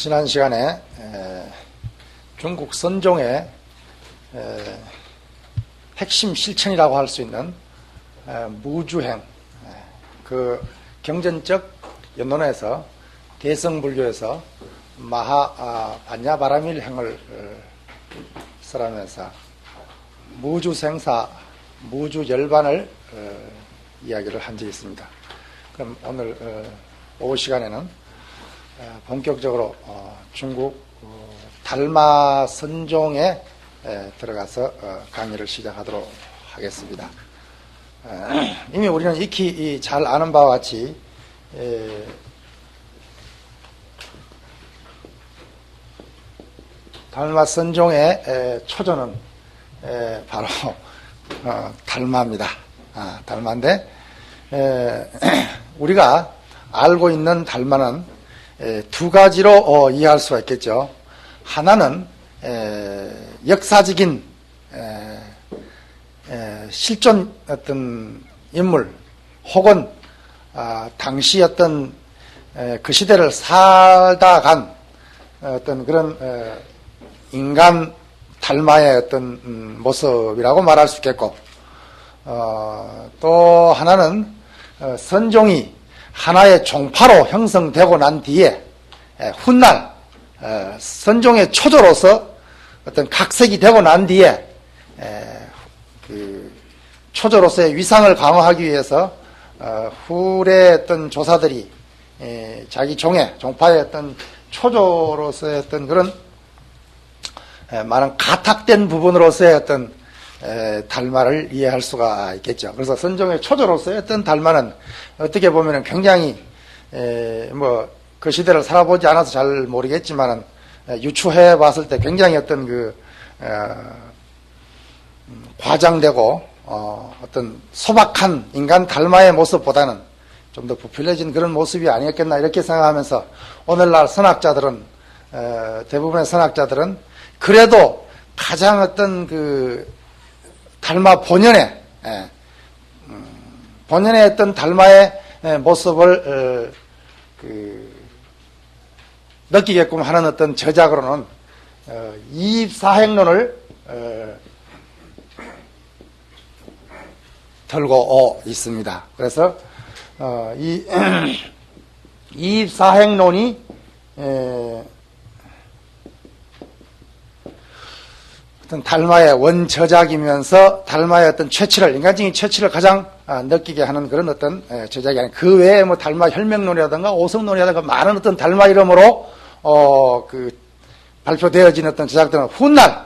지난 시간에 중국 선종의 핵심 실천이라고 할 수 있는 무주행, 그 경전적 연론에서 대성불교에서 마하 반야바라밀행을 설하면서 무주생사, 무주열반을 이야기를 한 적이 있습니다. 그럼 오늘 오후 시간에는 본격적으로 중국 달마 선종에 들어가서 강의를 시작하도록 하겠습니다. 이미 우리는 익히 잘 아는 바와 같이 달마 선종의 초조는 바로 달마입니다. 달마인데 우리가 알고 있는 달마는 두 가지로 이해할 수가 있겠죠. 하나는 역사적인 실존 어떤 인물 혹은 당시 어떤 그 시대를 살다 간 어떤 그런 인간 달마의 어떤 모습이라고 말할 수 있겠고, 또 하나는 선종이 하나의 종파로 형성되고 난 뒤에 훗날 선종의 초조로서 어떤 각색이 되고 난 뒤에 그 초조로서의 위상을 강화하기 위해서 후래 어떤 조사들이 자기 종파의 어떤 초조로서의 어떤 그런 많은 가탁된 부분으로서의 어떤 달마를 이해할 수가 있겠죠. 그래서 선종의 초조로서의 어떤 달마는 어떻게 보면 굉장히 그 시대를 살아보지 않아서 잘 모르겠지만은 유추해 봤을 때 굉장히 어떤 과장되고 어떤 소박한 인간 달마의 모습보다는 좀 더 부필해진 그런 모습이 아니었겠나 이렇게 생각하면서 오늘날 선학자들은 대부분의 선학자들은 그래도 가장 어떤 달마 본연의 어떤 달마의 모습을 느끼게끔 하는 어떤 저작으로는 이입사행론을 들고 있습니다. 그래서 이 이입사행론이 어떤 달마의 원저작이면서 달마의 어떤 최치를, 인간적인 최치를 가장 느끼게 하는 그런 어떤 저작이 아닌, 그 외에 달마 혈맹론이라든가 오성론이라든가 많은 어떤 달마 이름으로 발표되어진 어떤 저작들은 훗날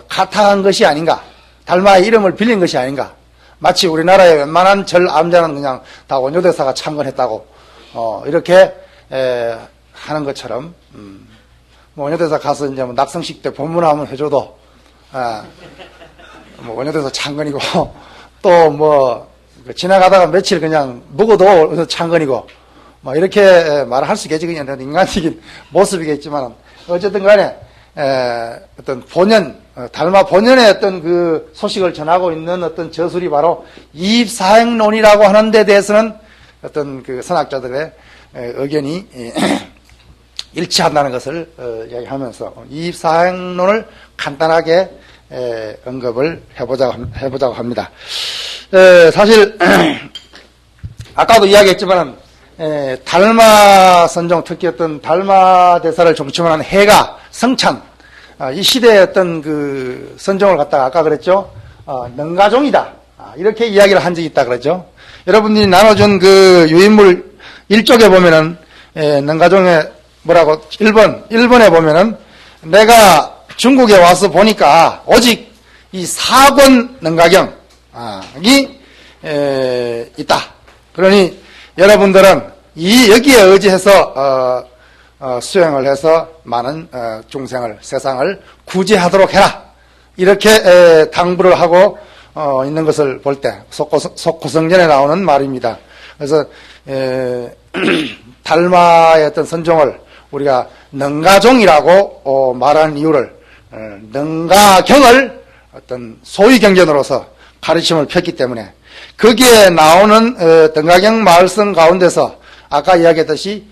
가타한 것이 아닌가, 달마의 이름을 빌린 것이 아닌가. 마치 우리나라의 웬만한 절 암자는 그냥 다 원효대사가 창건했다고 이렇게 하는 것처럼, 원효대사 가서 이제 낙성식 때 법문 한번 해줘도 원효대사 창건이고, 또 지나가다가 며칠 그냥 묵어도 창건이고, 이렇게 말을 할 수 있겠지. 그냥 인간적인 모습이겠지만, 어쨌든 간에, 어떤 달마 본연의 어떤 그 소식을 전하고 있는 어떤 저술이 바로 이입사행론이라고 하는 데 대해서는 어떤 그 선학자들의 의견이 일치한다는 것을 이야기하면서 이입사행론을 간단하게 언급을 해보자고 합니다. 사실 아까도 이야기했지만 달마 선종, 특히 어떤 달마 대사를 중심으로 한 해가 성찬, 이 시대의 어떤 그 선종을 갖다가 아까 그랬죠. 능가종이다, 이렇게 이야기를 한 적이 있다 그랬죠. 여러분들이 나눠준 그 유인물 1쪽에 보면은 능가종의 뭐라고 1번에 보면은 내가 중국에 와서 보니까 오직 이 4권 능가경이 있다. 그러니 여러분들은 여기에 의지해서 수행을 해서 많은 세상을 구제하도록 해라. 이렇게 당부를 하고 있는 것을 볼 때 속고성전에 나오는 말입니다. 그래서 달마의 어떤 선종을 우리가 능가종이라고 말하는 이유를, 능가경을 어떤 소위 경전으로서 가르침을 폈기 때문에 거기에 나오는 등가경 마을성 가운데서 아까 이야기했듯이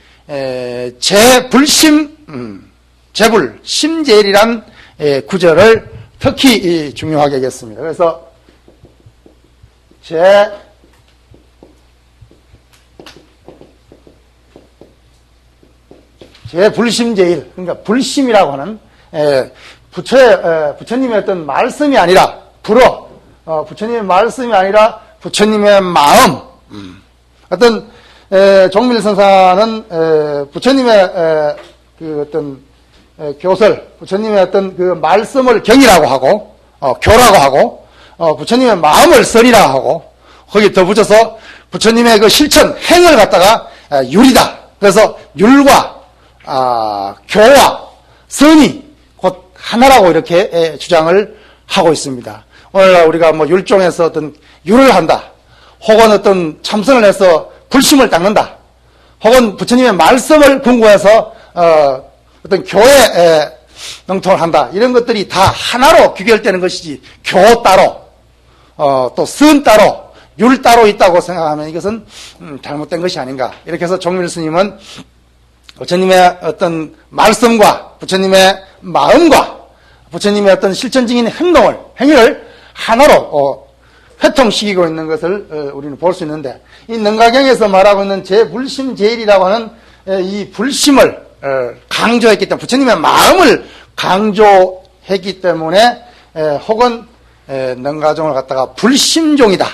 제불심 재불심제일이란 구절을 특히 중요하게 하겠습니다. 그래서 재불심제일, 그러니까 불심이라고 하는 부처님의 어떤 말씀이 아니라 부처님의 말씀이 아니라 부처님의 마음. 어떤 종밀선사는 부처님의 그 어떤 교설, 부처님의 어떤 그 말씀을 경이라고 하고 교라고 하고 부처님의 마음을 선이라고 하고 거기 더 붙여서 부처님의 그 실천 행을 갖다가 율이다. 그래서 율과 교와 선이 곧 하나라고 이렇게 주장을 하고 있습니다. 오늘날 우리가 뭐 율종에서 어떤 율을 한다, 혹은 어떤 참선을 해서 불심을 닦는다, 혹은 부처님의 말씀을 궁구해서 어떤 교에 능통을 한다, 이런 것들이 다 하나로 귀결되는 것이지 교 따로 또 선 따로 율 따로 있다고 생각하면 이것은 잘못된 것이 아닌가. 이렇게 해서 종밀 스님은 부처님의 어떤 말씀과 부처님의 마음과 부처님의 어떤 실천적인 행위를 하나로 회통시키고 있는 것을 우리는 볼 수 있는데, 이 능가경에서 말하고 있는 재불심제일이라고 하는 이 불심을 강조했기 때문에, 부처님의 마음을 강조했기 때문에 혹은 능가종을 갖다가 불심종이다,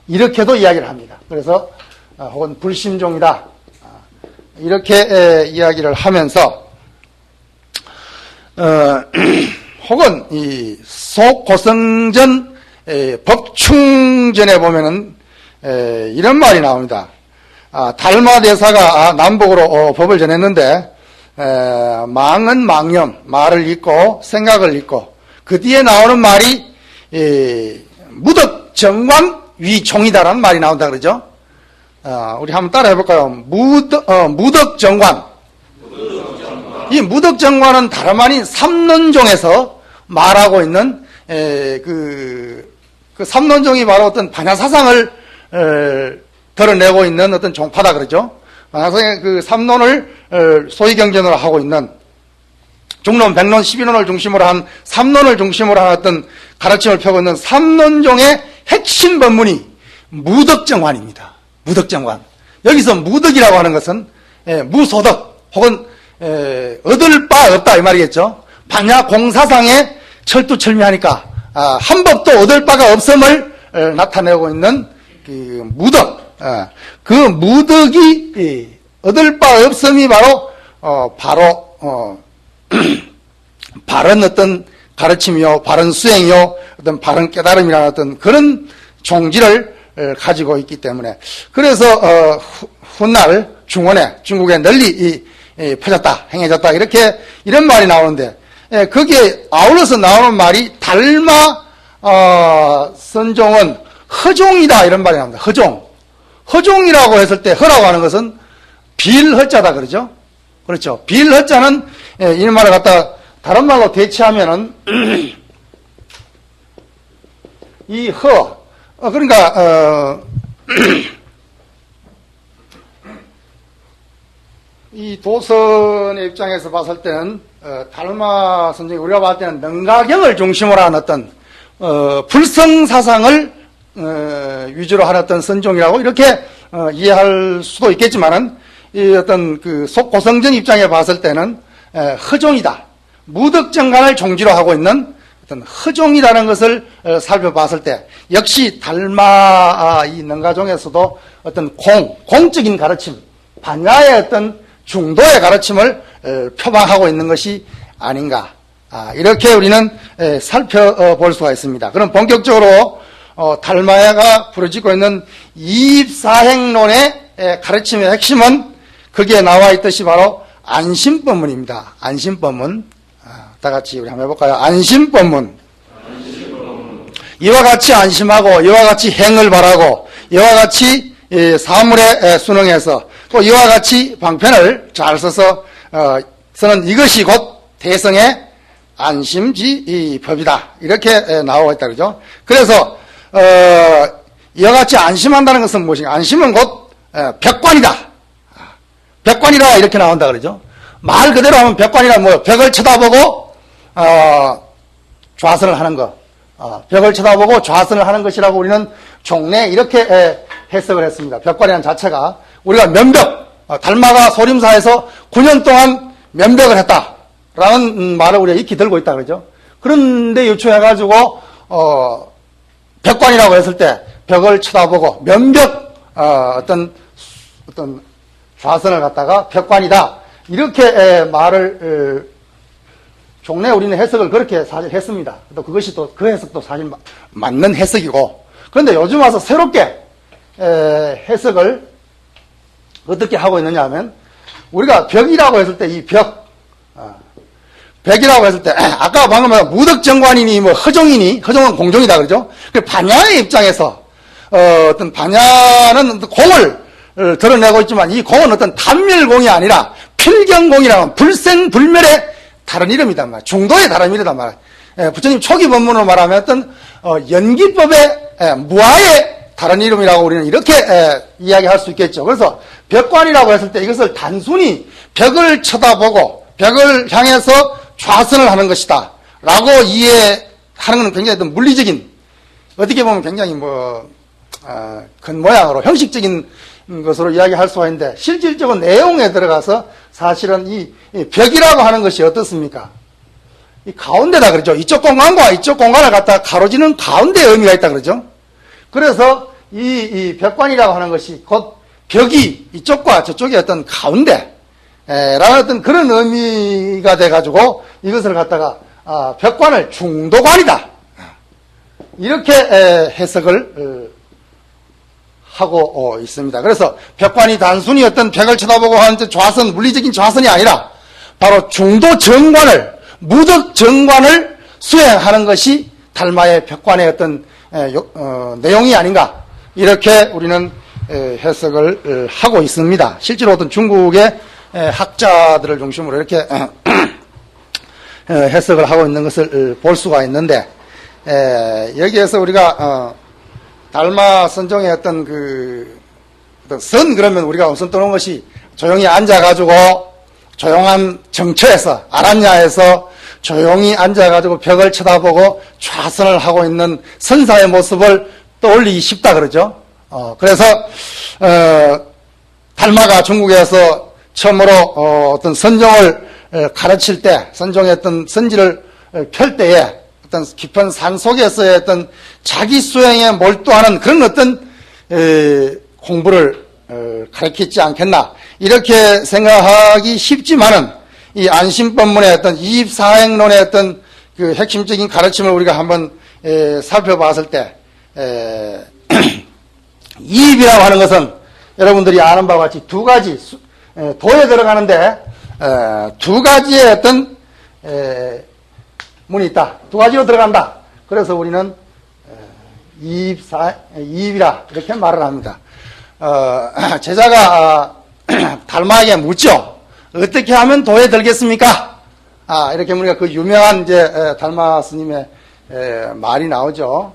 이렇게도 이야기를 합니다. 그래서 혹은 불심종이다, 이렇게 이야기를 하면서 혹은 이 속고성전 법충전에 보면은 이런 말이 나옵니다. 달마대사가 남북으로 법을 전했는데 망은 망념, 말을 잊고 생각을 잊고, 그 뒤에 나오는 말이 무덕정관 위종이다라는 말이 나온다 그러죠. 우리 한번 따라 해볼까요? 무덕정관. 이 무덕정관은 다름 아닌 삼론종에서 말하고 있는 그 삼론종이 바로 어떤 반야사상을 드러내고 있는 어떤 종파다 그러죠. 반야사상의 그 삼론을 소위 경전으로 하고 있는 중론, 백론, 12논을 중심으로 한 삼론을 중심으로 한 어떤 가르침을 펴고 있는 삼론종의 핵심 법문이 무덕정관입니다. 무덕정관. 여기서 무덕이라고 하는 것은 무소덕 혹은 얻을 바 없다 이 말이겠죠. 반야 공사상에 철두철미하니까 한 법도 얻을 바가 없음을 나타내고 있는 그 무덕. 그 무덕이 얻을 바 없음이 바로 바른 어떤 가르침이요, 바른 수행이요, 어떤 바른 깨달음이라는 어떤 그런 종지를 가지고 있기 때문에, 그래서 훗날 중국에 널리 퍼졌다, 행해졌다, 이런 말이 나오는데, 거기에 아울러서 나오는 말이 달마 선종은 허종이다 이런 말이 나옵니다. 허종이라고 했을 때 허라고 하는 것은 빌허자다 그러죠. 그렇죠. 빌허자는 이 말을 갖다 다른 말로 대체하면은 이 그러니까 이 도선의 입장에서 봤을 때는 달마 선생이 우리가 봤을 때는 능가경을 중심으로 한 어떤 불성사상을 위주로 한 어떤 선종이라고 이렇게 이해할 수도 있겠지만은, 이 어떤 그 속고성전 입장에 봤을 때는 허종이다, 무덕정관을 종지로 하고 있는 어떤 허종이라는 것을 살펴봤을 때, 역시 달마 이 능가종에서도 어떤 공적인 가르침, 반야의 어떤 중도의 가르침을 표방하고 있는 것이 아닌가, 이렇게 우리는 살펴볼 수가 있습니다. 그럼 본격적으로 달마야가 부르짖고 있는 이입사행론의 가르침의 핵심은 거기에 나와 있듯이 바로 안심법문입니다. 안심법문. 다 같이 우리 한번 해볼까요? 안심법문. 이와 같이 안심하고, 이와 같이 행을 바라고, 이와 같이 사물에 순응해서, 또 이와 같이 방편을 잘 써서 쓰는 이것이 곧 대성의 안심지 법이다, 이렇게 나오고 있다 그러죠. 그래서 이와 같이 안심한다는 것은 무엇인가? 안심은 곧 벽관이다, 벽관이라 이렇게 나온다 그러죠. 말 그대로 하면 벽관이란 뭐 벽을 쳐다보고 좌선을 하는 것, 벽을 쳐다보고 좌선을 하는 것이라고 우리는 종래 이렇게 해석을 했습니다. 벽관이라는 자체가 우리가 면벽, 달마가 소림사에서 9년 동안 면벽을 했다라는 말을 우리가 익히 들고 있다 그러죠. 그런데 유추해가지고 벽관이라고 했을 때 벽을 쳐다보고 면벽 어떤 좌선을 갖다가 벽관이다 이렇게 말을 종래 우리는 해석을 그렇게 사실 했습니다. 또 그것이 또 그 해석도 사실 맞는 해석이고, 그런데 요즘 와서 새롭게 해석을 어떻게 하고 있느냐 하면, 우리가 벽이라고 했을 때 이 벽이라고 했을 때 아까 방금 무덕정관이니 뭐 허종이니, 허종은 공종이다 그러죠. 그 반야의 입장에서 어떤 반야는 공을 드러내고 있지만 이 공은 어떤 단멸공이 아니라 필경공이라는 불생불멸의 다른 이름이단 말이야. 중도의 다른 이름이란 말이야. 부처님 초기 본문으로 말하면 어떤 연기법의 무아의 다른 이름이라고 우리는 이렇게 이야기할 수 있겠죠. 그래서 벽관이라고 했을 때 이것을 단순히 벽을 쳐다보고 벽을 향해서 좌선을 하는 것이다 라고 이해하는 것은 굉장히 어떤 물리적인, 어떻게 보면 굉장히 겉모양으로 형식적인 것으로 이야기할 수가 있는데, 실질적인 내용에 들어가서 사실은 이 벽이라고 하는 것이 어떻습니까? 이 가운데다 그러죠. 이쪽 공간과 이쪽 공간을 갖다가 가로지는 가운데에 의미가 있다 그러죠. 그래서 이 벽관이라고 하는 것이 곧 벽이 이쪽과 저쪽의 어떤 가운데 라는 어떤 그런 의미가 돼가지고 이것을 갖다가 벽관을 중도관이다 이렇게 해석을 하고 있습니다. 그래서 벽관이 단순히 어떤 벽을 쳐다보고 하는 좌선, 물리적인 좌선이 아니라 바로 중도 정관을, 무덕 정관을 수행하는 것이 달마의 벽관의 어떤 내용이 아닌가 이렇게 우리는 해석을 하고 있습니다. 실제로 어떤 중국의 학자들을 중심으로 이렇게 해석을 하고 있는 것을 볼 수가 있는데, 여기에서 우리가 달마 선종의 어떤 선 그러면 우리가 우선 떠는 것이 조용히 앉아가지고 조용한 정처에서 아란야에서 조용히 앉아가지고 벽을 쳐다보고 좌선을 하고 있는 선사의 모습을 떠올리기 쉽다 그러죠. 그래서 달마가 중국에서 처음으로 어떤 선종을 가르칠 때, 선종의 어떤 선지를 펼 때에 어떤 깊은 산 속에서의 어떤 자기 수행에 몰두하는 그런 어떤 공부를 가르치지 않겠나 이렇게 생각하기 쉽지만은, 이 안심법문의 어떤 이입사행론의 어떤 그 핵심적인 가르침을 우리가 한번 살펴봤을 때, 이입이라고 하는 것은 여러분들이 아는 바와 같이 두 가지 도에 들어가는데 두 가지의 어떤 문이 있다. 두 가지로 들어간다. 그래서 우리는 이입이라 이렇게 말을 합니다. 제자가 달마에게 묻죠. 어떻게 하면 도에 들겠습니까? 이렇게 우리가 그 유명한 이제 달마 스님의 말이 나오죠.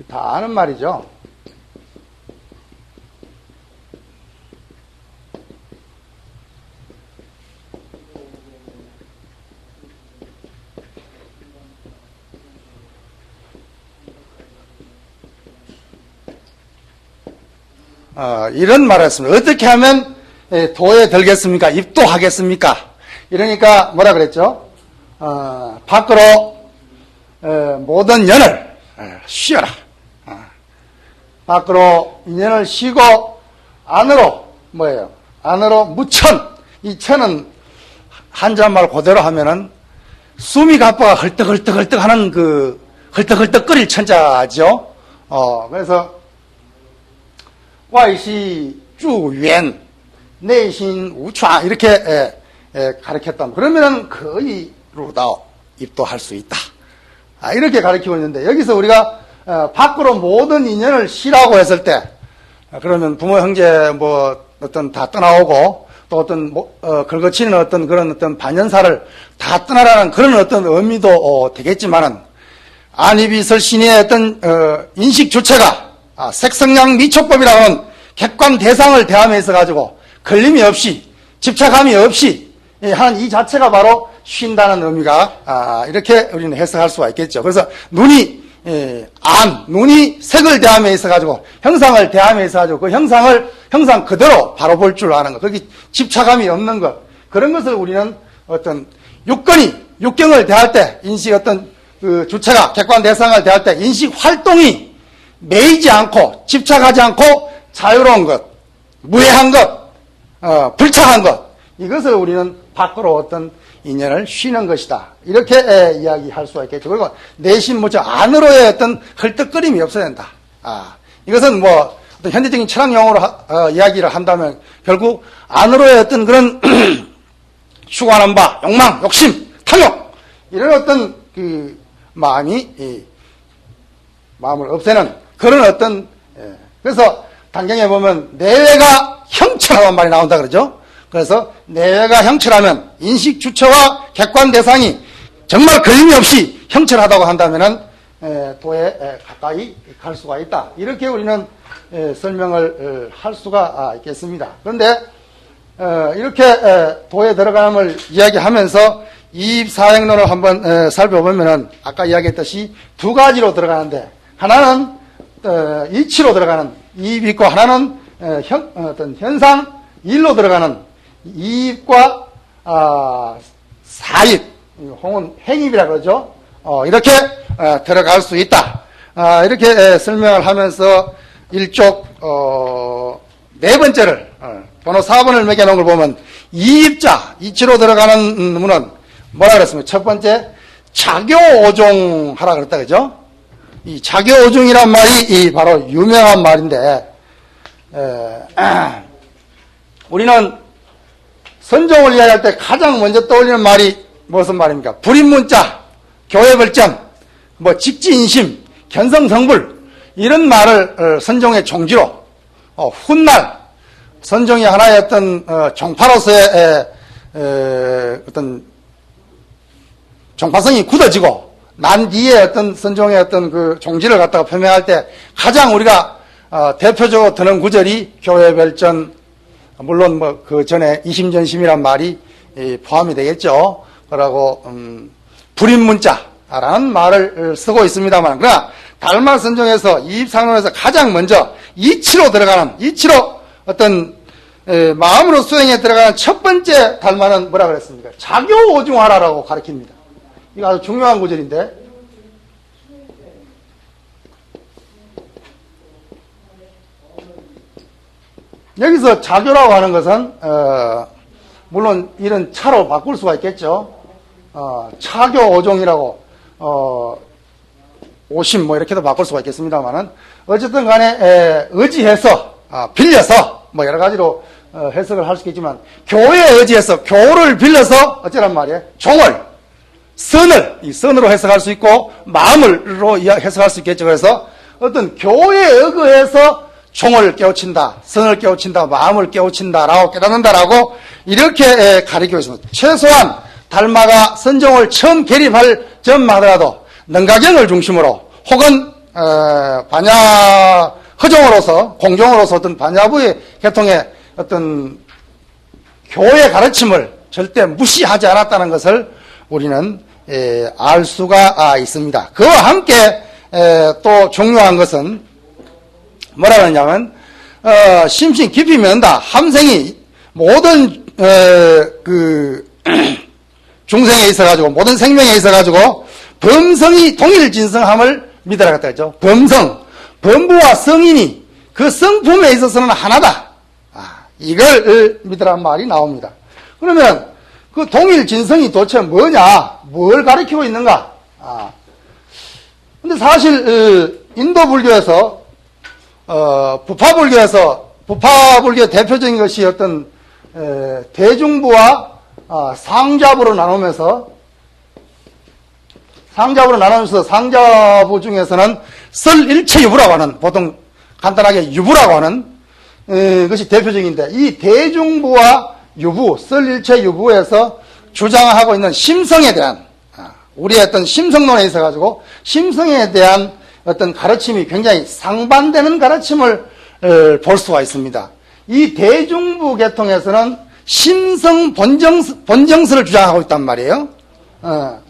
다 아는 말이죠. 이런 말을 했습니다. 어떻게 하면 도에 들겠습니까? 입도하겠습니까? 이러니까 뭐라 그랬죠? 밖으로 모든 연을 쉬어라. 밖으로 인연을 쉬고 안으로 뭐예요? 안으로 무천. 이 천은 한자말 그대로 하면은 숨이 가빠가 헐떡헐떡헐떡 하는 그 헐떡헐떡거릴 천자죠. 그래서 와이시 주연 내신 우추 이렇게 가르쳤다. 그러면은 거의 루다오 입도할 수 있다. 이렇게 가르치고 있는데, 여기서 우리가 밖으로 모든 인연을 쉬라고 했을 때, 그러면 부모 형제 뭐 어떤 다 떠나오고 또 어떤 걸거치는 어떤 그런 어떤 반연사를 다 떠나라는 그런 어떤 의미도 되겠지만은, 안이비설신의 어떤 인식 주체가 색성량 미촉법이라는 객관 대상을 대함에 있어 가지고 걸림이 없이 집착함이 없이 하는 이 자체가 바로 쉰다는 의미가 이렇게 우리는 해석할 수가 있겠죠. 그래서 눈이 눈이 색을 대함에 있어 가지고 형상을 대함에 있어 가지고 그 형상 그대로 바로 볼 줄 아는 것, 거기 집착함이 없는 것, 그런 것을 우리는 어떤 육경을 대할 때 인식 어떤 그 주체가 객관 대상을 대할 때 인식 활동이 매이지 않고 집착하지 않고 자유로운 것, 무해한 것, 불착한 것, 이것을 우리는 밖으로 어떤 인연을 쉬는 것이다. 이렇게 이야기할 수가 있겠죠. 그리고 내심 안으로의 어떤 헐떡거림이 없어야 된다. 이것은 어떤 현대적인 철학 용어로 이야기를 한다면 결국 안으로의 어떤 그런 추구하는 바, 욕망, 욕심, 탐욕, 이런 어떤 그 마음을 없애는 그런 어떤, 그래서 단경에 보면 내외가 형철하다는 말이 나온다 그러죠. 그래서 내외가 형철하면 인식 주체와 객관 대상이 정말 걸림이 없이 형철하다고 한다면은 도에 가까이 갈 수가 있다. 이렇게 우리는 설명을 할 수가 있겠습니다. 그런데 이렇게 도에 들어감을 이야기하면서 이입사행론을 한번 살펴보면은 아까 이야기했듯이 두 가지로 들어가는데 하나는 이치로 들어가는 이입이 있고 하나는 어떤 현상 일로 들어가는 이입과 사입, 혹은 행입이라 그러죠. 이렇게 들어갈 수 있다. 이렇게 설명을 하면서 일쪽 네 번째를 번호 4번을 매겨놓은 걸 보면 이입자, 이치로 들어가는 문은 뭐라 그랬습니까? 첫 번째 자교오종하라 그랬다 그죠? 이 자교오종이란 말이 바로 유명한 말인데 우리는 선종을 이야기할 때 가장 먼저 떠올리는 말이 무슨 말입니까? 불인문자, 교회벌점, 직지인심, 견성성불 이런 말을 선종의 종지로 훗날 선종이 하나의 어떤 종파로서의 어떤 종파성이 굳어지고 난 뒤에 어떤 선종의 어떤 그 종지를 갖다가 표명할 때 가장 우리가 대표적으로 드는 구절이 교회별전, 물론 그 전에 이심전심이란 말이 포함이 되겠죠. 그러고 불인문자라는 말을 쓰고 있습니다만, 그러나 달마 선종에서 이입상론에서 가장 먼저 이치로 어떤 마음으로 수행에 들어가는 첫 번째 달마는 뭐라 그랬습니까? 자교오중하라라고 가르칩니다. 이거 아주 중요한 구절인데, 여기서 자교라고 하는 것은 물론 이런 차로 바꿀 수가 있겠죠. 차교오종이라고 오심 이렇게도 바꿀 수가 있겠습니다만은 어쨌든 간에 의지해서 빌려서 여러 가지로 해석을 할 수 있겠지만 교에 의지해서 교를 빌려서 어쩌란 말이에요. 종을 이 선으로 해석할 수 있고 마음으로 해석할 수 있겠죠. 그래서 어떤 교에 의거해서 종을 깨우친다, 선을 깨우친다, 마음을 깨우친다라고 깨닫는다라고 이렇게 가르치고 있습니다. 최소한 달마가 선종을 처음 개립할 전마더라도 능가경을 중심으로 혹은 반야 허종으로서 공종으로서 어떤 반야부의 계통의 어떤 교의 가르침을 절대 무시하지 않았다는 것을 우리는 알 수가 있습니다. 그와 함께 또 중요한 것은 뭐라 그러냐면 심신 깊이 면다. 함생이 모든 그 중생에 있어가지고 모든 생명에 있어가지고 범성이 동일진성함을 믿으라 했다 했죠. 범부와 성인이 그 성품에 있어서는 하나다. 이걸 믿으라는 말이 나옵니다. 그러면 그 동일진성이 도대체 뭐냐? 뭘 가리키고 있는가? 근데 사실 인도 불교에서 부파불교의 대표적인 것이 어떤 대중부와 상자부로 나누면서 상자부 중에서는 설일체유부라고 하는, 보통 간단하게 유부라고 하는 것이 대표적인데, 이 대중부와 유부, 설일체유부에서 주장하고 있는 심성에 대한, 우리의 어떤 심성론에 있어가지고 심성에 대한 어떤 가르침이 굉장히 상반되는 가르침을 볼 수가 있습니다. 이 대중부 계통에서는 심성 본정설을 주장하고 있단 말이에요.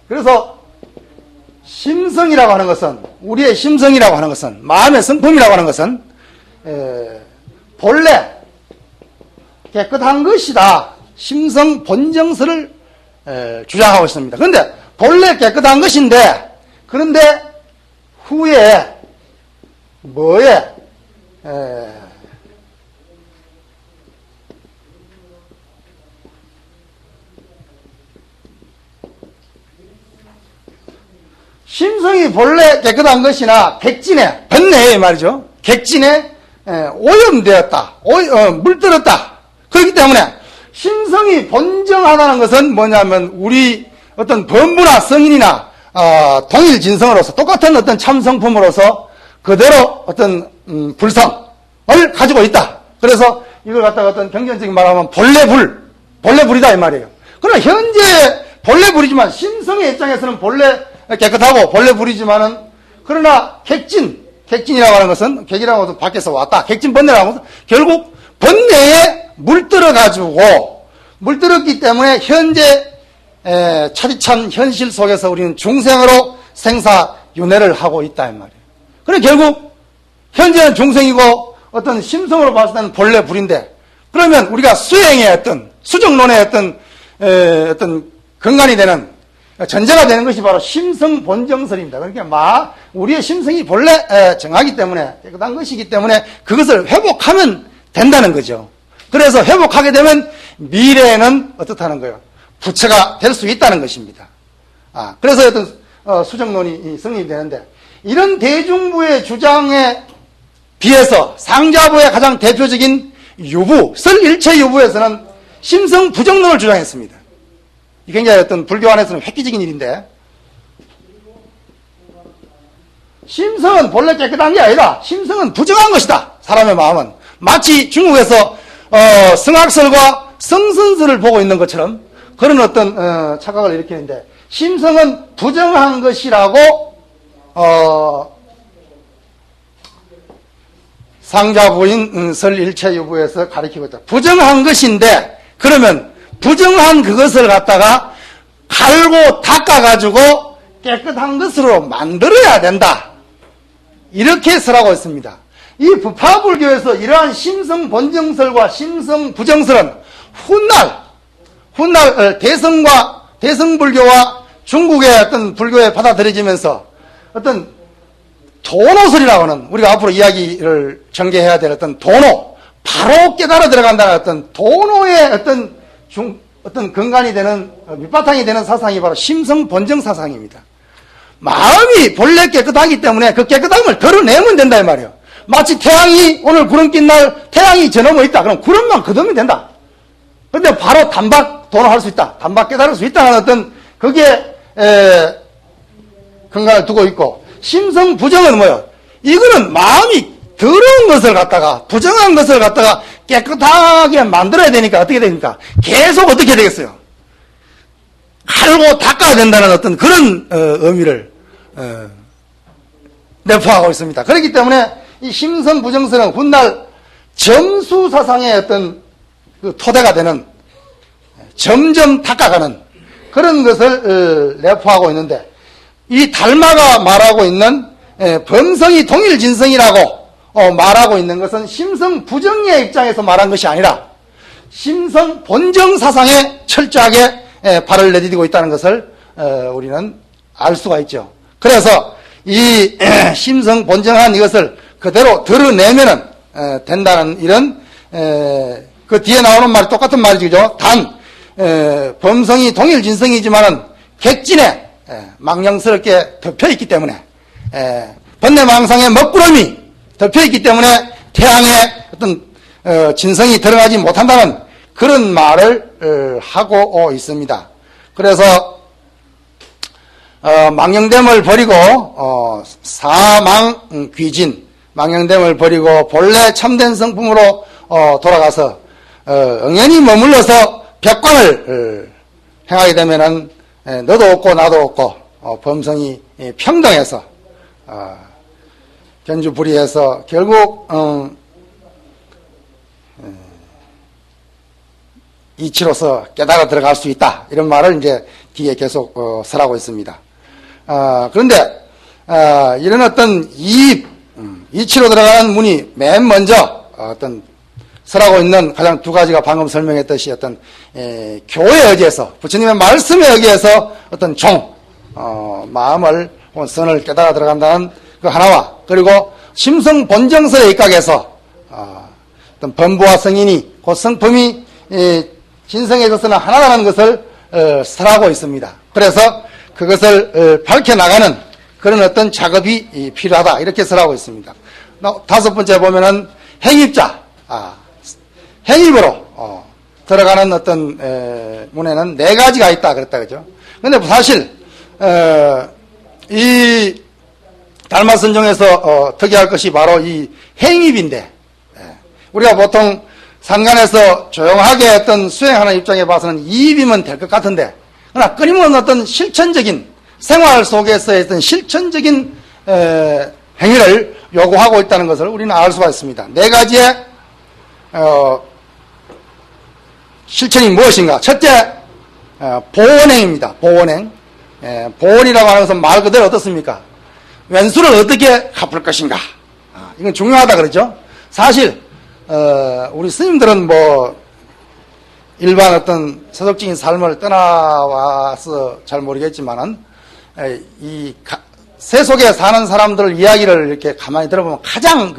그래서 심성이라고 하는 것은, 우리의 심성이라고 하는 것은, 마음의 성품이라고 하는 것은 본래 깨끗한 것이다. 심성 본정설을 주장하고 있습니다. 그런데 본래 깨끗한 것인데, 그런데 후에 뭐에 심성이 본래 깨끗한 것이나 객진에, 번뇌에 말이죠. 객진에 오염되었다. 물들었다. 그렇기 때문에 심성이 본정하다는 것은 뭐냐면 우리 어떤 범부나 성인이나 동일 진성으로서 똑같은 어떤 참성품으로서 그대로 어떤 불성을 가지고 있다. 그래서 이걸 갖다가 어떤 경전적인 말하면 본래불이다 이 말이에요. 그러나 현재 본래불이지만 심성의 입장에서는 본래 깨끗하고 본래불이지만은 그러나 객진이라고 하는 것은 객이라고 해서 밖에서 왔다. 객진 번뇌라고 해서 결국 번뇌에 물들었기 때문에 현재 차디찬 현실 속에서 우리는 중생으로 생사윤회를 하고 있다 이 말이에요. 그래 결국 현재는 중생이고 어떤 심성으로 봤을 때는 본래 불인데, 그러면 우리가 수행의 어떤 수정론의 어떤 근간이 되는 전제가 되는 것이 바로 심성 본정설입니다. 그러니까 우리의 심성이 본래 정하기 때문에 깨끗한 것이기 때문에 그것을 회복하면 된다는 거죠. 그래서 회복하게 되면 미래에는 어떻다는 거예요? 부처가 될 수 있다는 것입니다. 그래서 어떤 수정론이 성립이 되는데, 이런 대중부의 주장에 비해서 상자부의 가장 대표적인 유부, 설일체 유부에서는 심성 부정론을 주장했습니다. 이 굉장히 어떤 불교 안에서는 획기적인 일인데, 심성은 본래 깨끗한 게 아니라 심성은 부정한 것이다. 사람의 마음은 마치 중국에서 성악설과 성선설을 보고 있는 것처럼 그런 어떤 착각을 일으키는데, 심성은 부정한 것이라고 상자부인 설일체유부에서 가르치고 있다. 부정한 것인데, 그러면 부정한 그것을 갖다가 갈고 닦아가지고 깨끗한 것으로 만들어야 된다. 이렇게 설하고 있습니다. 이 부파불교에서 이러한 심성 본정설과 심성 부정설은 훗날 대성불교와 중국의 어떤 불교에 받아들여지면서 어떤 도노설이라고 하는, 우리가 앞으로 이야기를 전개해야 될 어떤 바로 깨달아 들어간다는 어떤 도노의 어떤 근간이 되는, 밑바탕이 되는 사상이 바로 심성 본정 사상입니다. 마음이 본래 깨끗하기 때문에 그 깨끗함을 드러내면 된다 이 말이에요. 마치 태양이, 오늘 구름 낀 날 태양이 저 넘어 있다. 그럼 구름만 걷으면 된다. 근데 바로 단박 도노할 수 있다. 단박 깨달을 수 있다는 어떤 거기에 근간을 두고 있고, 심성 부정은 뭐예요? 이거는 마음이 더러운 것을 갖다가, 부정한 것을 갖다가 깨끗하게 만들어야 되니까 어떻게 됩니까? 계속 어떻게 되겠어요? 갈고 닦아야 된다는 어떤 그런 의미를 내포하고 있습니다. 그렇기 때문에 이 심성 부정설은 훗날 점수 사상의 어떤 그 토대가 되는, 점점 닦아가는 그런 것을 내포하고 있는데, 이 달마가 말하고 있는 범성이 동일진성이라고 말하고 있는 것은 심성 부정의 입장에서 말한 것이 아니라 심성 본정 사상에 철저하게 발을 내디디고 있다는 것을 우리는 알 수가 있죠. 그래서 이 심성 본정한 이것을 그대로 드러내면은 된다는 이런 그 뒤에 나오는 말이 똑같은 말이죠. 단 범성이 동일진성이지만은 객진에 망령스럽게 덮여있기 때문에, 번뇌망상의 먹구름이 덮여있기 때문에 태양의 어떤 진성이 들어가지 못한다는 그런 말을 하고 있습니다. 그래서 망령됨을 버리고 사망귀진, 망령됨을 버리고 본래 참된 성품으로 돌아가서 응연히 머물러서 벽관을 행하게 되면은 너도 없고 나도 없고 범성이 평등해서 견주불이해서 결국 이치로서 깨달아 들어갈 수 있다. 이런 말을 이제 뒤에 계속 설하고 있습니다. 그런데 이런 어떤 이치로 들어가는 문이 맨 먼저 어떤 설하고 있는 가장 두 가지가 방금 설명했듯이 어떤 교회에 의지해서 부처님의 말씀에 의지해서 어떤 마음을 혹은 선을 깨달아 들어간다는 그 하나와, 그리고 심성 본정설에 입각해서 어떤 범부와 성인이 곧 성품이 진성해져서는 하나라는 것을 설하고 있습니다. 그래서 그것을 밝혀나가는 그런 어떤 작업이 필요하다, 이렇게 설하고 있습니다. 다섯 번째 보면은 행입자, 행입으로 들어가는 어떤 문에는 네 가지가 있다 그랬다, 그죠? 근데 사실 이 달마선종에서 특이할 것이 바로 이 행입인데, 우리가 보통 상간에서 조용하게 어떤 수행하는 입장에 봐서는 이입이면 될 것 같은데, 그러나 끊임없는 어떤 실천적인 생활 속에서의 어떤 실천적인 행위를 요구하고 있다는 것을 우리는 알 수가 있습니다. 네 가지의 실천이 무엇인가? 첫째, 보원행입니다. 보원행. 보원이라고 하는 것은 말 그대로 어떻습니까? 왼수를 어떻게 갚을 것인가? 이건 중요하다 그러죠. 사실 우리 스님들은 뭐 일반 어떤 세속적인 삶을 떠나와서 잘 모르겠지만은 이 세속에 사는 사람들 이야기를 이렇게 가만히 들어보면 가장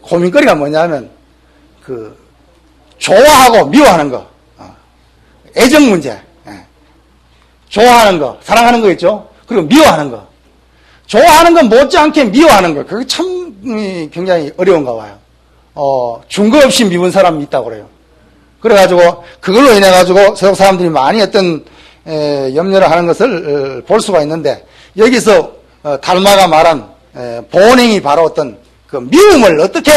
고민거리가 뭐냐면 좋아하고 미워하는 거, 애정 문제, 좋아하는 거, 사랑하는 거 있죠. 그리고 미워하는 거. 좋아하는 건 못지않게 미워하는 거. 그게 참 굉장히 어려운가 봐요. 중거 없이 미운 사람이 있다고 그래요. 그래가지고 그걸로 인해가지고 세속 사람들이 많이 어떤 염려를 하는 것을 볼 수가 있는데, 여기서 달마가 말한 보온행이 바로 어떤 그 미움을 어떻게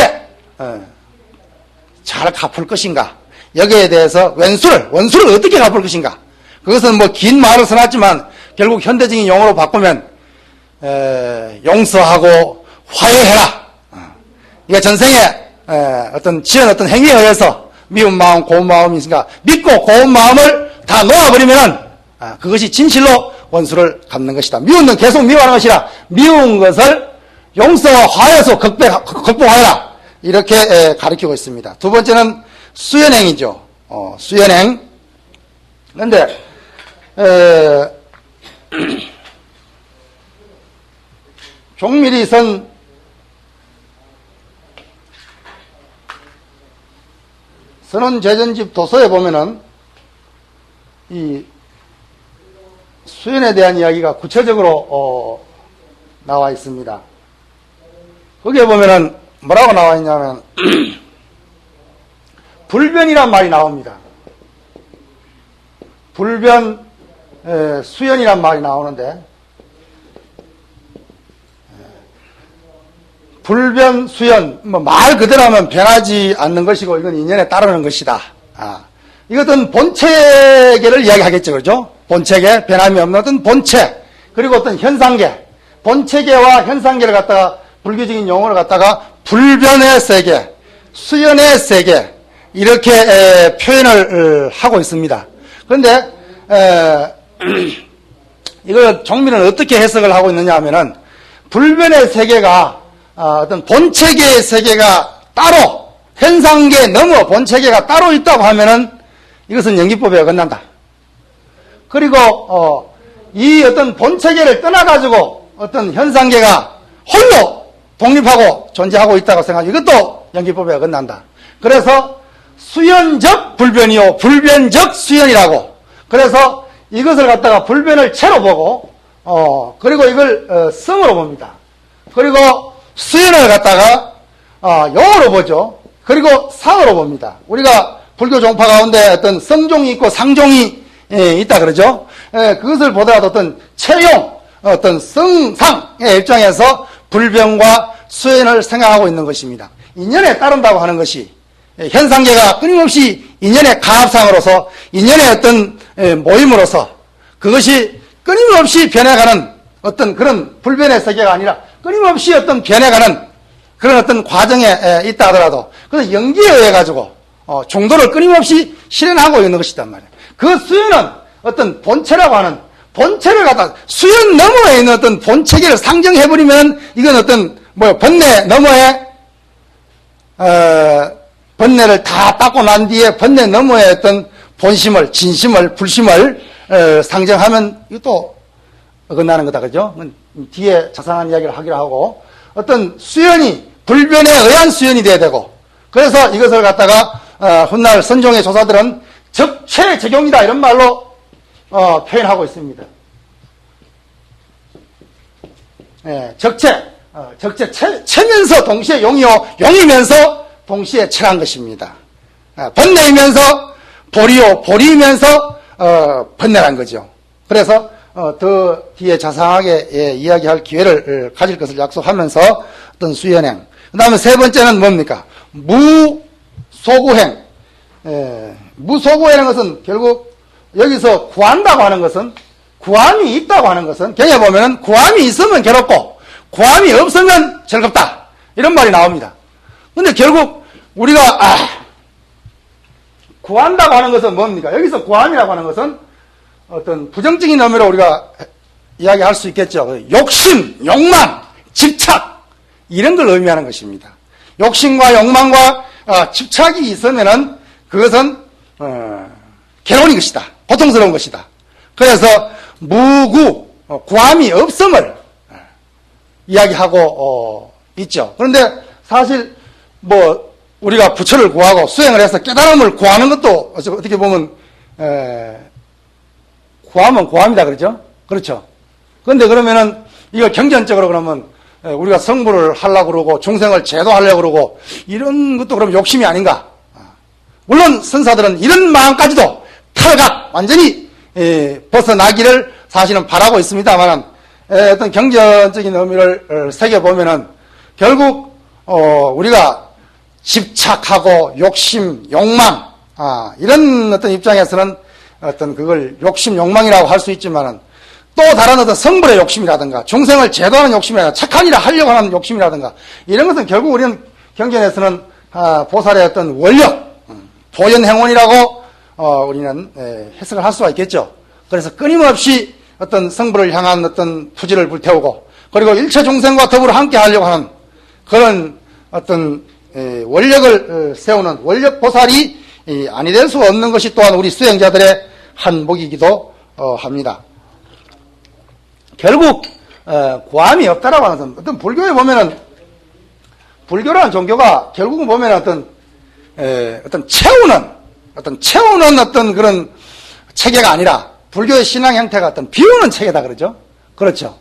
잘 갚을 것인가, 여기에 대해서 원수를 어떻게 갚을 것인가. 그것은 뭐 긴 말을 써놨지만 결국 현대적인 용어로 바꾸면 용서하고 화해해라. 이게 전생에 어떤 지은 어떤 행위에 의해서 미운 마음, 고운 마음이 있으니까 믿고 고운 마음을 다 놓아버리면은 그것이 진실로 원수를 갚는 것이다. 미운 건 계속 미워하는 것이라 미운 것을 용서와 화해에서 극복하여라. 이렇게 가르치고 있습니다. 두 번째는 수연행이죠. 수연행. 그런데 종밀이 선 선원제전집 도서에 보면은 이 수연에 대한 이야기가 구체적으로 나와 있습니다. 거기에 보면은 뭐라고 나와 있냐면 불변이란 말이 나옵니다. 불변 수연이란 말이 나오는데, 불변 수연, 말 그대로 하면 변하지 않는 것이고 이건 인연에 따르는 것이다. 이것은 본체계를 이야기하겠죠, 그렇죠? 본체계, 변함이 없는 어떤 본체, 그리고 어떤 현상계, 본체계와 현상계를 갖다가 불교적인 용어를 갖다가 불변의 세계, 수연의 세계, 이렇게 표현을 하고 있습니다. 그런데 이걸 종밀은 어떻게 해석을 하고 있느냐 하면은, 불변의 세계가 어떤 본체계의 세계가 따로, 현상계 넘어 본체계가 따로 있다고 하면은 이것은 연기법에 어긋난다. 그리고 이 어떤 본체계를 떠나가지고 어떤 현상계가 홀로 독립하고 존재하고 있다고 생각하면 이것도 연기법에 어긋난다. 그래서 수연적 불변이요, 불변적 수연이라고. 그래서 이것을 갖다가 불변을 채로 보고, 그리고 이걸 성으로 봅니다. 그리고 수연을 갖다가 용으로 보죠. 그리고 상으로 봅니다. 우리가 불교 종파 가운데 어떤 성종이 있고 상종이 있다 그러죠. 그것을 보더라도 어떤 체용, 어떤 성상의 입장에서 불변과 수연을 생각하고 있는 것입니다. 인연에 따른다고 하는 것이, 현상계가 끊임없이 인연의 가합상으로서, 인연의 어떤 모임으로서 그것이 끊임없이 변해가는 어떤 그런 불변의 세계가 아니라 끊임없이 어떤 변해가는 그런 어떤 과정에 있다 하더라도 그래서 연기에 의해 가지고 종도를 끊임없이 실현하고 있는 것이단 말이에요. 그 수연은 어떤 본체라고 하는 본체를 갖다 수연 너머에 있는 어떤 본체계를 상정해버리면 이건 어떤 번뇌 너머에 번뇌를 다 닦고 난 뒤에 번뇌 너머에 어떤 본심을 진심을 불심을 상정하면 이것도 어긋나는 거다, 그죠? 뒤에 자상한 이야기를 하기로 하고 어떤 수연이 불변에 의한 수연이 돼야 되고 그래서 이것을 갖다가 훗날 선종의 조사들은 적체적용이다 이런 말로 표현하고 있습니다. 적체 체면서 동시에 용이요 용이면서 동시에 체란 것입니다. 번뇌이면서 보리요 보리이면서 번뇌란 거죠. 그래서 더 뒤에 자상하게 이야기할 기회를 가질 것을 약속하면서 어떤 수연행. 그 다음에 세 번째는 뭡니까? 무소구행. 무소구행은 것은 결국 여기서 구한다고 하는 것은 구함이 있다고 하는 것은 경에 보면은 구함이 있으면 괴롭고 구함이 없으면 즐겁다 이런 말이 나옵니다. 근데 결국 우리가 구한다고 하는 것은 뭡니까? 여기서 구함이라고 하는 것은 어떤 부정적인 의미로 우리가 이야기할 수 있겠죠. 욕심, 욕망, 집착 이런 걸 의미하는 것입니다. 욕심과 욕망과 집착이 있으면은 그것은 괴로운 것이다. 고통스러운 것이다. 그래서 무구, 구함이 없음을 이야기하고 있죠. 그런데 사실 우리가 부처를 구하고 수행을 해서 깨달음을 구하는 것도 어떻게 보면 구하면 구함이다 그러죠? 그렇죠. 그런데 그러면은 이거 경전적으로 그러면 우리가 성불을 하려고 그러고 중생을 제도하려고 그러고 이런 것도 그럼 욕심이 아닌가? 물론 선사들은 이런 마음까지도 탈각 완전히 벗어나기를 사실은 바라고 있습니다만 어떤 경전적인 의미를 새겨보면은 결국 우리가 집착하고 욕심, 욕망 이런 어떤 입장에서는 어떤 그걸 욕심, 욕망이라고 할 수 있지만은 또 다른 어떤 성불의 욕심이라든가 중생을 제도하는 욕심이라든가 착한 일을 하려고 하는 욕심이라든가 이런 것은 결국 우리는 경전에서는 보살의 어떤 원력, 도연행원이라고 우리는 해석을 할 수가 있겠죠. 그래서 끊임없이 어떤 성불을 향한 어떤 투지를 불태우고 그리고 일체 중생과 더불어 함께 하려고 하는 그런 어떤 원력을 세우는 원력 보살이 아니 될 수 없는 것이 또한 우리 수행자들의 한 목이기도 합니다. 결국 구함이 없다라고 하는 것은 어떤 불교에 보면은 불교라는 종교가 결국은 보면 어떤 채우는 어떤 그런 체계가 아니라 불교의 신앙 형태가 어떤 비우는 체계다 그러죠. 그렇죠.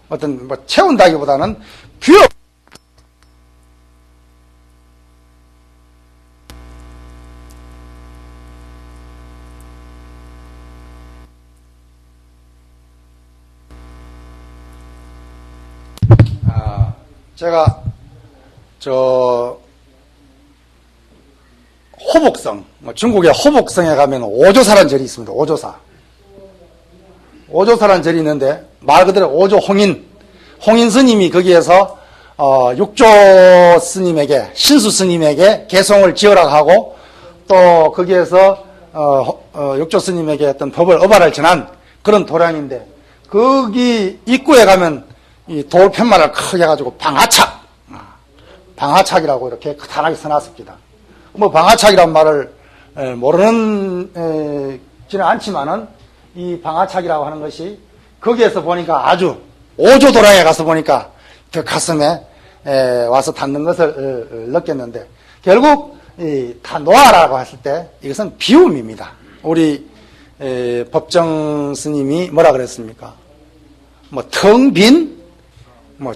어떤 채운다기보다는 비워. 제가 호복성, 중국의 호복성에 가면 오조사라는 절이 있습니다. 오조사라는 절이 있는데 말 그대로 오조 홍인 스님이 거기에서 육조 스님에게 신수 스님에게 개송을 지으라고 하고 또 거기에서 육조 스님에게 어떤 법을 어발을 전한 그런 도량인데 거기 입구에 가면 이 돌 편말을 크게 해가지고 방하착이라고 이렇게 크다랗게 써놨습니다. 방하착이란 말을 모르는 지는 않지만은 이 방하착이라고 하는 것이 거기에서 보니까 아주 오조도량에 가서 보니까 더 가슴에 와서 닿는 것을 느꼈는데 결국 다 놓아라고 했을 때 이것은 비움입니다. 우리 법정 스님이 뭐라 그랬습니까? 텅 빈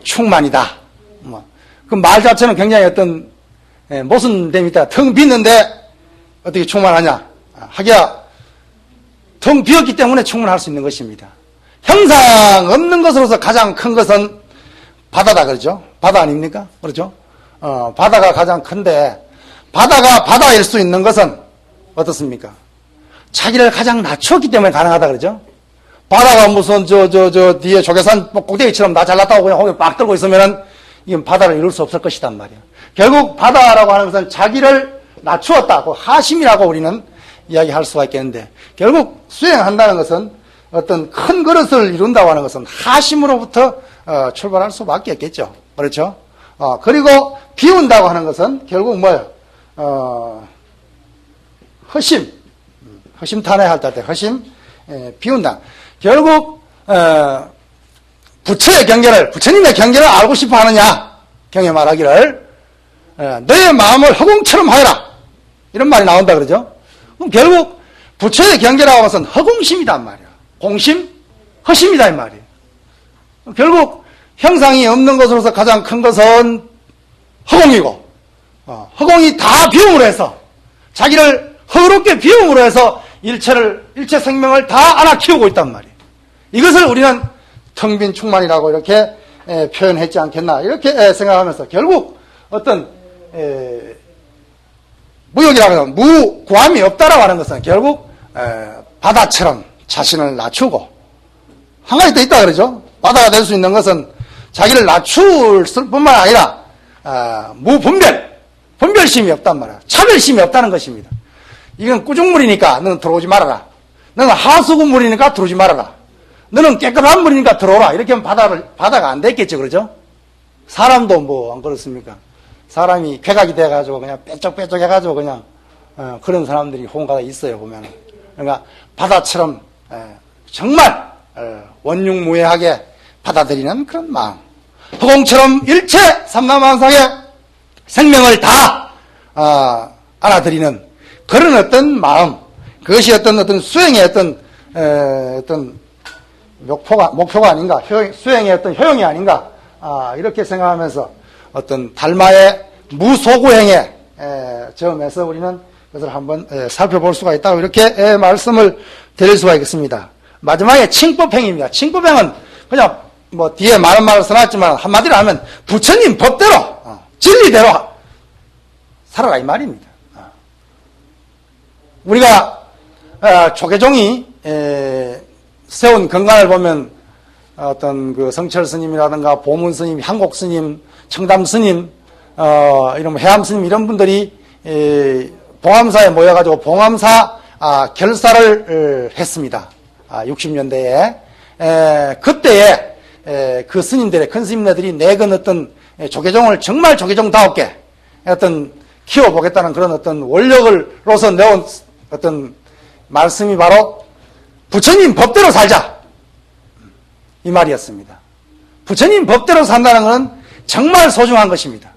충만이다. 그 말 자체는 굉장히 어떤 모순됨이 있다. 텅 비는데 어떻게 충만하냐? 하기야 텅 비었기 때문에 충분할 수 있는 것입니다. 형상 없는 것으로서 가장 큰 것은 바다다 그러죠. 바다 아닙니까? 그렇죠? 바다가 가장 큰데 바다가 바다일 수 있는 것은 어떻습니까? 자기를 가장 낮추었기 때문에 가능하다 그러죠. 바다가 무슨 뒤에 조개산 꼭대기처럼 나 잘났다고 그냥 거기 막 들고 있으면은 이건 바다를 이룰 수 없을 것이단 말이야. 결국 바다라고 하는 것은 자기를 낮추었다고 하심이라고 우리는 이야기할 수가 있겠는데, 결국 수행한다는 것은 어떤 큰 그릇을 이룬다고 하는 것은 하심으로부터 출발할 수밖에 없겠죠. 그렇죠? 그리고 비운다고 하는 것은 결국 뭐예요? 허심탄회할 때 허심, 비운다. 결국 부처의 경계를, 부처님의 경계를 알고 싶어 하느냐? 경에 말하기를 너의 마음을 허공처럼 하여라, 이런 말이 나온다 그러죠. 그럼 결국 부처의 경계라고 하는 것은 허공심이단 말이야. 공심, 허심이다 이 말이에요. 결국 형상이 없는 것으로서 가장 큰 것은 허공이고, 허공이 다 비움으로 해서, 자기를 허롭게 비움으로 해서 일체 생명을 다 안아 키우고 있단 말이에요. 이것을 우리는 텅 빈 충만이라고 이렇게 표현했지 않겠나, 이렇게 생각하면서 결국 어떤 무역이라고 하면 무구함이 없다라고 하는 것은 결국 바다처럼 자신을 낮추고, 한 가지 더 있다 그러죠. 바다가 될 수 있는 것은 자기를 낮출 뿐만 아니라 분별심이 없단 말이야. 차별심이 없다는 것입니다. 이건 꾸중물이니까 너는 들어오지 말아라. 너는 하수구물이니까 들어오지 말아라. 너는 깨끗한 물이니까 들어오라. 이렇게 하면 바다가 안 됐겠죠. 그러죠? 사람도 뭐 안 그렇습니까? 사람이 쾌각이 돼가지고 그냥 빼쩍빼쩍 해가지고 그냥 그런 사람들이 홍가다 있어요, 보면. 그러니까 바다처럼 정말 원흉무해하게 받아들이는 그런 마음, 허공처럼 일체 삼라만상의 생명을 다 알아들이는 그런 어떤 마음, 그것이 어떤 수행의 어떤 목표가 아닌가, 수행의 어떤 효용이 아닌가, 이렇게 생각하면서 어떤 달마의 무소구행의 점에서 우리는 그것을 한번 살펴볼 수가 있다고 이렇게 말씀을 드릴 수가 있겠습니다. 마지막에 칭법행입니다. 칭법행은 그냥 뭐 뒤에 많은 말을 써놨지만 한마디로 하면 부처님 법대로, 진리대로 살아라 이 말입니다. 우리가 조계종이 세운 건강을 보면 어떤 그 성철 스님이라든가 보문 스님, 한곡 스님, 청담 스님, 이런 해암 스님 이런 분들이 봉암사에 모여가지고 봉암사 결사를 했습니다. 60년대에 그때에 그 스님들의 큰 스님네들이 내건 어떤 조계종을 정말 조계종다웠게 어떤 키워보겠다는 그런 어떤 원력으로서 내온 어떤 말씀이 바로 부처님 법대로 살자 이 말이었습니다. 부처님 법대로 산다는 것은 정말 소중한 것입니다.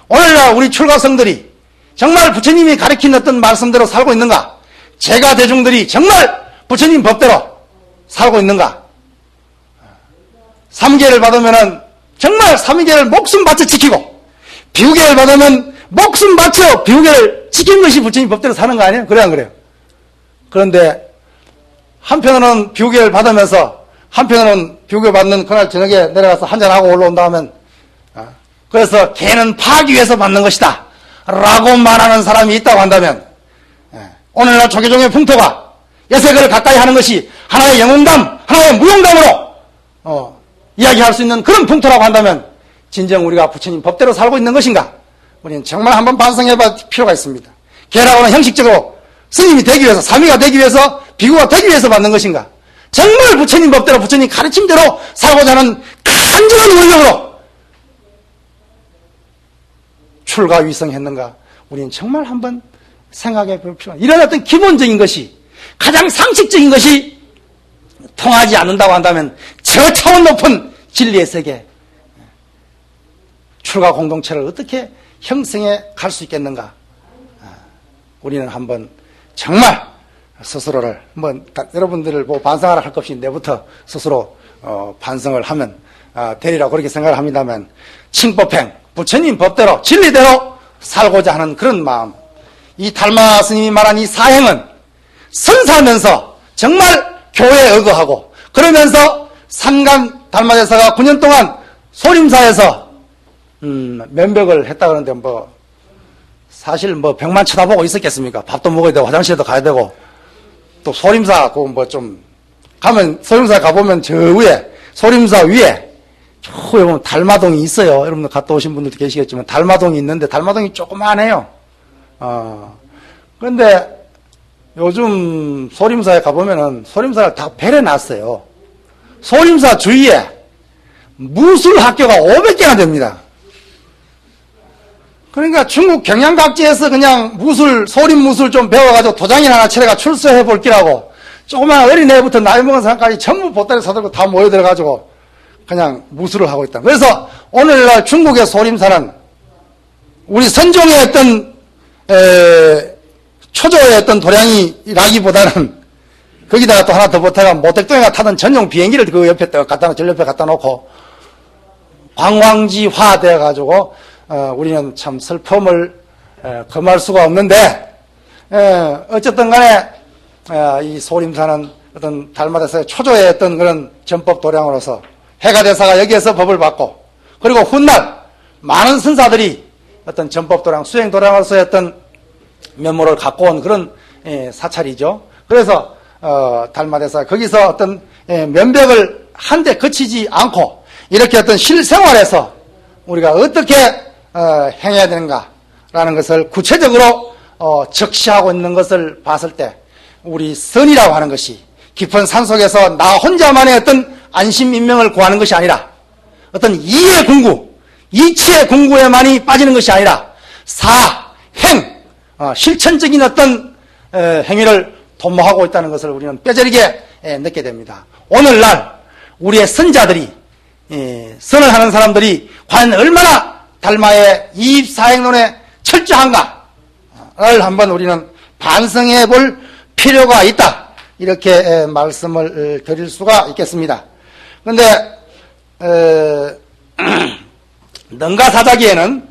오늘날 우리 출가성들이 정말 부처님이 가르친 어떤 말씀대로 살고 있는가? 제가 대중들이 정말 부처님 법대로 살고 있는가? 삼계를 받으면은 정말 삼계를 목숨 바쳐 지키고, 비우계를 받으면 목숨 바쳐 비우계를 지킨 것이 부처님 법대로 사는 거 아니에요? 그래 안 그래요? 그런데 한편으로는 비우계를 받으면서 한편으로는 비우계 받는 그날 저녁에 내려가서 한잔하고 올라온다 하면 그래서 개는 파기 위해서 받는 것이다 라고 말하는 사람이 있다고 한다면, 오늘날 조계종의 풍토가 여색을 가까이 하는 것이 하나의 영웅담, 하나의 무용담으로 이야기할 수 있는 그런 풍토라고 한다면 진정 우리가 부처님 법대로 살고 있는 것인가? 우리는 정말 한번 반성해볼 필요가 있습니다. 개라고는 형식적으로 스님이 되기 위해서, 사미가 되기 위해서, 비구가 되기 위해서 받는 것인가? 정말 부처님 법대로, 부처님 가르침대로 살고자 하는 간절한 원력으로 출가위성했는가? 우리는 정말 한번 생각해 볼 필요가, 이런 어떤 기본적인 것이, 가장 상식적인 것이 통하지 않는다고 한다면 저 차원 높은 진리의 세계, 출가 공동체를 어떻게 형성해 갈 수 있겠는가? 우리는 한번 정말 스스로를, 여러분들을 보고 반성하라 할 것 없이 내부터 스스로 반성을 하면 되리라고 그렇게 생각을 합니다만, 칭법행, 부처님 법대로 진리대로 살고자 하는 그런 마음, 이 달마 스님이 말한 이 사행은 선사하면서 정말 교회에 의거하고, 그러면서 삼감 달마대사가 9년 동안 소림사에서 면벽을 했다 그러는데 사실 100만 쳐다보고 있었겠습니까? 밥도 먹어야 되고 화장실도 가야 되고, 또 소림사 가면 소림사 가보면 저 위에, 소림사 위에 후에 보면 달마동이 있어요. 여러분들 갔다 오신 분들도 계시겠지만 달마동이 있는데 달마동이 조그만해요. 그런데 요즘 소림사에 가보면은 소림사를 다 배려놨어요. 소림사 주위에 무술 학교가 500개나 됩니다. 그러니까 중국 경양 각지에서 그냥 소림 무술 좀 배워가지고 도장이나 하나 치러가 출소해 볼기라고 조그만 어린애부터 나이 먹은 사람까지 전부 보따리 사들고 다 모여들어가지고 그냥 무술을 하고 있다. 그래서 오늘날 중국의 소림사는 우리 선종의 어떤 초조의 어떤 도량이라기보다는 거기다가 또 하나 더 보태가 모택동에가 타던 전용 비행기를 그 옆에 전 옆에 갖다 놓고 관광지화 되어가지고 우리는 참 슬픔을 금할 수가 없는데 어쨌든 간에 이 소림사는 어떤 달마대사의 초조의 어떤 그런 전법 도량으로서 해가대사가 여기에서 법을 받고 그리고 훗날 많은 선사들이 어떤 전법 도량, 수행 도량으로서의 어떤 면모를 갖고 온 그런 사찰이죠. 그래서 달마대사 거기서 어떤 면벽을 한데 그치지 않고 이렇게 어떤 실생활에서 우리가 어떻게 행해야 되는가라는 것을 구체적으로 적시하고 있는 것을 봤을 때 우리 선이라고 하는 것이 깊은 산속에서 나 혼자만의 어떤 안심인명을 구하는 것이 아니라 어떤 이의 궁구, 이치의 궁구에만이 빠지는 것이 아니라 사행, 실천적인 어떤 행위를 도모하고 있다는 것을 우리는 뼈저리게 느끼게 됩니다. 오늘날 우리의 선자들이 선을 하는 사람들이 과연 얼마나 달마의 이입사행론에 철저한가를 한번 우리는 반성해 볼 필요가 있다. 이렇게 말씀을 드릴 수가 있겠습니다. 그런데 능가사자기에는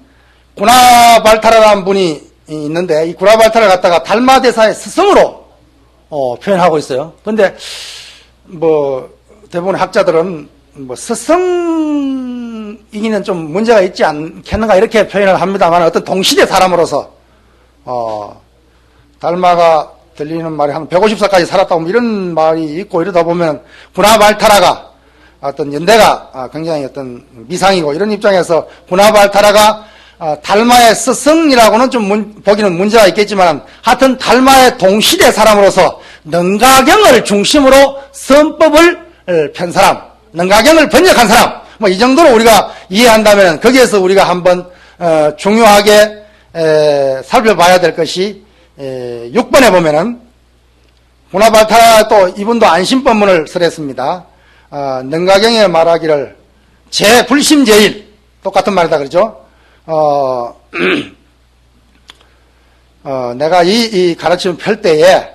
구나발타라라는 분이 있는데 이 구나발타를 갖다가 달마대사의 스승으로 표현하고 있어요. 그런데 뭐 대부분의 학자들은 뭐 스승이기는 좀 문제가 있지 않겠는가 이렇게 표현을 합니다만 어떤 동시대 사람으로서 달마가 들리는 말이 한 150살까지 살았다고 이런 말이 있고 이러다 보면 구나발타라가 어떤 연대가 굉장히 어떤 미상이고 이런 입장에서 구나발타라가 달마의 스승이라고는 좀 보기는 문제가 있겠지만 하여튼 달마의 동시대 사람으로서 능가경을 중심으로 선법을 편 사람, 능가경을 번역한 사람 뭐 이 정도로 우리가 이해한다면 거기에서 우리가 한번 중요하게 살펴봐야 될 것이 6번에 보면은 구나발타라 또 이분도 안심법문을 설했습니다. 능가경에 말하기를 제불심제일 똑같은 말이다 그러죠. 내가 이 가르침을 펼 때에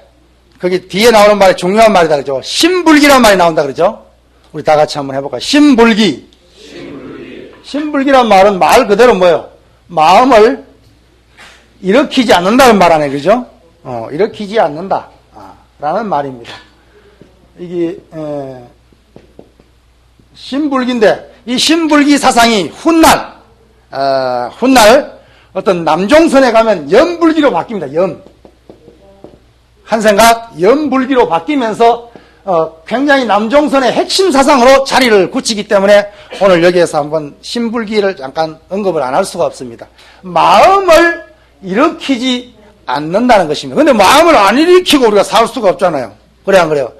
거기 뒤에 나오는 말이 중요한 말이다 그러죠. 심불기라는 말이 나온다 그러죠. 우리 다 같이 한번 해볼까요? 심불기. 심불기란 말은 말 그대로 뭐예요? 마음을 일으키지 않는다는 말 아니에요, 그죠? 일으키지 않는다 라는 말입니다. 이게 심불기인데 이 심불기 사상이 훗날 어떤 남종선에 가면 염불기로 바뀝니다. 한생각 염불기로 바뀌면서 굉장히 남종선의 핵심 사상으로 자리를 굳히기 때문에 오늘 여기에서 한번 심불기를 잠깐 언급을 안 할 수가 없습니다. 마음을 일으키지 않는다는 것입니다. 근데 마음을 안 일으키고 우리가 살 수가 없잖아요. 그래 안 그래요?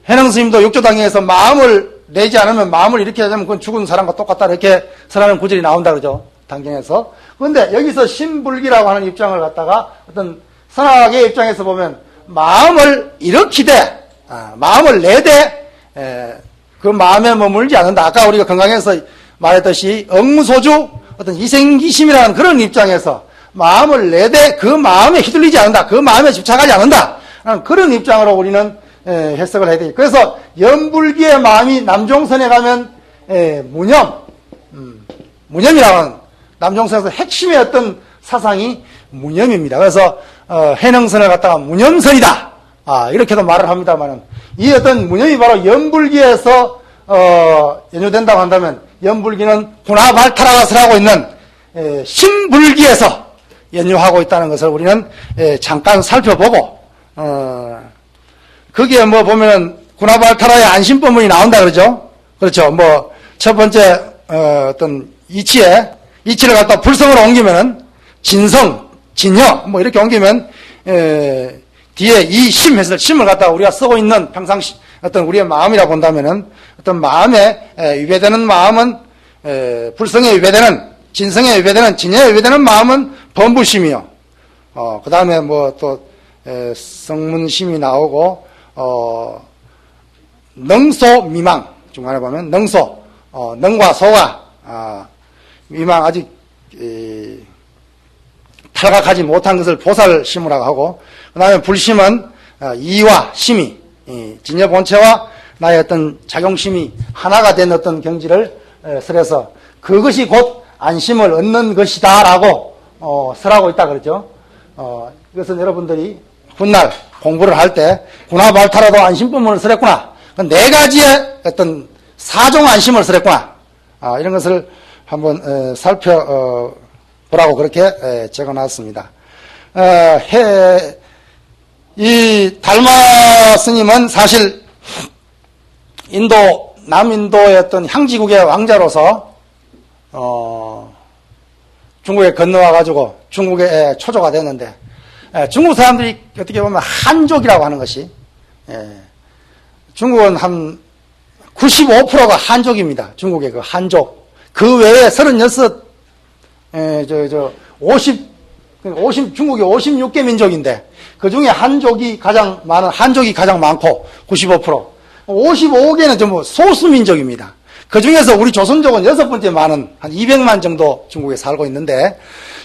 해능스님도 육조당에서 마음을 내지 않으면 마음을 일으켜야 되면 그건 죽은 사람과 똑같다 이렇게 설하는 구절이 나온다 그러죠. 당경에서. 그런데 여기서 심불기라고 하는 입장을 갖다가 어떤 선학의 입장에서 보면 마음을 일으키되 마음을 내되 그 마음에 머물지 않는다. 아까 우리가 건강에서 말했듯이 응무소주 어떤 이생기심이라는 그런 입장에서 마음을 내되 그 마음에 휘둘리지 않는다. 그 마음에 집착하지 않는다. 그런 입장으로 우리는 해석을 해야 되겠죠. 그래서 염불기의 마음이 남종선에 가면 무념이라고 하는 남종선에서 핵심의 어떤 사상이 무념입니다. 그래서 해능선을 갖다가 무념선이다. 이렇게도 말을 합니다만은 이 어떤 무념이 바로 염불기에서 연유된다고 한다면 염불기는 구나발타라가 설하고 있는 심불기에서 연유하고 있다는 것을 우리는 잠깐 살펴보고 거기에 뭐 보면은 구나발타라의 안심법문이 나온다 그러죠. 그렇죠. 뭐 첫 번째 어떤 이치를 갖다 불성으로 옮기면은 진성, 진여, 뭐 이렇게 옮기면, 뒤에 이 심 했을 때 심을 갖다가 우리가 쓰고 있는 평상시 어떤 우리의 마음이라 본다면은 어떤 마음에 위배되는 마음은, 불성에 위배되는, 진성에 위배되는, 진여에 위배되는 마음은 범부심이요. 그 다음에 뭐 또, 성문심이 나오고, 능소 미망, 중간에 보면 능소, 능과 소가, 미망 아직, 탈각하지 못한 것을 보살심이라고 하고, 그 다음에 불심은 이와 심이, 진여 본체와 나의 어떤 작용심이 하나가 된 어떤 경지를 설해서 그것이 곧 안심을 얻는 것이다라고 설하고 있다 그러죠. 이것은 여러분들이 훗날 공부를 할 때 구나발타라도 안심법문을 설했구나. 네 가지의 어떤 사종 안심을 설했구나. 이런 것을 한번 살펴보라고 그렇게 적어놨습니다. 이 달마 스님은 사실 남인도의 어떤 향지국의 왕자로서 중국에 건너와가지고 중국에 초조가 됐는데, 중국 사람들이 어떻게 보면 한족이라고 하는 것이, 중국은 한 95%가 한족입니다. 중국의 그 한족. 그 외에 36, 중국이 56개 민족인데, 그 중에 한족이 가장 많고, 95%. 55개는 전부 소수민족입니다. 그 중에서 우리 조선족은 6번째 많은 한 200만 정도 중국에 살고 있는데,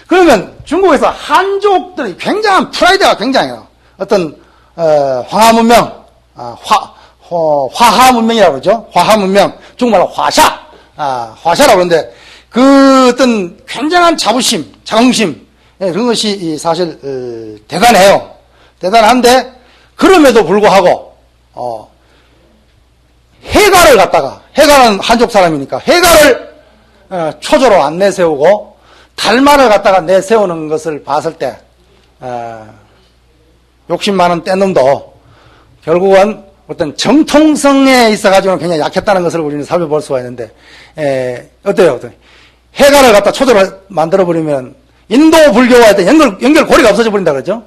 그러면 중국에서 한족들이 굉장한 프라이드가 굉장해요. 어떤, 황하문명, 화하문명이라고 그러죠. 화하문명, 중국말로 화샤라고 그러는데, 그 어떤 굉장한 자부심, 자긍심, 그런 것이 사실, 대단해요. 대단한데, 그럼에도 불구하고, 해가는 한족 사람이니까, 해가를 초조로 안 내세우고, 달마를 갖다가 내세우는 것을 봤을 때, 욕심 많은 떼놈도 결국은 어떤 정통성에 있어가지고는 굉장히 약했다는 것을 우리는 살펴볼 수가 있는데, 어때요? 해가를 갖다 초조로 만들어버리면, 인도 불교와 어떤 연결고리가 없어져 버린다 그러죠?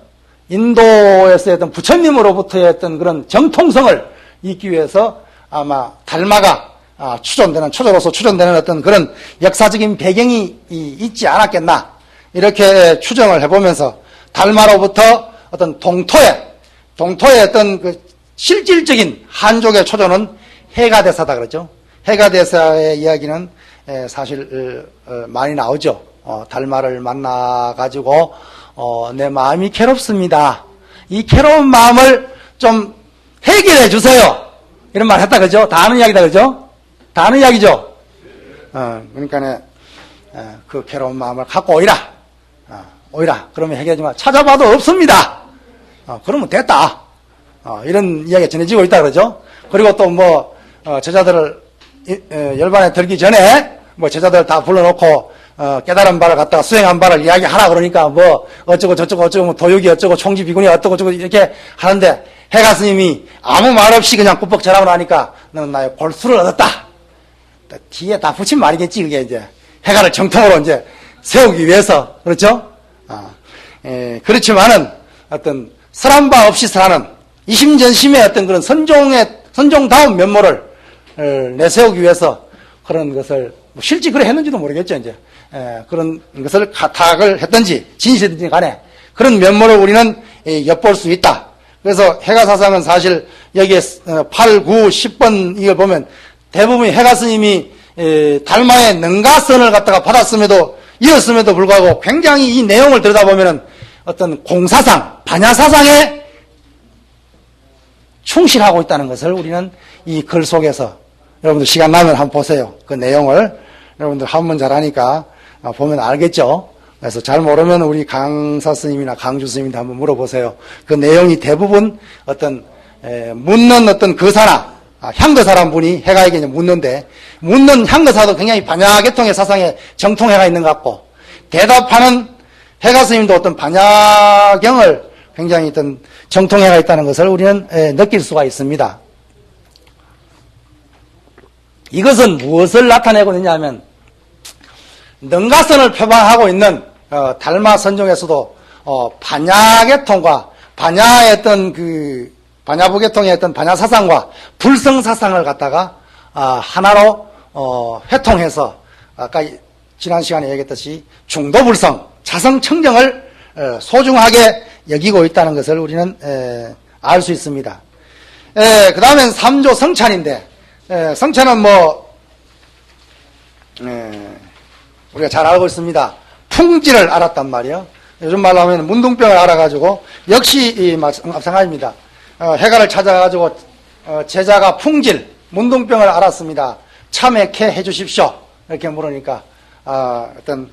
인도에서의 어떤 부처님으로부터의 어떤 그런 정통성을 잇기 위해서 아마 달마가 초조로서 추존되는 어떤 그런 역사적인 배경이 있지 않았겠나, 이렇게 추정을 해보면서 달마로부터 어떤 동토의 어떤 그 실질적인 한족의 초조는 해가대사다 그러죠. 해가대사의 이야기는 사실 많이 나오죠. 달마를 만나가지고 내 마음이 괴롭습니다. 이 괴로운 마음을 좀 해결해 주세요. 이런 말 했다 그죠? 다 아는 이야기다 그죠? 다 아는 이야기죠? 그러니까 그 괴로운 마음을 갖고 오이라. 그러면 해결하지만 찾아봐도 없습니다. 그러면 됐다. 이런 이야기가 전해지고 있다 그러죠? 그리고 또 뭐 제자들을 열반에 들기 전에 뭐 제자들 다 불러놓고 깨달은 바를 갖다가 수행한 바를 이야기하라 그러니까 뭐 어쩌고 뭐 도육이 어쩌고 총지 비군이 어쩌고 이렇게 하는데, 해가 스님이 아무 말 없이 그냥 꾸벅 절하고 나니까 너는 나의 골수를 얻었다. 뒤에 다 붙인 말이겠지. 그게 이제 해가를 정통으로 이제 세우기 위해서. 그렇죠? 그렇지만은 어떤 설한 바 없이 설하는 이심전심의 어떤 그런 선종다운 면모를 내세우기 위해서 그런 것을 실제 그래 했는지도 모르겠죠. 이제 그런 것을 가탁을 했든지 진실이든지 간에 그런 면모를 우리는 엿볼 수 있다. 그래서 해가사상은 사실 여기에 8, 9, 10번 이걸 보면 대부분이 해가 스님이 달마의 능가선을 갖다가 이었음에도 불구하고 굉장히 이 내용을 들여다보면 어떤 공사상, 반야사상에 충실하고 있다는 것을 우리는 이 글 속에서, 여러분들 시간 나면 한번 보세요. 그 내용을 여러분들 한번 잘하니까 보면 알겠죠. 그래서 잘 모르면 우리 강사 스님이나 강주 스님한테 한번 물어보세요. 그 내용이 대부분 어떤 묻는 어떤 거사나 향거사란 분이 해가에게 묻는데, 묻는 향거사도 굉장히 반야계통의 사상에 정통해가 있는 것 같고, 대답하는 해가 스님도 어떤 반야경을 굉장히 어떤 정통해가 있다는 것을 우리는 느낄 수가 있습니다. 이것은 무엇을 나타내고 있느냐 하면 능가선을 표방하고 있는 달마 선종에서도 반야계통과 반야의 어떤 반야부계통의 어떤 반야사상과 불성사상을 갖다가 하나로 회통해서 아까 지난 시간에 얘기했듯이 중도불성, 자성청정을 소중하게 여기고 있다는 것을 우리는 알 수 있습니다. 그 다음엔 3조 성찬인데, 성찬은 우리가 잘 알고 있습니다. 풍지를 알았단 말이에요. 요즘 말로 하면 문둥병을 알아가지고, 역시 마찬가지입니다. 해가를 찾아가지고, 제자가 풍질, 문둥병을 알았습니다. 참회케 해주십시오. 이렇게 물으니까, 어떤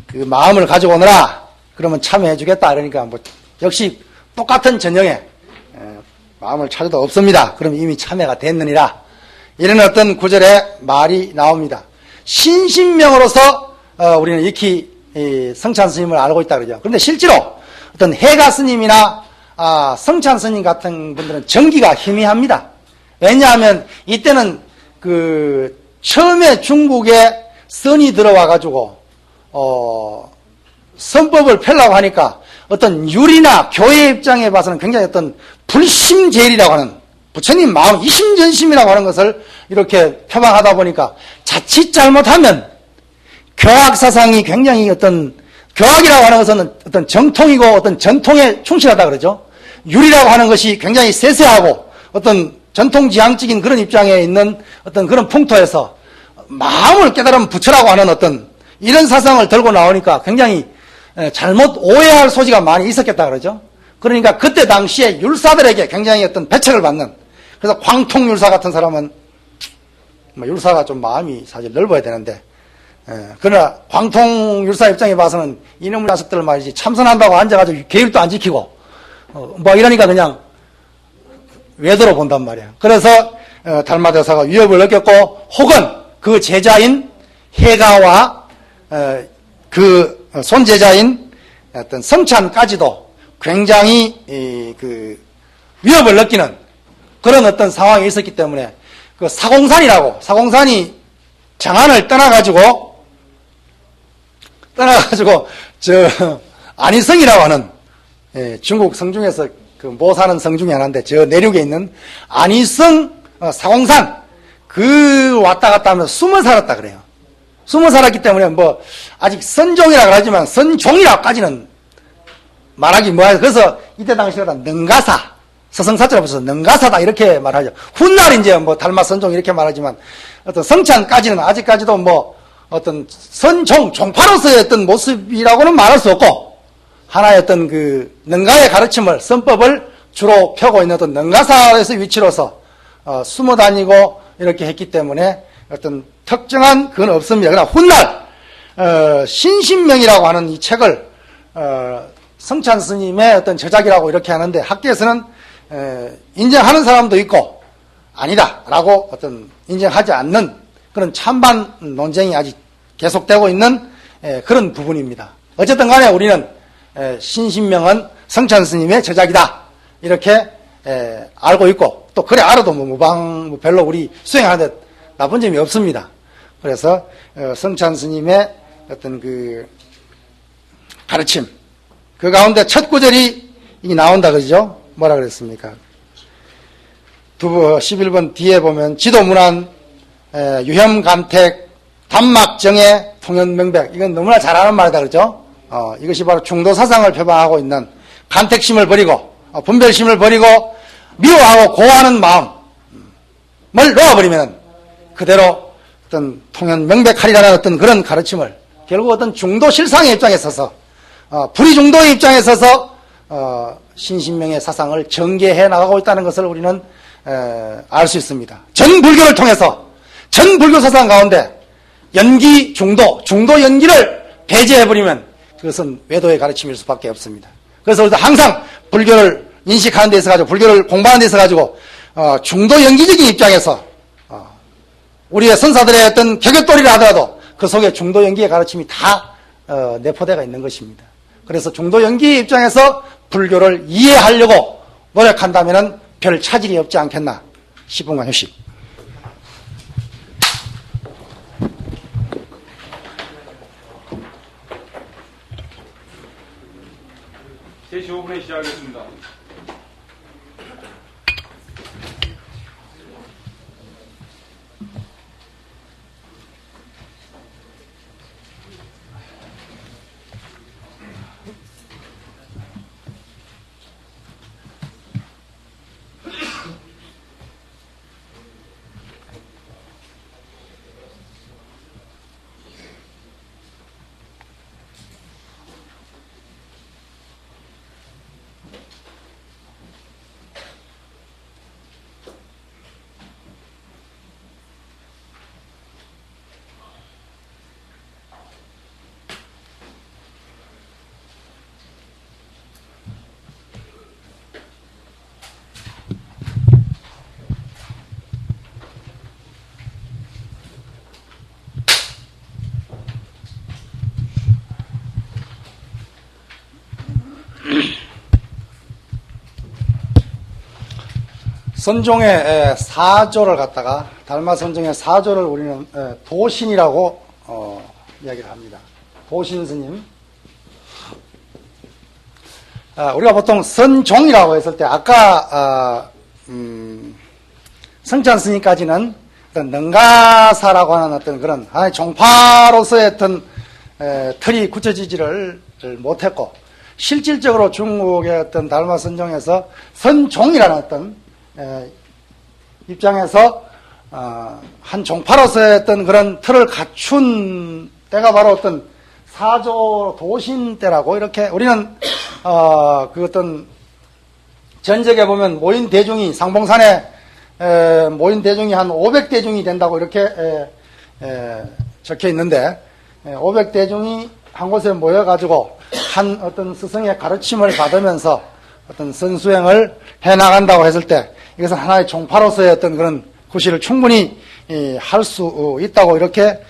그 마음을 가지고 오너라. 그러면 참회해주겠다. 그러니까 역시 똑같은 전형에 마음을 찾아도 없습니다. 그럼 이미 참회가 됐느니라. 이런 어떤 구절의 말이 나옵니다. 신신명으로서 우리는 익히 성찬 스님을 알고 있다 그러죠. 그런데 실제로 어떤 해가 스님이나 성찬 스님 같은 분들은 정기가 희미합니다. 왜냐하면 이때는 처음에 중국에 선이 들어와가지고 선법을 펴려고 하니까 어떤 율이나 교회 입장에 봐서는 굉장히 어떤 불심제일이라고 하는 부처님 마음 이심전심이라고 하는 것을 이렇게 표방하다 보니까 자칫 잘못하면 교학사상이 굉장히 교학이라고 하는 것은 어떤 정통이고 어떤 전통에 충실하다 그러죠. 율이라고 하는 것이 굉장히 세세하고 어떤 전통지향적인 그런 입장에 있는 어떤 그런 풍토에서 마음을 깨달으면 부처라고 하는 어떤 이런 사상을 들고 나오니까 굉장히 잘못 오해할 소지가 많이 있었겠다 그러죠. 그러니까 그때 당시에 율사들에게 굉장히 어떤 배척을 받는, 그래서 광통율사 같은 사람은 율사가 좀 마음이 사실 넓어야 되는데, 그러나 광통율사 입장에 봐서는 이놈의 녀석들 말이지 참선한다고 앉아가지고 계율도 안 지키고 이러니까 그냥 외도로 본단 말이에요. 그래서 달마대사가 위협을 느꼈고, 혹은 그 제자인 해가와 그 손제자인 어떤 성찬까지도 굉장히 위협을 느끼는 그런 어떤 상황이 있었기 때문에 그 사공산이 장안을 떠나가지고 안희성이라고 하는 중국 성 중에서 모 사는 성 중에 하나인데 저 내륙에 있는 안희성 사공산 왔다 갔다 하면서 숨어 살았다 그래요. 숨어 살았기 때문에 아직 선종이라고 하지만 선종이라고까지는 말하기 뭐해서, 그래서 이때 당시에 능가사, 서성사자로 붙여서 능가사다 이렇게 말하죠. 훗날 이제 달마 선종 이렇게 말하지만 어떤 성찬까지는 아직까지도 어떤 선종, 종파로서의 어떤 모습이라고는 말할 수 없고, 하나의 어떤 능가의 가르침을, 선법을 주로 펴고 있는 어떤 능가사에서 위치로서 숨어 다니고 이렇게 했기 때문에 어떤 특정한 그건 없습니다. 그러나 훗날 신신명이라고 하는 이 책을 성찬 스님의 어떤 저작이라고 이렇게 하는데, 학계에서는 인정하는 사람도 있고 아니다라고 어떤 인정하지 않는 그런 찬반 논쟁이 아직 계속되고 있는 그런 부분입니다. 어쨌든 간에 우리는 신신명은 성찬 스님의 저작이다 이렇게 알고 있고, 또 그래 알아도 별로 우리 수행하는데 나쁜 점이 없습니다. 그래서 성찬 스님의 어떤 가르침, 그 가운데 첫 구절이 나온다 그러죠. 뭐라 그랬습니까? 11번 뒤에 보면 지도문안 유혐감택 단막정의 통연명백, 이건 너무나 잘 아는 말이다 그러죠. 이것이 바로 중도사상을 표방하고 있는 간택심을 버리고 분별심을 버리고 미워하고 고하는 마음을 놓아버리면 그대로 어떤 통연명백하리라는 어떤 그런 가르침을, 결국 어떤 중도 실상의 입장에 서서 불의중도의 입장에 서서 신신명의 사상을 전개해 나가고 있다는 것을 우리는 알 수 있습니다. 전 불교를 통해서 전 불교 사상 가운데 연기 중도 연기를 배제해버리면 그것은 외도의 가르침일 수밖에 없습니다. 그래서 우리도 항상 불교를 인식하는 데 있어가지고, 불교를 공부하는 데 있어가지고 중도 연기적인 입장에서 우리의 선사들의 어떤 개격돌이를 하더라도 그 속에 중도 연기의 가르침이 다 내포되어 있는 것입니다. 그래서 중도 연기의 입장에서 불교를 이해하려고 노력한다면 별 차질이 없지 않겠나. 10분간 휴식. 3시 5분에 시작하겠습니다. 선종의 사조를 갖다가 달마 선종의 사조를 우리는 도신이라고 이야기를 합니다. 도신 스님. 우리가 보통 선종이라고 했을 때 아까 성찬 스님까지는 어떤 능가사라고 하는 어떤 그런 종파로서의 어떤 틀이 굳혀지지를 못했고, 실질적으로 중국의 어떤 달마 선종에서 선종이라는 어떤 입장에서 한 종파로서의 어떤 그런 틀을 갖춘 때가 바로 어떤 사조 도신 때라고, 이렇게 우리는 그 어떤 전적에 보면 모인 대중이, 상봉산에 모인 대중이 한 500대중이 된다고 이렇게 적혀 있는데, 500대중이 한 곳에 모여가지고 한 어떤 스승의 가르침을 받으면서 어떤 선수행을 해나간다고 했을 때, 이것은 하나의 종파로서의 어떤 그런 구실을 충분히 할 수 있다고 이렇게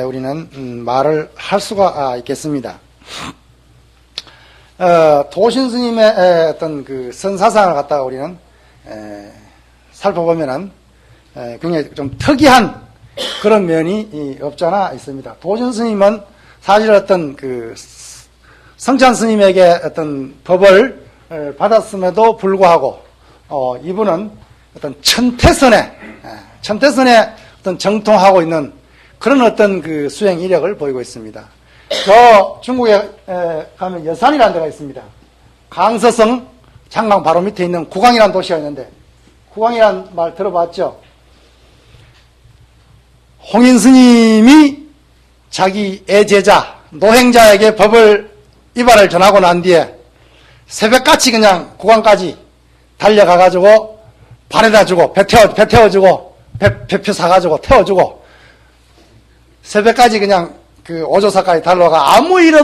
우리는 말을 할 수가 있겠습니다. 도신 스님의 어떤 그 선사상을 갖다가 우리는 살펴보면은 굉장히 좀 특이한 그런 면이 없잖아 있습니다. 도신 스님은 사실 어떤 그 성찬 스님에게 어떤 법을 받았음에도 불구하고 이분은 어떤 천태선에 어떤 정통하고 있는 그런 어떤 그 수행 이력을 보이고 있습니다. 저 중국에 가면 여산이라는 데가 있습니다. 강서성 장강 바로 밑에 있는 구강이라는 도시가 있는데, 구강이라는 말 들어봤죠? 홍인 스님이 자기 애제자 노행자에게 법을 이발을 전하고 난 뒤에 새벽같이 그냥 구강까지 달려가가지고 발에다 주고 배 태워주고 배표 사가지고 태워주고 새벽까지 그냥 그 오조사까지 달려가 아무 일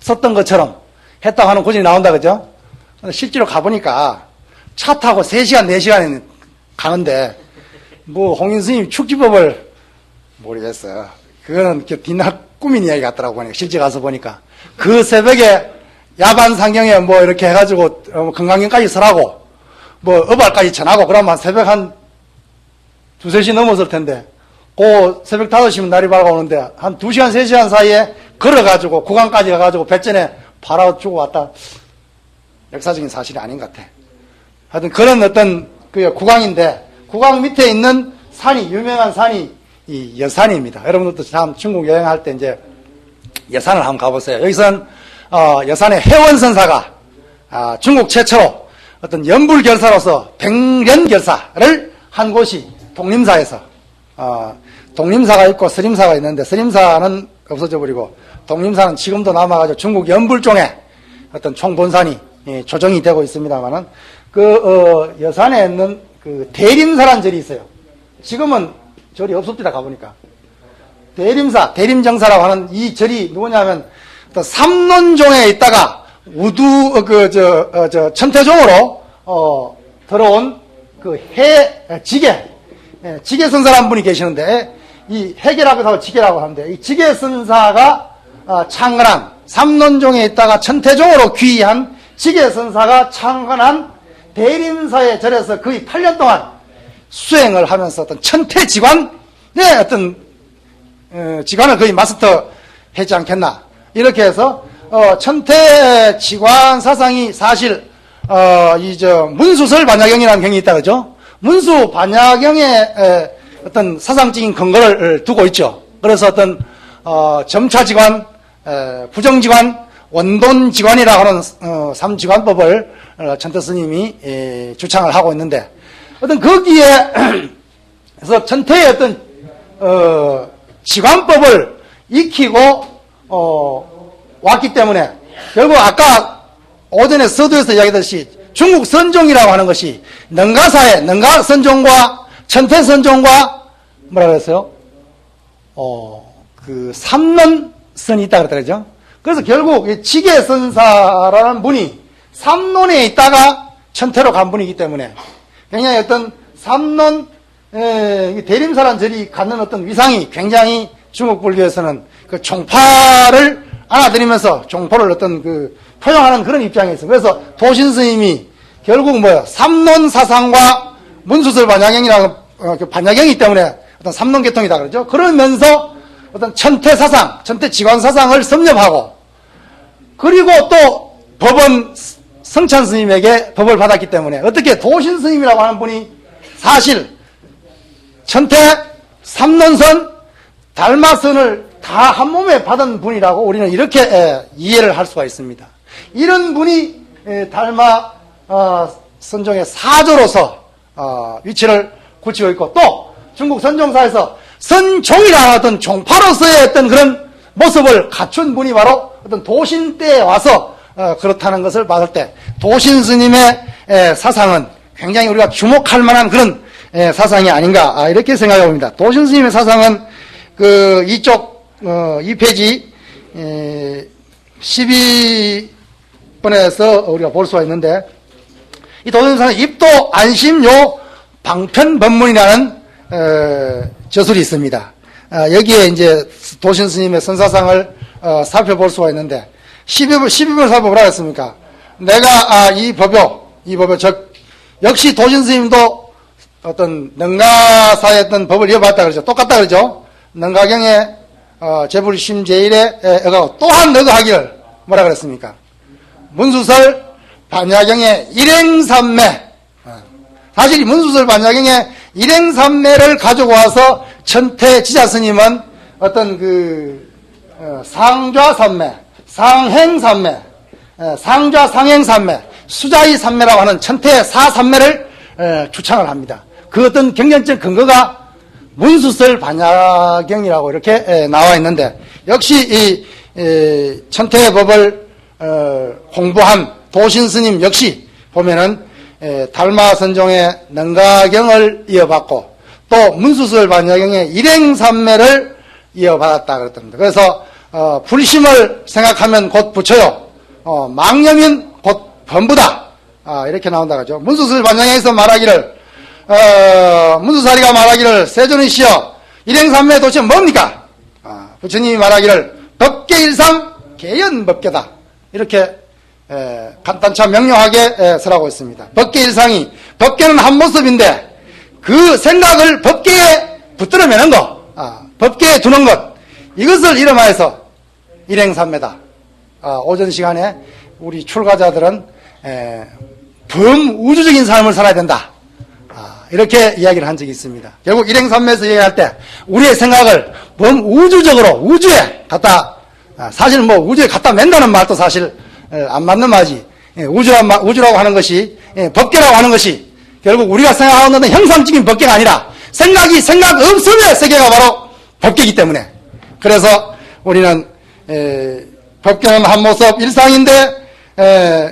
없었던 것처럼 했다고 하는 구절이 나온다, 그죠? 실제로 가보니까 차 타고 3시간 4시간 가는데 뭐 홍인 스님 축지법을 모르겠어요. 그거는 뒷날 꾸민 이야기 같더라고 보니까, 실제 가서 보니까 그 새벽에 야반 상경에 뭐 이렇게 해가지고 건강경까지 설하고 뭐 어발까지 전하고 그러면 새벽 한 2-3시 넘었을 텐데, 그 새벽 5시면 날이 밝아오는데 한 2시간 3시간 사이에 걸어가지고 구강까지 가가지고 배전에 팔아주고 왔다. 역사적인 사실이 아닌 것 같아. 하여튼 그런 어떤 그 구강인데, 구강 밑에 있는 산이, 유명한 산이 이 여산입니다. 여러분들도 다음 중국 여행할 때 이제 여산을 한번 가보세요. 여기서는 여산의 해원선사가 중국 최초로 어떤 연불결사로서 백년결사를 한 곳이 독림사에서, 독림사가 있고 서림사가 있는데, 서림사는 없어져 버리고 독림사는 지금도 남아가지고 중국 연불종의 어떤 총본산이 조정이 되고 있습니다만은, 그 여산에 있는 그 대림사라는 절이 있어요. 지금은 절이 없습니다. 가보니까 대림사, 대림정사라고 하는 이 절이 누구냐면 또 삼론종에 있다가 우두 천태종으로 들어온 그 지계선사라는 분이 계시는데, 이 해계라고 하고 지계라고 하는데, 이 지계선사가 창건한, 삼론종에 있다가 천태종으로 귀의한 지계선사가 창건한 대림사의 절에서 거의 8년 동안 수행을 하면서 어떤 천태지관의 어떤 지관을 거의 마스터 하지 않겠나, 이렇게 해서 천태 지관 사상이 사실, 문수설 반야경이라는 경이 있다, 그죠? 문수 반야경의 어떤 사상적인 근거를 두고 있죠. 그래서 어떤, 점차지관, 부정지관, 원돈지관이라고 하는, 삼지관법을, 천태 스님이, 주창을 하고 있는데, 어떤 거기에, 그래서 천태의 어떤, 지관법을 익히고, 왔기 때문에, 결국 아까 오전에 서두에서 이야기했듯이 중국 선종이라고 하는 것이 능가사의, 능가선종과 천태선종과 뭐라 그랬어요? 그 삼론선이 있다 그랬죠. 그래서 결국 지계선사라는 분이 삼론에 있다가 천태로 간 분이기 때문에 굉장히 어떤 삼론 대림사란 절이 갖는 어떤 위상이 굉장히 중국 불교에서는 그 종파를 안아들이면서 종포를 어떤 표현하는 그런 입장에 있어요. 그래서 도신 스님이 결국 삼론 사상과 문수설 반야경이라는 반야경이기 때문에 어떤 삼론 계통이다 그러죠. 그러면서 어떤 천태 사상, 천태 지관 사상을 섭렵하고 그리고 또 법원 성찬 스님에게 법을 받았기 때문에 어떻게 도신 스님이라고 하는 분이 사실 천태, 삼론선, 달마선을 다 한 몸에 받은 분이라고 우리는 이렇게 이해를 할 수가 있습니다. 이런 분이 달마 선종의 사조로서 위치를 굳히고 있고 또 중국 선종사에서 선종이라는 어떤 종파로서의 어떤 그런 모습을 갖춘 분이 바로 어떤 도신 때에 와서 그렇다는 것을 봤을 때 도신 스님의 사상은 굉장히 우리가 주목할 만한 그런 사상이 아닌가 이렇게 생각해 봅니다. 도신 스님의 사상은 이쪽 2페이지 12번에서 우리가 볼 수가 있는데 이 도신 사상 입도 안심요 방편법문이라는 저술이 있습니다. 여기에 이제 도신 스님의 선사상을 살펴볼 수가 있는데 12번 살펴보라 했습니까? 내가 이 법요 역시 도신 스님도 어떤 능가사의 어떤 법을 이어봤다 그러죠. 똑같다 그러죠. 능가경에 제불심 제일에 또한 너가하기를 뭐라 그랬습니까? 문수설 반야경의 일행삼매 사실 이 문수설 반야경의 일행삼매를 가지고 와서 천태 지자스님은 어떤 상좌삼매, 상행삼매, 상좌상행삼매, 수자이삼매라고 하는 천태 사삼매를 주창을 합니다. 그 어떤 경전적 근거가 문수설 반야경이라고 이렇게 나와 있는데 역시 이 천태의 법을 공부한 도신 스님 역시 보면은 달마선종의 능가경을 이어받고 또 문수설 반야경의 일행삼매를 이어받았다 그랬답니다. 그래서 불심을 생각하면 곧 부처요, 망념인 곧 범부다 이렇게 나온다 그러죠. 문수설 반야경에서 말하기를 문수사리가 말하기를 세존이시여 일행삼매 도대체 뭡니까? 부처님이 말하기를 법계일삼 개연법계다 이렇게 간단차 명료하게 설하고 있습니다. 법계일상이 법계는 한 모습인데 그 생각을 법계에 붙들어매는 것, 법계에 두는 것 이것을 이름하여서 일행삼매다. 오전 시간에 우리 출가자들은 범우주적인 삶을 살아야 된다. 이렇게 이야기를 한 적이 있습니다. 결국 일행삼매에서 얘기할 때 우리의 생각을 범우주적으로 우주에 갖다 사실 우주에 갖다 맨다는 말도 사실 안 맞는 말이지. 우주라고 하는 것이 법계라고 하는 것이 결국 우리가 생각하고 있는 형상적인 법계가 아니라 생각 없음의 세계가 바로 법계이기 때문에 그래서 우리는 법계는 한 모습 일상인데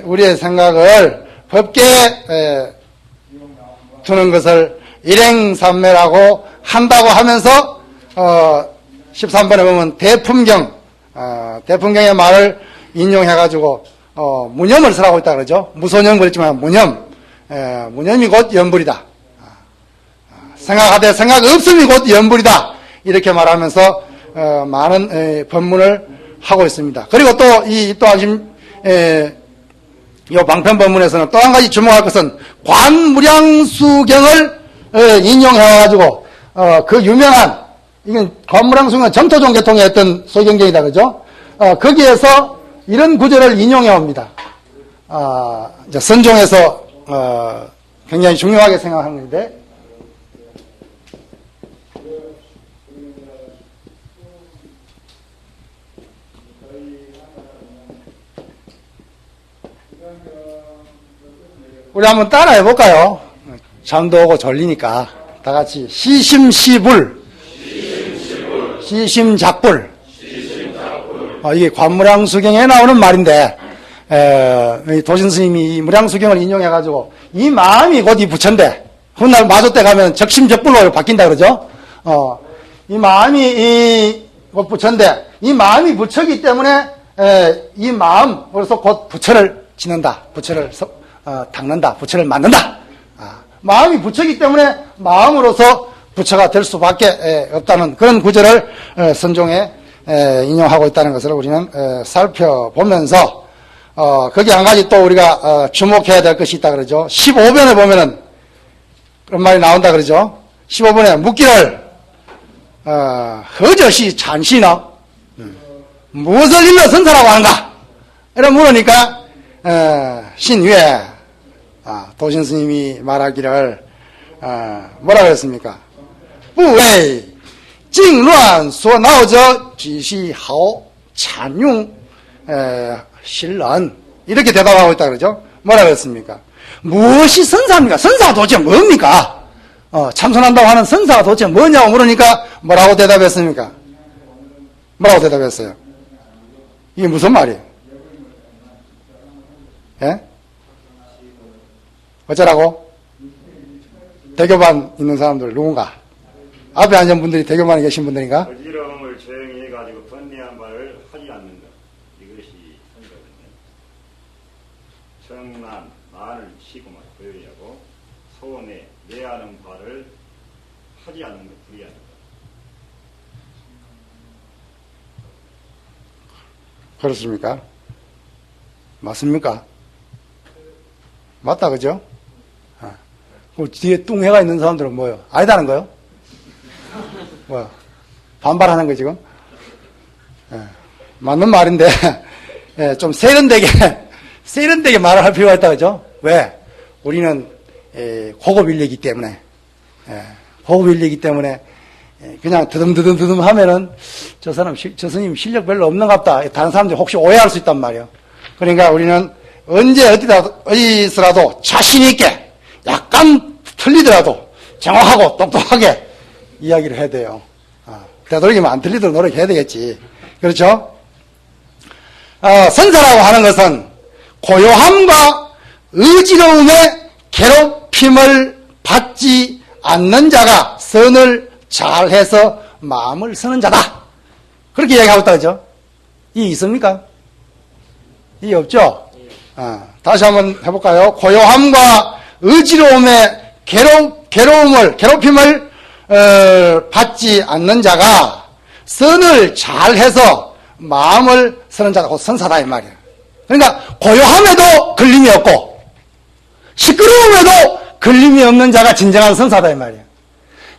우리의 생각을 법계에 두는 것을 일행삼매라고 한다고 하면서 13번에 보면 대품경의 말을 인용해가지고 무념을 설하고 있다 그러죠. 무소념 그랬지만 무념이 곧 연불이다. 생각하되 생각 없음이 곧 연불이다. 이렇게 말하면서 많은 법문을 하고 있습니다. 그리고 또 이 또한심 이 방편법문에서는 또 한 가지 주목할 것은 관무량수경을 인용해가지고 그 유명한 이건 관무량수경은 정토종 계통의 어떤 소경경이다 그죠? 거기에서 이런 구절을 인용해 옵니다. 이제 선종에서 굉장히 중요하게 생각하는 건데, 우리 한번 따라해 볼까요? 잠도 오고 졸리니까 다 같이 시심시불, 시심작불. 이게 관무량수경에 나오는 말인데, 도신 스님이 이 무량수경을 인용해가지고 이 마음이 곧 이 부처인데, 훗날 마조 때 가면 적심적불로 바뀐다 그러죠. 이 마음이 곧 부처인데, 이 마음이 부처이기 때문에 이 마음으로서 곧 부처를 지는다, 부처를 닦는다, 부처를 만든다. 마음이 부처이기 때문에 마음으로서 부처가 될 수밖에 없다는 그런 구절을 선종에 인용하고 있다는 것을 우리는 살펴보면서 거기 한 가지 또 우리가 주목해야 될 것이 있다 그러죠. 15번에 보면은 그런 말이 나온다 그러죠. 15번에 묻기를 허저시 찬시너 무엇을 일러 선사라고 하는가? 이런 물으니까 신위에 도신 스님이 말하기를 뭐라 그랬습니까? 不为境乱所闹者只是好찬용 신런 이렇게 대답하고 있다 그러죠. 뭐라 그랬습니까? 무엇이 선사입니까? 선사가 도대체 뭡니까? 참선한다고 하는 선사가 도대체 뭐냐고 물으니까 뭐라고 대답했습니까? 뭐라고 대답했어요? 이게 무슨 말이에요? 예? 어쩌라고? 대교반 있는 사람들 누군가? 앞에 앉은 분들이 대교반에 계신 분들인가? 어지러움을 조용히 해가지고 번뇌한 말을 하지 않는다. 이것이 선거거든요. 정난, 만을 치고만 보여야고 소원에 내하는 바를 하지 않는 것 불이하다. 그렇습니까? 맞습니까? 맞다 그죠? 그 뒤에 뚱해가 있는 사람들은 뭐요? 아니다는 거요? 뭐야? 반발하는 거 지금? 맞는 말인데 좀 세련되게 말을 할 필요가 있다 그죠? 왜? 우리는 고급 인력이기 때문에 고급 인력이기 때문에 그냥 드듬드듬 하면은 저 스님 실력 별로 없는 것 같다. 다른 사람들이 혹시 오해할 수 있단 말이에요. 그러니까 우리는 언제 어디서라도 자신있게 약간 틀리더라도 정확하고 똑똑하게 이야기를 해야 돼요. 되도록이면 안 틀리도록 노력해야 되겠지. 그렇죠? 선사라고 하는 것은 고요함과 의지로움에 괴롭힘을 받지 않는 자가 선을 잘해서 마음을 쓰는 자다. 그렇게 이야기하고 있다 그죠? 이 있습니까? 이 없죠? 다시 한번 해볼까요? 고요함과 의지로움에 괴롭힘을 받지 않는 자가 선을 잘해서 마음을 쓰는 자가 곧 선사다 이 말이에요. 그러니까 고요함에도 걸림이 없고 시끄러움에도 걸림이 없는 자가 진정한 선사다 이 말이에요.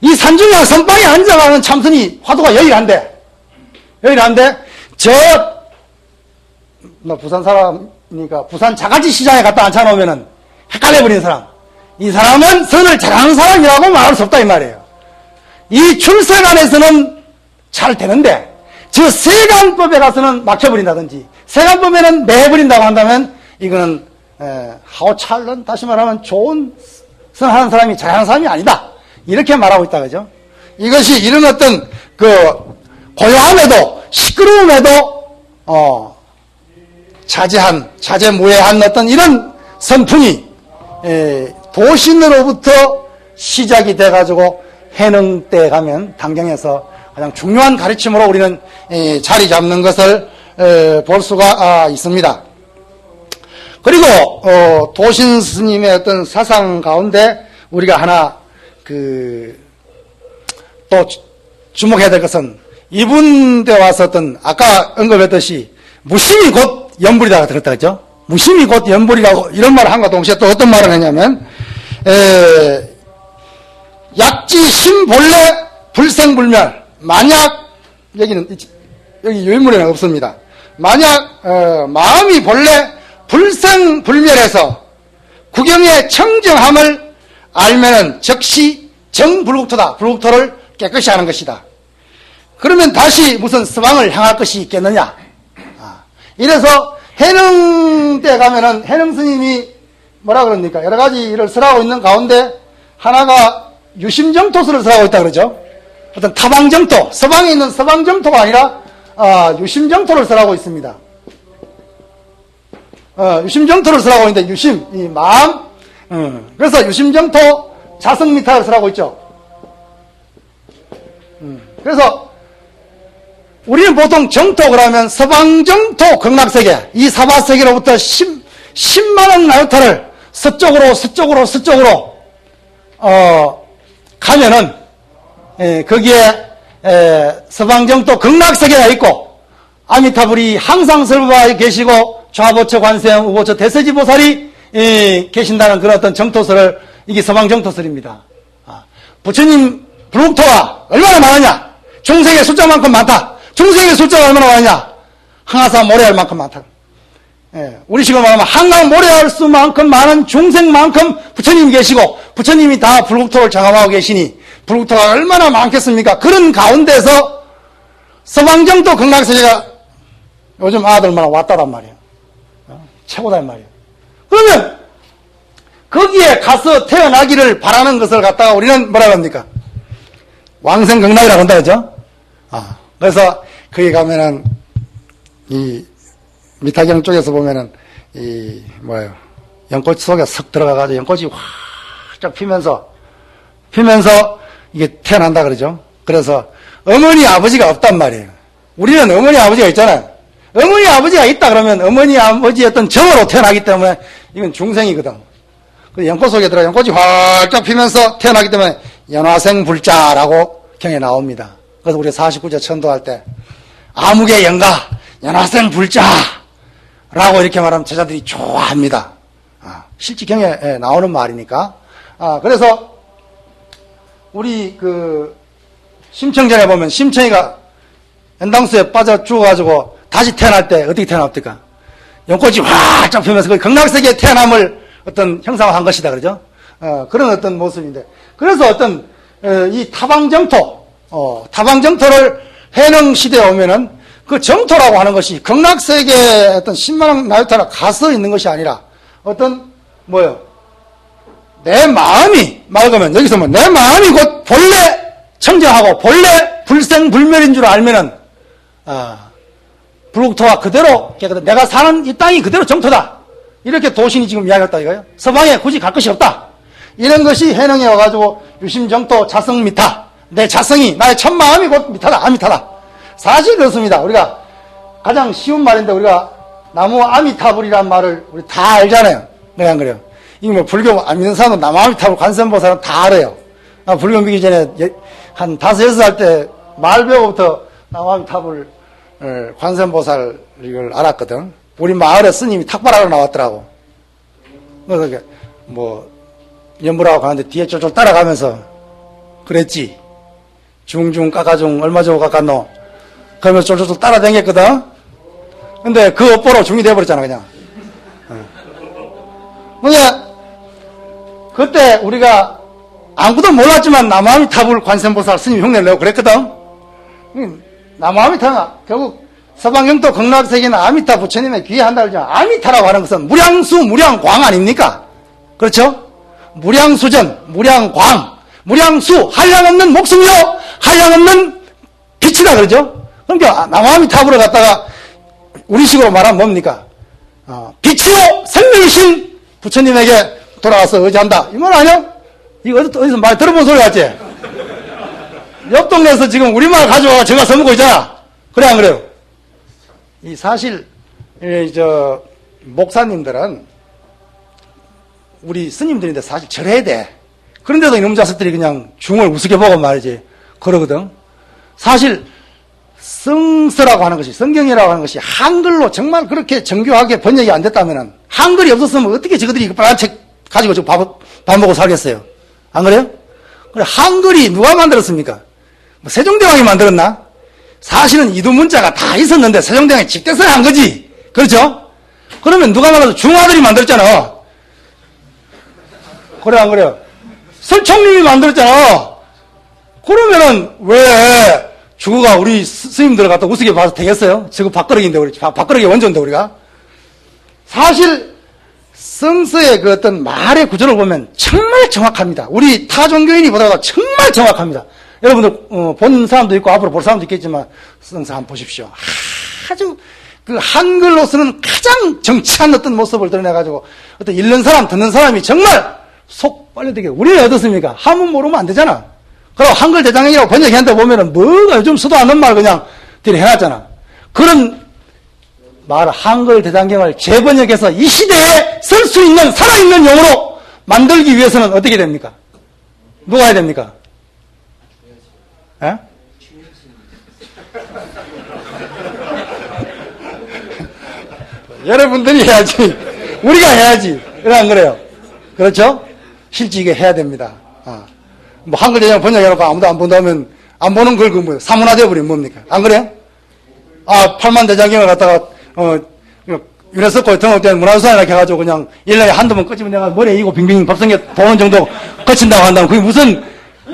이 산중양 선방에 앉아가는 참선이 화두가 여일한데 나 부산 사람이니까 부산 자갈치 시장에 갔다 앉혀놓으면은 헷갈려버리는 사람, 이 사람은 선을 잘하는 사람이라고 말할 수 없다 이 말이에요. 이 출세관에서는 잘 되는데 저 세간법에 가서는 막혀버린다든지 세간법에는 매버린다고 한다면 이거는 하오찰런, 다시 말하면 좋은 선하는 사람이 잘하는 사람이 아니다 이렇게 말하고 있다 그죠? 이것이 이런 어떤 고요함에도 시끄러움에도 자제무해한 어떤 이런 선풍이 도신으로부터 시작이 돼가지고 해능때 가면 당경에서 가장 중요한 가르침으로 우리는 자리 잡는 것을 볼 수가 있습니다. 그리고 도신 스님의 어떤 사상 가운데 우리가 하나 또 주목해야 될 것은 이분대 와서 어떤 아까 언급했듯이 무심이 곧 연불이다 그랬다 그죠? 무심이 곧 연불이라고 이런 말을 한과 동시에 또 어떤 말을 했냐면 약지 심본래 불생불멸. 만약 여기 유인물에는 없습니다. 만약 마음이 본래 불생불멸해서 구경의 청정함을 알면은 즉시 정불국토다. 불국토를 깨끗이 하는 것이다. 그러면 다시 무슨 서방을 향할 것이 있겠느냐. 이래서 해능때 가면은 해능 스님이 뭐라 그럽니까? 여러 가지 일을 설하고 있는 가운데 하나가 유심정토설을 설하고 있다 그러죠. 어떤 타방정토, 서방에 있는 서방정토가 아니라 유심정토를 설하고 있습니다. 유심정토를 설하고 있는데 유심, 이 마음, 그래서 유심정토 자성미타를 설하고 있죠. 그래서 우리는 보통 정토 그러면 서방정토 극락세계, 이 사바세계로부터 10만원 나루타를 서쪽으로 가면은 거기에 서방정토 극락세계가 있고 아미타불이 항상 설부하에 계시고 좌보처 관세음 우보처 대세지보살이 계신다는 그런 어떤 정토설을, 이게 서방정토설입니다. 부처님 불국토가 얼마나 많으냐? 중생의 숫자만큼 많다. 중생의 숫자가 얼마나 많으냐? 항아사 모래알 만큼 많다. 우리식으로 말하면 한강 모래알 수만큼 많은 중생만큼 부처님이 계시고 부처님이 다 불국토를 장엄하고 계시니 불국토가 얼마나 많겠습니까? 그런 가운데서 서방정토 극락세계가 요즘 아들만 왔다란 말이에요. 최고단 말이에요. 그러면 거기에 가서 태어나기를 바라는 것을 갖다가 우리는 뭐라고 합니까? 왕생극락이라고 한다 그죠? 그래서 거기 가면은 이 미타경 쪽에서 보면은 연꽃 속에 석 들어가가지고 연꽃이 활짝 피면서 이게 태어난다 그러죠. 그래서 어머니 아버지가 없단 말이에요. 우리는 어머니 아버지가 있잖아요. 어머니 아버지가 있다 그러면 어머니 아버지의 어떤 정으로 태어나기 때문에 이건 중생이거든. 그 연꽃 속에 들어가 연꽃이 활짝 피면서 태어나기 때문에 연화생불자라고 경에 나옵니다. 그래서 우리 49제 천도할 때 아무개 영가 연화생불자라고 이렇게 말하면 제자들이 좋아합니다. 실제 경에 나오는 말이니까. 그래서 우리 그 심청전에 보면 심청이가 연당수에 빠져 죽어가지고 다시 태어날 때 어떻게 태어납니까? 연꽃이 활짝 피면서 그 극락세계의 태어남을 어떤 형상화한 것이다 그러죠. 그런 어떤 모습인데, 그래서 어떤 이 타방정토를 해능 시대에 오면은 그 정토라고 하는 것이 극락세계의 어떤 10만원 나루타라 가서 있는 것이 아니라 어떤 내 마음이 맑으면, 여기서 내 마음이 곧 본래 청정하고 본래 불생불멸인 줄 알면은 불국토가 그대로 깨끗해. 내가 사는 이 땅이 그대로 정토다. 이렇게 도신이 지금 이야기했다 이거예요. 서방에 굳이 갈 것이 없다. 이런 것이 해능에 와가지고 유심정토 자성미타, 내 자성이, 나의 첫 마음이 곧 미타다, 아미타다. 사실 그렇습니다. 우리가 가장 쉬운 말인데, 우리가 나무 아미타불이란 말을 우리 다 알잖아요. 그래 안 그래요? 이거 불교 안 믿는 사람은 나무 아미타불 관세음보살은 다 알아요. 불교 믿기 전에 한 5, 6살 때 말 배우부터 나무 아미타불 관세음보살 이걸 알았거든. 우리 마을에 스님이 탁발하러 나왔더라고. 그래서 연불하고 가는데 뒤에 쫄쫄 따라가면서 그랬지. 중중 깎아중 얼마 주고 깎았노? 그러면서 쫄쫄 따라다녔거든. 근데 그 업보로 중이 돼버렸잖아 그냥. 그러니까 그때 우리가 아무도 몰랐지만 남아미타불 관세음보살 스님 흉내를 내고 그랬거든. 남아미타가 결국 서방경도 극락세계는 아미타 부처님의 귀에 한다 그러죠. 아미타라고 하는 것은 무량수 무량광 아닙니까? 그렇죠? 무량수전, 무량광, 무량수, 한량없는 목숨이요, 한량없는 빛이다 그러죠? 그러니까 남아미타불을 갖다가 우리식으로 말하면 뭡니까? 빛이요 생명이신 부처님에게 돌아가서 의지한다. 이 말 아니야? 이거 어디서 많이 들어본 소리 같지? 옆 동네에서 지금 우리말 가져와 제가 써먹고 있잖아. 그래 안 그래요? 이 사실 목사님들은 우리 스님들인데 사실 절해야 돼. 그런데도 이놈 자식들이 그냥 중을 우습게 보고 말이지 그러거든. 사실 성서라고 하는 것이, 성경이라고 하는 것이 한글로 정말 그렇게 정교하게 번역이 안 됐다면은, 한글이 없었으면 어떻게 저것들이 그 빨간 책 가지고 지금 밥 먹고 살겠어요? 안 그래요? 그래, 한글이 누가 만들었습니까? 세종대왕이 만들었나? 사실은 이두문자가 다 있었는데 세종대왕이 직대서를 한 거지. 그렇죠? 그러면 누가 말해도 중화들이 만들었잖아. 그래 안 그래요? 설총님이 만들었잖아. 그러면은 왜 주거가 우리 스님들 갖다 우습게 봐서 되겠어요? 저거 밥그릇인데 우리 밥그릇이 원조인데 우리가 사실 성서의 그 어떤 말의 구조를 보면 정말 정확합니다. 우리 타 종교인이 보다가 정말 정확합니다. 여러분들 본 사람도 있고 앞으로 볼 사람도 있겠지만 성서 한번 보십시오. 아주 그 한글로서는 가장 정치한 어떤 모습을 드러내가지고 어떤 읽는 사람 듣는 사람이 정말 속 빨려들게. 우리는 어떻습니까? 한문 모르면 안 되잖아. 그리고 한글 대장경이라고 번역했는데 보면은 뭐가 요즘 수도 않는 말 그냥 들이 해놨잖아. 그런 말 한글 대장경을 재번역해서 이 시대에 쓸 수 있는 살아있는 용어로 만들기 위해서는 어떻게 됩니까? 누가 해야 됩니까? 에? 여러분들이 해야지. 우리가 해야지. 그래 안 그래요? 그렇죠? 실제 이게 해야 됩니다. 뭐 한글 대장 번역해놓고 아무도 안 본다면 안 보는 걸 그 뭐 사문화되어 버리면 뭡니까? 안 그래요? 팔만 대장경을 갖다가 유네스코에 등록된 문화유산이라 해가지고 그냥 1년에 한두 번 끄집어 내가 머리에 이고 빙빙 밥성에 보는 정도 거친다고 한다면 그게 무슨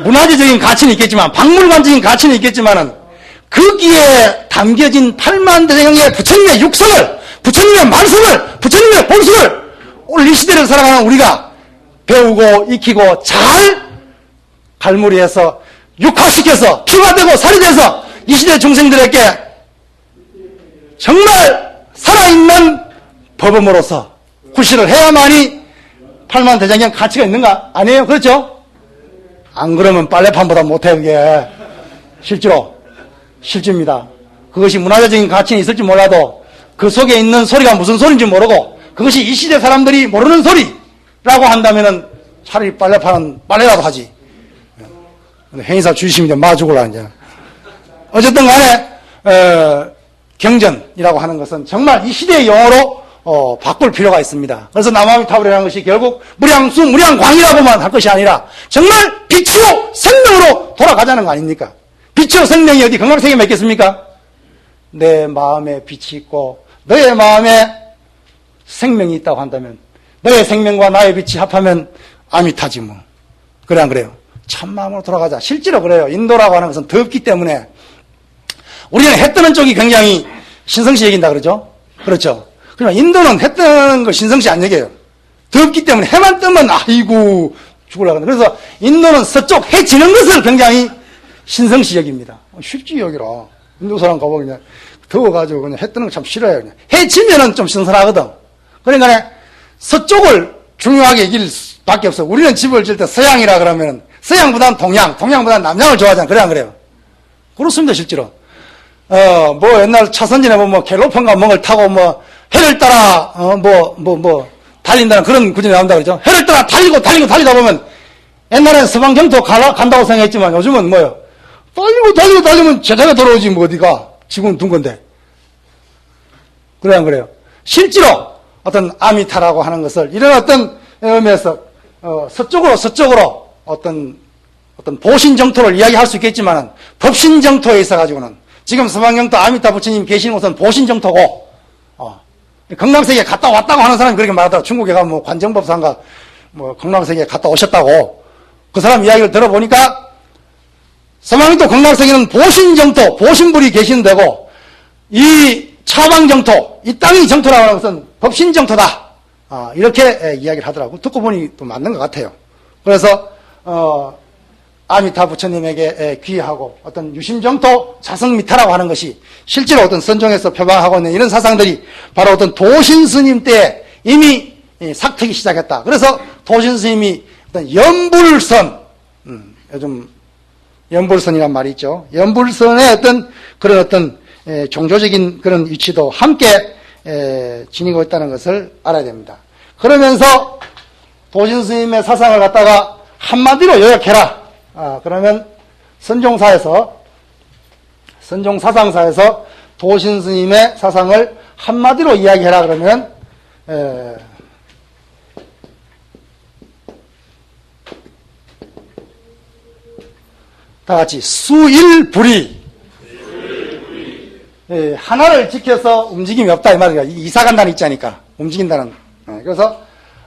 문화재적인 가치는 있겠지만 박물관적인 가치는 있겠지만은 거기에 담겨진 8만 대장경의 부처님의 육성을 부처님의 말씀을 부처님의 본성을 오늘 이 시대를 살아가는 우리가 배우고 익히고 잘 발무리해서 육화시켜서 피가 되고 살이 돼서 이 시대 중생들에게 정말 살아있는 법음으로서 구실을 해야만이 8만 대장경 가치가 있는가? 아니에요? 그렇죠? 안 그러면 빨래판보다 못해 그게 실제로 실제입니다. 그것이 문화적인 가치는 있을지 몰라도 그 속에 있는 소리가 무슨 소리인지 모르고 그것이 이 시대 사람들이 모르는 소리라고 한다면은 차라리 빨래판은 빨래라도 하지. 행사 주시면 이제 마 죽을라 이제. 어쨌든 간에 경전이라고 하는 것은 정말 이 시대의 용어로 바꿀 필요가 있습니다. 그래서 남아미타불이라는 것이 결국 무량수 무량광이라고만 할 것이 아니라 정말 빛이요 생명으로 돌아가자는 거 아닙니까? 빛이요 생명이 어디 건강세계에 맺겠습니까? 내 마음에 빛이 있고 너의 마음에 생명이 있다고 한다면 너의 생명과 나의 빛이 합하면 아미타지 뭐. 그래 안 그래요? 참마음으로 돌아가자. 실제로 그래요. 인도라고 하는 것은 덥기 때문에 우리는 해 뜨는 쪽이 굉장히 신성시 여긴다 그러죠? 그렇죠? 그러면 인도는 해 뜨는 거 신성시 안 여겨요. 덥기 때문에 해만 뜨면 아이고 죽으려고 한다. 그래서 인도는 서쪽 해 지는 것을 굉장히 신성시 여깁니다. 쉽지 여기라. 인도 사람 가보면 그냥 더워가지고 그냥 해 뜨는 거 참 싫어요. 그냥. 해 지면은 좀 신선하거든. 그러니까 서쪽을 중요하게 여길 수밖에 없어. 우리는 집을 질 때 서양이라 그러면 서양보다는 동양보다는 남양을 좋아하잖아. 그래 안 그래요? 그렇습니다 실제로. 뭐 옛날 차선진에 보면 뭐 갤로폰가 뭔가를 타고 뭐 해를 따라 달린다는 그런 구절이 나온다 그러죠. 해를 따라 달리다 보면 옛날엔 서방 경토 간다고 생각했지만 요즘은 뭐요? 달리면 제자가 돌아오지 뭐 어디가. 지구는 둔 건데. 그래 안 그래요? 실제로 어떤 아미타라고 하는 것을 이런 어떤 의미에서 서쪽으로 어떤 보신정토를 이야기할 수 있겠지만은 법신정토에 있어가지고는 지금 서방경토 아미타 부처님 계시는 곳은 보신정토고 건강세계에 갔다 왔다고 하는 사람이 그렇게 말하더라고. 중국에 가면 뭐 관정법사인가 뭐 건강세계에 갔다 오셨다고 그 사람 이야기를 들어보니까 서방경토 건강세계는 보신정토 보신불이 계시는 데고 이 차방정토 이 땅이 정토라고 하는 것은 법신정토다. 이렇게 이야기를 하더라고. 듣고 보니 또 맞는 것 같아요. 그래서 아미타 부처님에게 귀하고 어떤 유심정토 자성미타라고 하는 것이 실제로 어떤 선종에서 표방하고 있는 이런 사상들이 바로 어떤 도신스님 때 이미 삭트기 시작했다. 그래서 도신스님이 어떤 연불선, 요즘 연불선이란 말이 있죠. 연불선의 어떤 그런 어떤 종교적인 그런 위치도 함께 지니고 있다는 것을 알아야 됩니다. 그러면서 도신스님의 사상을 갖다가 한마디로 요약해라. 그러면 선종사상사에서 도신스님의 사상을 한마디로 이야기해라 그러면 다 같이 수일불이 하나를 지켜서 움직임이 없다 이 말이야. 이사 간다는 있자니까 움직인다는. 그래서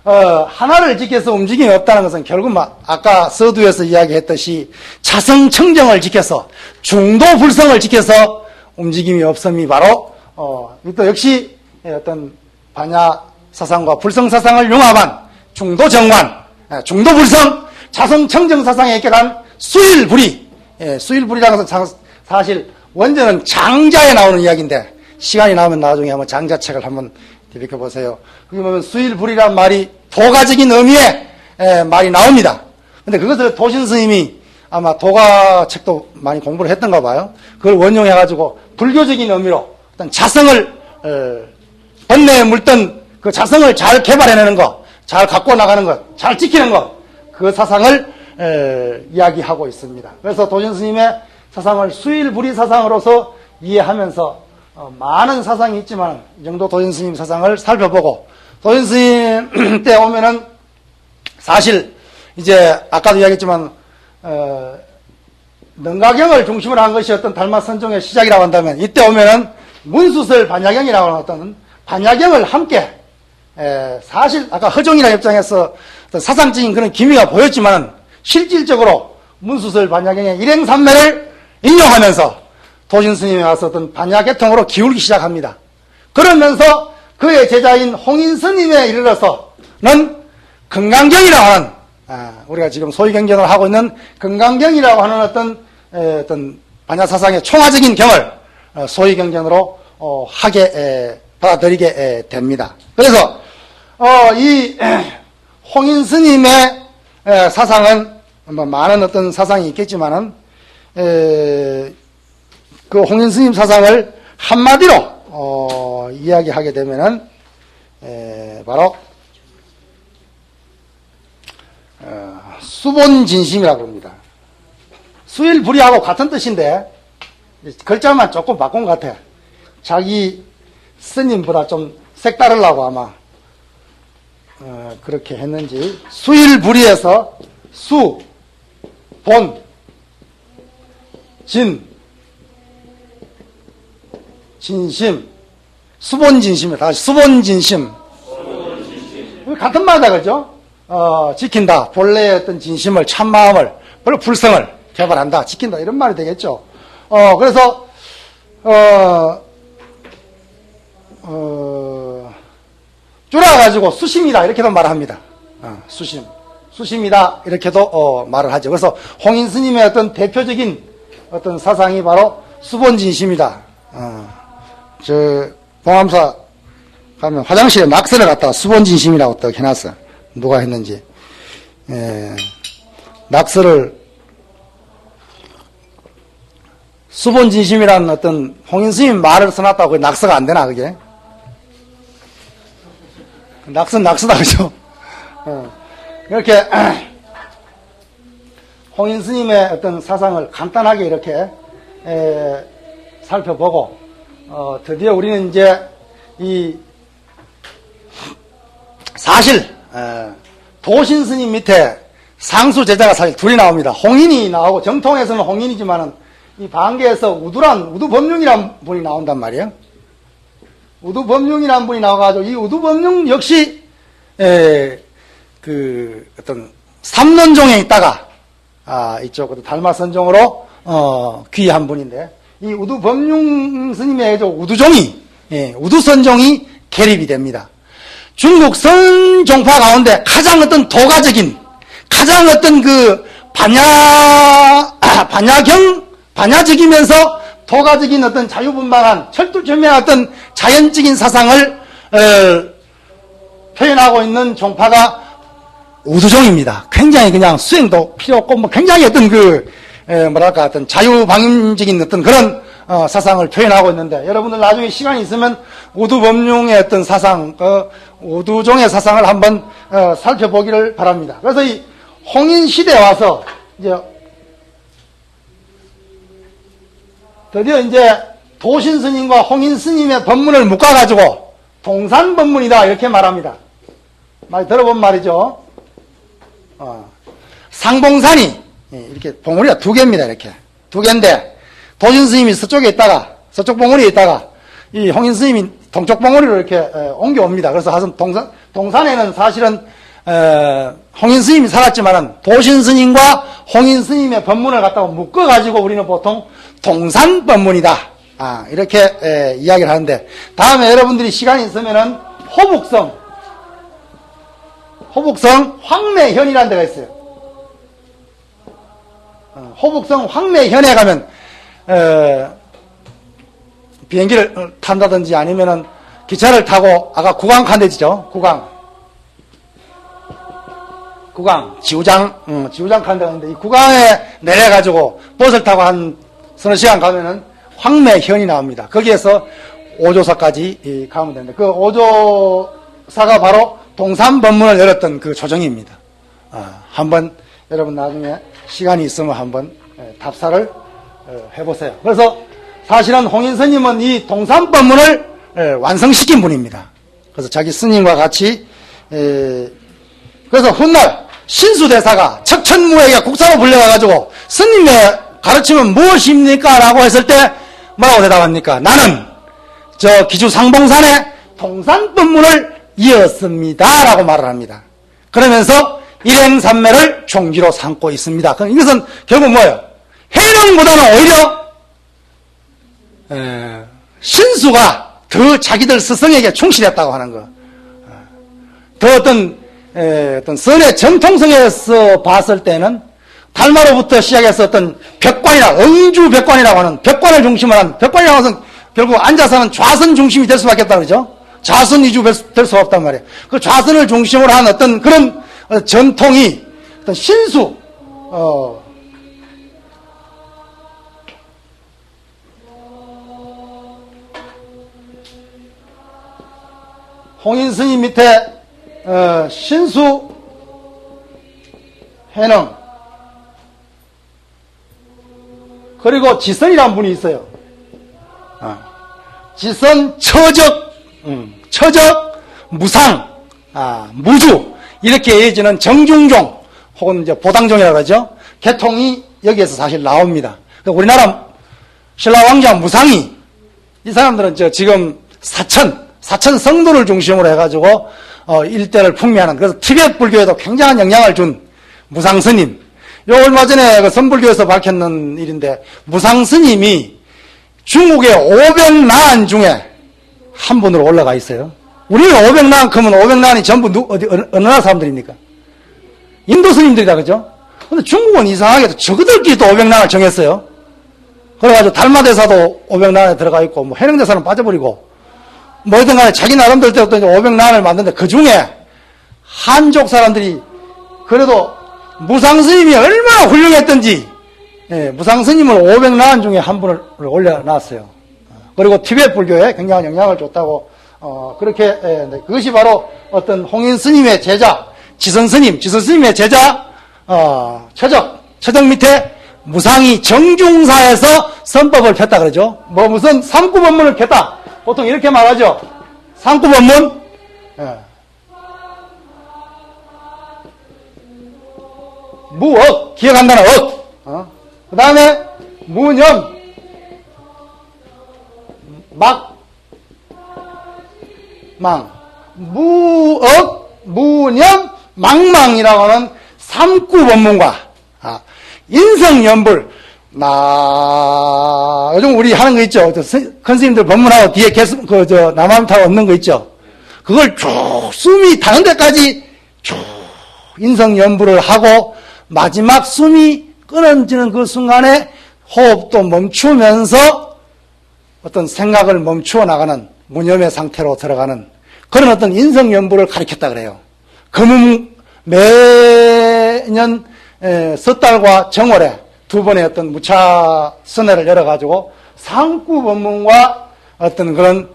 하나를 지켜서 움직임이 없다는 것은 결국 아까 서두에서 이야기했듯이 자성청정을 지켜서 중도불성을 지켜서 움직임이 없음이 바로 또 역시 어떤 반야 사상과 불성 사상을 융합한 중도정관, 중도불성, 자성청정 사상에 입각한 수일불이. 수일불이라는 것은 사실 원전은 장자에 나오는 이야기인데 시간이 나오면 나중에 한번 장자책을 한번 뒤비켜보세요. 거기 보면 수일불이란 말이 도가적인 의미의 말이 나옵니다. 근데 그것을 도신 스님이 아마 도가책도 많이 공부를 했던가 봐요. 그걸 원용해가지고 불교적인 의미로 어떤 자성을 번뇌에 물던 그 자성을 잘 개발해내는 것, 잘 갖고 나가는 것, 잘 지키는 것, 그 사상을 이야기하고 있습니다. 그래서 도신 스님의 사상을 수일불이 사상으로서 이해하면서 많은 사상이 있지만 이 정도 도신 스님 사상을 살펴보고 도신 스님 때 오면은 사실 이제 아까도 이야기했지만 능가경을 중심으로 한 것이 어떤 달마선종의 시작이라고 한다면 이때 오면은 문수설 반야경이라고 하는 어떤 반야경을 함께 사실 아까 허종이라는 입장에서 어떤 사상적인 그런 기미가 보였지만 실질적으로 문수설 반야경의 일행삼매를 인용하면서 도신 스님이 와서 어떤 반야계통으로 기울기 시작합니다. 그러면서 그의 제자인 홍인 스님에 이르러서는 금강경이라고 하는 우리가 지금 소위경전을 하고 있는 금강경이라고 하는 어떤 반야 사상의 총화적인 경을 소위경전으로 하게 받아들이게 됩니다. 그래서 이 홍인 스님의 사상은 많은 어떤 사상이 있겠지만은 그 홍인 스님 사상을 한마디로 이야기하게 되면은 바로 수본진심이라고 합니다. 수일불이하고 같은 뜻인데 글자만 조금 바꾼 것 같아. 자기 스님보다 좀 색다르려고 아마 그렇게 했는지 수일불이에서 수, 본, 진, 진심, 수본진심이다. 다시 수본진심. 같은 말이다, 그죠? 지킨다. 본래의 어떤 진심을, 참마음을, 불성을 개발한다. 지킨다. 이런 말이 되겠죠. 그래서, 줄여가지고 수심이다. 이렇게도 말을 합니다. 수심. 수심이다. 이렇게도 말을 하죠. 그래서 홍인 스님의 어떤 대표적인 어떤 사상이 바로 수본진심이다. 봉암사 가면 화장실에 낙서를 갖다가 수본진심이라고 딱 해놨어. 누가 했는지. 낙서를 수본진심이라는 어떤 홍인 스님 말을 써놨다고 낙서가 안 되나 그게? 낙서다 그죠? 이렇게 홍인 스님의 어떤 사상을 간단하게 이렇게 살펴보고 드디어 우리는 이제 이 사실 도신 스님 밑에 상수 제자가 사실 둘이 나옵니다. 홍인이 나오고 정통에서는 홍인이지만은 이 반계에서 우두법륜이란 분이 나온단 말이에요. 우두법륜이란 분이 나와가지고 이 우두법륜 역시 그 어떤 삼론종에 있다가 이쪽 달마선종으로 귀한 분인데 이 우두법륜 스님의 우두종이 우두선종이 계립이 됩니다. 중국 선종파 가운데 가장 어떤 도가적인 가장 어떤 그 반야적이면서 도가적인 어떤 자유분방한 철두철미한 어떤 자연적인 사상을 표현하고 있는 종파가 우두종입니다. 굉장히 그냥 수행도 필요 없고 뭐 굉장히 어떤 뭐랄까 어떤 자유방임적인 어떤 그런 사상을 표현하고 있는데 여러분들 나중에 시간이 있으면 우두법륜의 어떤 사상, 우두종의 사상을 한번 살펴보기를 바랍니다. 그래서 이 홍인 시대에 와서 이제 드디어 이제 도신 스님과 홍인 스님의 법문을 묶어가지고 동산법문이다 이렇게 말합니다. 많이 들어본 말이죠. 상봉산이 이렇게 봉우리가 두 개입니다. 이렇게 두 개인데 도신 스님이 서쪽에 있다가 서쪽 봉우리에 있다가 이 홍인 스님이 동쪽 봉우리로 이렇게 옮겨옵니다. 그래서 동산에는 사실은 홍인 스님이 살았지만은 도신 스님과 홍인 스님의 법문을 갖다가 묶어가지고 우리는 보통 동산 법문이다. 이렇게 이야기를 하는데, 다음에 여러분들이 시간이 있으면은 호북성 황매현이라는 데가 있어요. 호북성 황매현에 가면 비행기를 탄다든지 아니면은 기차를 타고 아까 구강 칸데지죠. 구강 지우장 칸 데가 있는데 이 구강에 내려가지고 버스를 타고 한 서너 시간 가면은 황매현이 나옵니다. 거기에서 오조사까지 가면 되는데 그 오조사가 바로 동산법문을 열었던 그 조정입니다. 한번 여러분 나중에 시간이 있으면 한번 답사를 해보세요. 그래서 사실은 홍인 스님은 이 동산법문을 완성시킨 분입니다. 그래서 자기 스님과 같이 그래서 훗날 신수대사가 척천무에게 국사로 불려가가지고 스님의 가르침은 무엇입니까? 라고 했을 때 뭐라고 대답합니까? 나는 저 기주상봉산의 동산법문을 이었습니다. 라고 말을 합니다. 그러면서 일행산매를 종기로 삼고 있습니다. 그럼 이것은 결국 뭐예요? 해령보다는 오히려 신수가 더 자기들 스승에게 충실했다고 하는 거. 더 어떤 선의 정통성에서 봤을 때는 달마로부터 시작해서 어떤 벽관이라, 응주벽관이라고 하는 벽관을 중심으로 한, 벽관이라고 하는 결국 앉아서는 좌선 중심이 될 수밖에 없다 그러죠? 좌선 위주 될 수가 없단 말이에요. 그 좌선을 중심으로 한 어떤 그런 전통이 어떤 신수, 홍인 스님 밑에 신수 해능 그리고 지선이라는 분이 있어요. 지선 처적 무상 무주 이렇게 이어지는 정중종 혹은 이제 보당종이라고 하죠. 계통이 여기에서 사실 나옵니다. 우리나라 신라왕자 무상이 이 사람들은 지금 사천 성도를 중심으로 해가지고 일대를 풍미하는, 그래서 티벳 불교에도 굉장한 영향을 준 무상스님. 요 얼마 전에 그 선불교에서 밝혔는 일인데, 무상스님이 중국의 500나한 중에 한 분으로 올라가 있어요. 우리는 500나한 크면 500나한이 전부 어느 나라 사람들입니까? 인도 스님들이다, 그죠? 근데 중국은 이상하게도 저그들끼리 또 500나한을 정했어요. 그래가지고 달마대사도 500나한에 들어가 있고, 뭐 해령대사는 빠져버리고, 뭐든 간에 자기 나름대로 또 500나한을 만드는데, 그 중에 한족 사람들이 그래도 무상스님이 얼마나 훌륭했던지, 무상스님을 500나한 중에 한 분을 올려놨어요. 그리고 티벳 불교에 굉장한 영향을 줬다고, 그렇게, 그것이 바로 어떤 홍인 스님의 제자, 지선스님의 제자, 처적 밑에 무상이 정중사에서 선법을 폈다 그러죠. 뭐 무슨 삼구법문을 폈다. 보통 이렇게 말하죠. 삼구법문, 무억, 기억한다는 억. 그 다음에 무념, 망. 무억, 무념, 망망이라고 하는 삼구법문과 인성연불. 요즘 우리 하는 거 있죠. 큰 스님들 법문하고 뒤에 나만 타고 얻는 거 있죠. 그걸 쭉 숨이 닿는 데까지 쭉 인성연불을 하고 마지막 숨이 끊어지는 그 순간에 호흡도 멈추면서 어떤 생각을 멈추어 나가는 무념의 상태로 들어가는 그런 어떤 인성연불을 가리켰다 그래요. 매년 섣달과 정월에 두 번의 어떤 무차 선회를 열어가지고 상구법문과 어떤 그런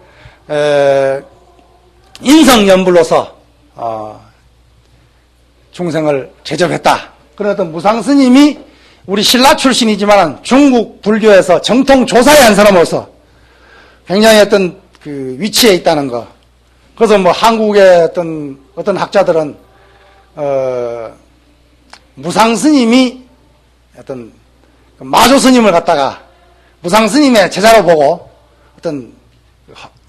인성연불로서 중생을 제접했다. 그런 어떤 무상스님이 우리 신라 출신이지만 중국 불교에서 정통 조사의 한 사람으로서 굉장히 어떤 그 위치에 있다는 거. 그래서 뭐 한국의 어떤 학자들은 무상스님이 어떤 마조 스님을 갖다가 무상스님의 제자로 보고 어떤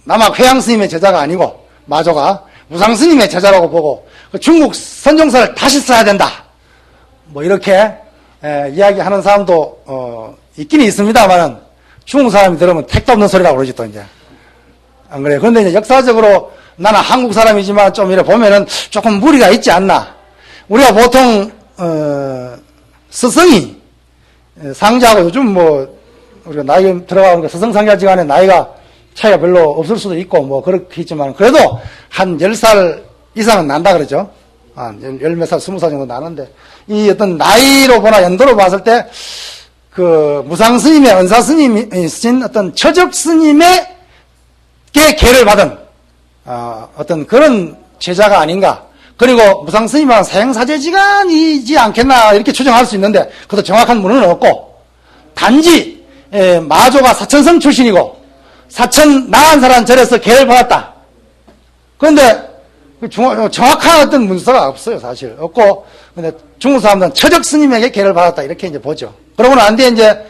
남학 회양 스님의 제자가 아니고 마조가 무상 스님의 제자라고 보고 그 중국 선종사를 다시 써야 된다. 뭐 이렇게 이야기하는 사람도 있긴 있습니다만은 중국 사람이 들으면 택도 없는 소리라고 그러지 또 이제 안 그래요? 그런데 이제 역사적으로 나는 한국 사람이지만 좀 이래 보면은 조금 무리가 있지 않나. 우리가 보통 스승이 상자하고 요즘 뭐 우리가 나이 들어가니까 스승 상자지간에 나이가 차이가 별로 없을 수도 있고 뭐 그렇겠지만 그래도 한 10살 이상은 난다 그러죠. 열 몇 살, 20살 정도 나는데 이 어떤 나이로 보나 연도로 봤을 때 그 무상 스님의 은사 스님이 쓰신 어떤 처적 스님의 계를 받은 어떤 그런 제자가 아닌가. 그리고 무상 스님은 사형사제지간이지 않겠나 이렇게 추정할 수 있는데 그것도 정확한 문헌은 없고 단지 마조가 사천성 출신이고 사천 나한사란 절에서 계를 받았다. 그런데 정확한 어떤 문서가 없어요, 사실. 없고, 근데 중국 사람들은 처적 스님에게 계를 받았다. 이렇게 이제 보죠. 그러고 난 뒤에 이제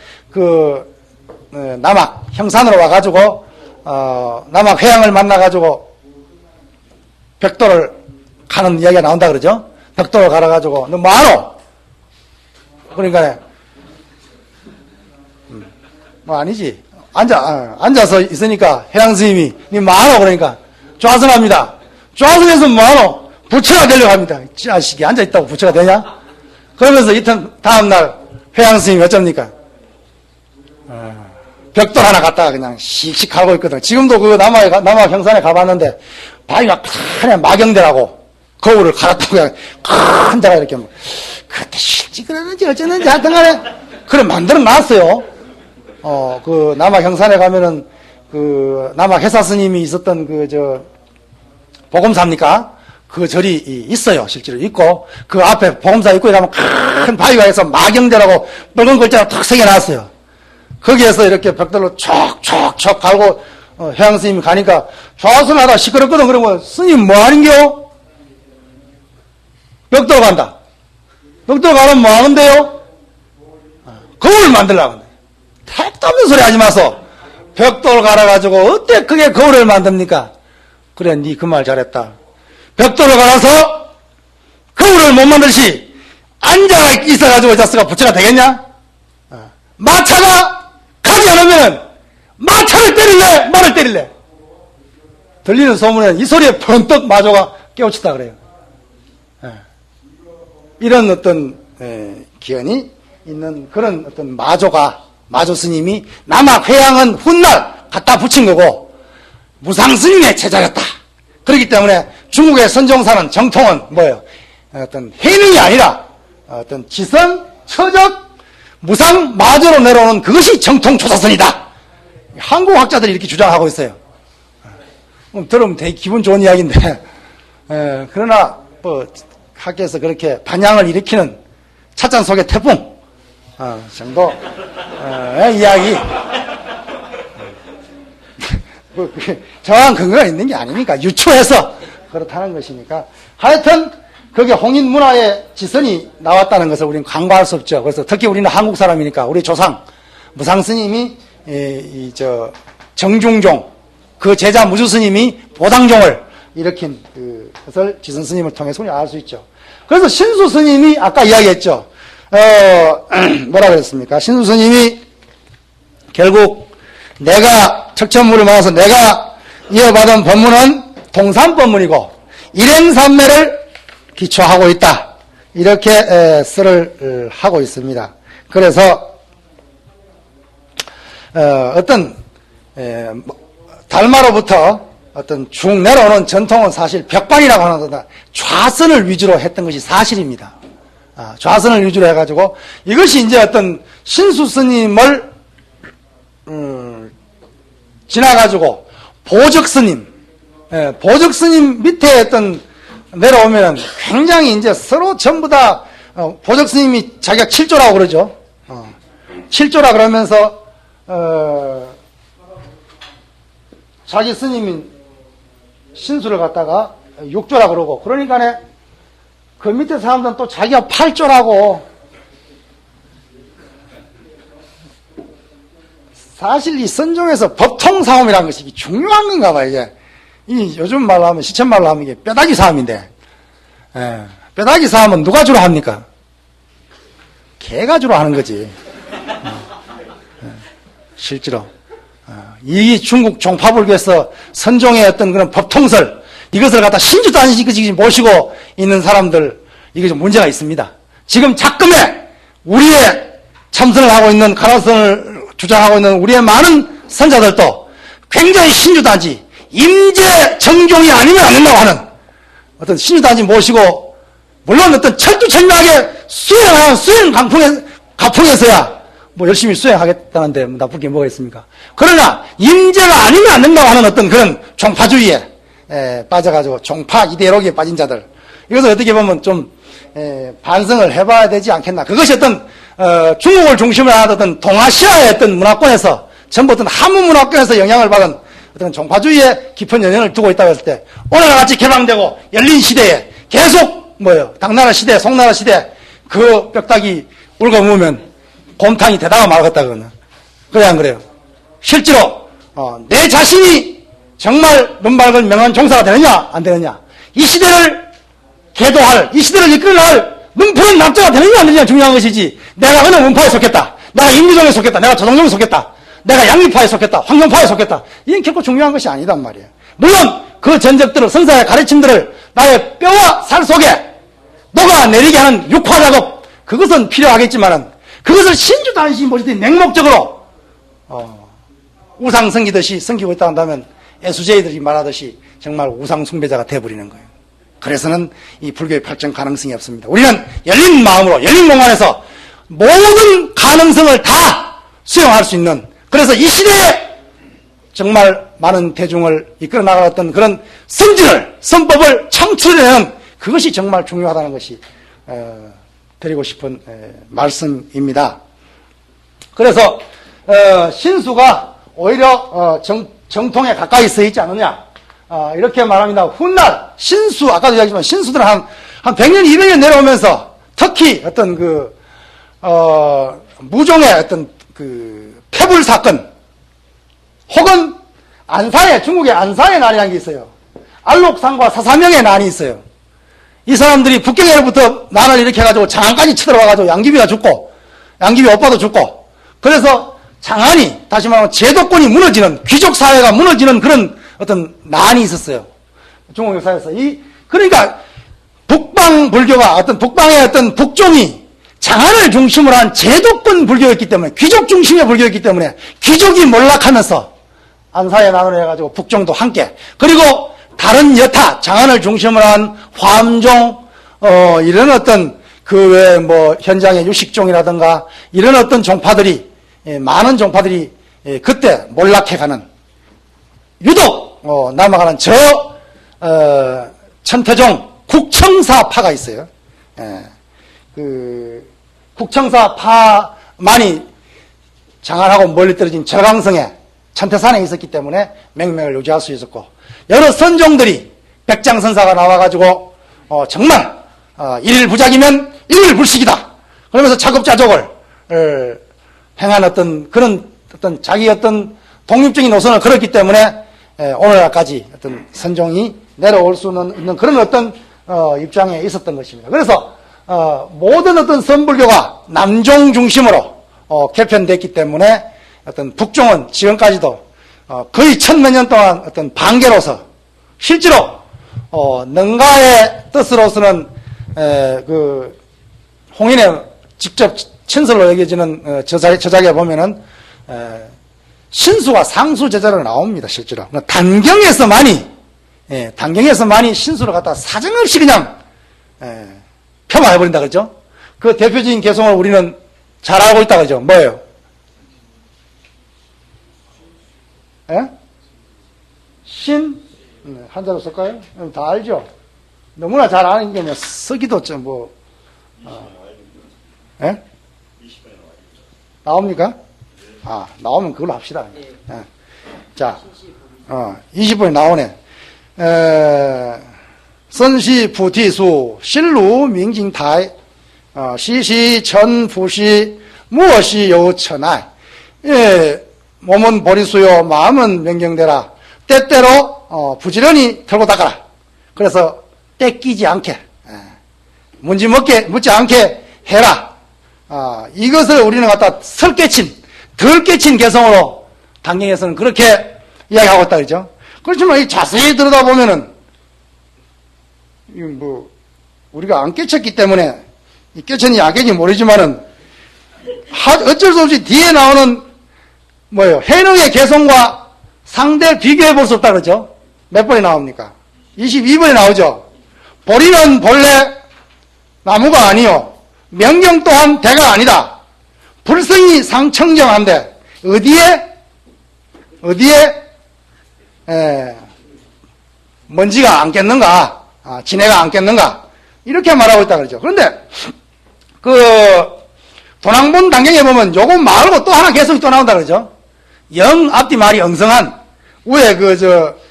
남학, 형산으로 와가지고, 남학 회양을 만나가지고, 벽돌을 가는 이야기가 나온다 그러죠. 벽돌을 갈아가지고, 너 뭐하노? 그러니까, 뭐 아니지. 앉아서 있으니까 회양 스님이, 니 뭐하노? 그러니까, 좌선합니다. 좌선해서 뭐하노? 부처가 되려고 합니다. 자식이 앉아있다고 부처가 되냐? 그러면서 다음날 회양 스님이 어쩝니까? 벽돌 하나 갖다가 그냥 씩씩 갈고 있거든. 지금도 그 남학 형산에 가봤는데 바위가 그냥 마경대라고 거울을 갈았다고 그냥 큰 자가 이렇게 그때 실지 그러는지 어쩌는지 하여튼 간에 그래 만들어 놨어요. 그 남학 형산에 가면은 그 남학 해사 스님이 있었던 보금사입니까? 그 절이 있어요. 실제로 있고 그 앞에 보금사 있고 이러면 큰 바위가 있어 마경대라고 붉은 글자로 탁 새겨놨어요. 거기에서 이렇게 벽돌로 촉촉촉 갈고 회양 스님이 가니까 좌선하다 시끄럽거든. 그러면 스님 뭐 하는겨? 벽돌 간다. 벽돌 가면 뭐 하는데요? 거울 만들라고 한다. 택도 없는 소리 하지 마소. 벽돌 갈아가지고 어때 그게 거울을 만듭니까? 그래, 니 그 말 잘했다. 벽돌을 갈아서 거울을 못 만들시 앉아 있어가지고 자스가 부처가 되겠냐? 마차가 가지 않으면 마차를 때릴래? 말을 때릴래? 들리는 소문에는 이 소리에 번뜩 마조가 깨우쳤다 그래요. 이런 어떤 기원이 있는 그런 어떤 마조 스님이 남학 회양은 훗날 갖다 붙인 거고 무상 스님의 제자였다. 그렇기 때문에 중국의 선종사는 정통은 뭐예요? 어떤 해능이 아니라 어떤 지선, 처적, 무상, 마조로 내려오는 그것이 정통 조사선이다. 한국 학자들이 이렇게 주장하고 있어요. 들으면 되게 기분 좋은 이야기인데 그러나 뭐 학계에서 그렇게 반향을 일으키는 찻잔 속의 태풍 정도 이야기 뭐 정확한 근거가 있는 게 아니니까 유추해서 그렇다는 것이니까 하여튼 거기에 홍인 문화의 지선이 나왔다는 것을 우리는 간과할 수 없죠. 그래서 특히 우리는 한국 사람이니까 우리 조상 무상 스님이 정중종 그 제자 무주 스님이 보당종을 일으킨 그것을 지선 스님을 통해서 우리가 알 수 있죠. 그래서 신수 스님이 아까 이야기했죠. 뭐라 그랬습니까? 신수 스님이 결국 내가 척천물을 모아서 내가 이어받은 법문은 동산법문이고 일행삼매를 기초하고 있다. 이렇게 썰을 하고 있습니다. 그래서 어떤 달마로부터 어떤 쭉 내려오는 전통은 사실 벽반이라고 하는 거다. 좌선을 위주로 했던 것이 사실입니다. 좌선을 위주로 해가지고 이것이 이제 어떤 신수 스님을 지나가지고 보적 스님 밑에 어떤 내려오면 굉장히 이제 서로 전부 다 보적 스님이 자기가 7조라고 그러죠. 7조라 그러면서 자기 스님인 신수를 갖다가 6조라 그러고 그러니까 그 밑에 사람들은 또 자기가 8조라고 사실 이 선종에서 법통사움이라는 것이 중요한 건가 봐, 이게. 이 요즘 말로 하면, 시천말로 하면 이게 뼈다귀 싸움인데, 뼈다귀 싸움은 누가 주로 합니까? 개가 주로 하는 거지. 실제로. 이 중국 종파불교에서 선종의 어떤 그런 법통설, 이것을 갖다 신주단식까지 모시고 있는 사람들, 이게 좀 문제가 있습니다. 지금 작금에 우리의 참선을 하고 있는, 가라선을 주장하고 있는 우리의 많은 선자들도 굉장히 신주단지, 임재 정종이 아니면 안 된다고 하는 어떤 신주단지 모시고, 물론 어떤 철두철미하게 수행하는 수행 가풍에서야 뭐 열심히 수행하겠다는데 뭐 나쁠 게 뭐가 있습니까? 그러나 임재가 아니면 안 된다고 하는 어떤 그런 종파주의에 빠져가지고 종파 이데올로기에 빠진 자들, 이것을 어떻게 보면 좀 반성을 해봐야 되지 않겠나. 그것이 어떤 중국을 중심으로 하는 어떤 동아시아의 어떤 문화권에서, 전부 어떤 한문 문화권에서 영향을 받은 어떤 종파주의에 깊은 영향을 두고 있다고 했을 때, 오늘과 같이 개방되고 열린 시대에 계속 당나라 시대, 송나라 시대 그 뼈다귀 울고보면 곰탕이 되다가 말겠다, 그거는. 그래, 안 그래요? 실제로 내 자신이 정말 눈 밝은 명한 종사가 되느냐 안 되느냐, 이 시대를 계도할, 이 시대를 이끌어갈 눈푸른 납자가 되느냐 안 되느냐 중요한 것이지, 내가 어느 문파에 속했다, 내가 인류종에 속했다, 내가 조정종에 속했다, 내가 양리파에 속했다, 황룡파에 속했다, 이건 결코 중요한 것이 아니단 말이에요. 물론 그 전적들을, 선사의 가르침들을 나의 뼈와 살 속에 녹아내리게 하는 육화 작업, 그것은 필요하겠지만은, 그것을 신주단신이 모시듯이 맹목적으로 우상 섬기고 있다 한다면 애수제이들이 말하듯이 정말 우상 숭배자가 되어버리는 거예요. 그래서는 이 불교의 발전 가능성이 없습니다. 우리는 열린 마음으로, 열린 공간에서 모든 가능성을 다 수용할 수 있는, 그래서 이 시대에 정말 많은 대중을 이끌어 나가왔던 그런 선진을, 선법을 창출해내는, 그것이 정말 중요하다는 것이 드리고 싶은 말씀입니다. 신수가 오히려 정통에 가까이 서 있지 않느냐, 이렇게 말합니다. 훗날 신수, 아까도 이야기했지만 신수들은 한 100년, 200년 내려오면서 특히 어떤 무종의 어떤 폐불 사건, 혹은 중국의 안사의 난이라는 게 있어요. 알록상과 사사명의 난이 있어요. 이 사람들이 북경에로부터 난을 일으켜가지고 장안까지 쳐들어와가지고 양귀비가 죽고, 양귀비 오빠도 죽고, 그래서 장안이, 다시 말하면 제도권이 무너지는, 귀족사회가 무너지는 그런 어떤 난이 있었어요. 중국 역사에서. 그러니까 북방 불교가, 북방의 어떤 북종이 장안을 중심으로 한 제도권 불교였기 때문에, 귀족 중심의 불교였기 때문에, 귀족이 몰락하면서 안사의 난으로 해가지고 북종도 함께, 그리고 다른 여타, 장안을 중심으로 한 화엄종, 이런 어떤 현장의 유식종이라든가 이런 어떤 종파들이, 많은 종파들이 그때 몰락해가는, 유독 남아가는 천태종 국청사파가 있어요. 국청사파만이 장안하고 멀리 떨어진 저강성에, 천태산에 있었기 때문에 맹명을 유지할 수 있었고, 여러 선종들이, 백장선사가 나와가지고 정말 일일부작이면 일일불식이다 그러면서 자급자족을 행한 그런 자기 독립적인 노선을 걸었기 때문에 오늘날까지 선종이 내려올 수 있는 그런 입장에 있었던 것입니다. 그래서 모든 선불교가 남종 중심으로 개편됐기 때문에 북종은 지금까지도 거의 1000몇 년 동안 반계로서, 실제로 능가의 뜻으로서는 홍인의 직접 친설로 여겨지는 저작에 보면은 신수가 상수 제자로 나옵니다. 실제로 단경에서만이 신수를 갖다 사정없이 그냥 폄하해버린다 그러죠. 그 대표적인 개성을 우리는 잘 알고 있다 그러죠. 뭐예요? 한자로 쓸까요? 다 알죠? 너무나 잘 아는 게 쓰기도 나옵니까? 나오면 그걸로 합시다. 자, 20분에 나오네. 선시 부티수 실루 명징타이 시시 천부시 무엇이 요 천하이. 몸은 보리수요 마음은 명경되라. 때때로 부지런히 털고 닦아라. 그래서 때 끼지 않게 문지 묻지 않게 해라. 이것을 우리는 갖다 덜 깨친 개성으로 당경에서는 그렇게 이야기하고 있다 그러죠. 그렇지만 자세히 들여다보면은 우리가 안 깨쳤기 때문에 깨쳤는지 안 깨졌는지 모르지만은 어쩔 수 없이 뒤에 나오는 해능의 개성과 상대 비교해 볼 수 없다 그러죠. 몇 번이 나옵니까? 22번에 나오죠. 보리는 본래 나무가 아니요 명경 또한 대가 아니다. 불성이 상청정한데 어디에 먼지가 안 깼는가, 진해가 안 깼는가 이렇게 말하고 있다 그러죠. 그런데 도낭본 단경에 보면 요거 말고 또 하나 개성이 또 나온다 그러죠. 앞뒤 말이 엉성한 위에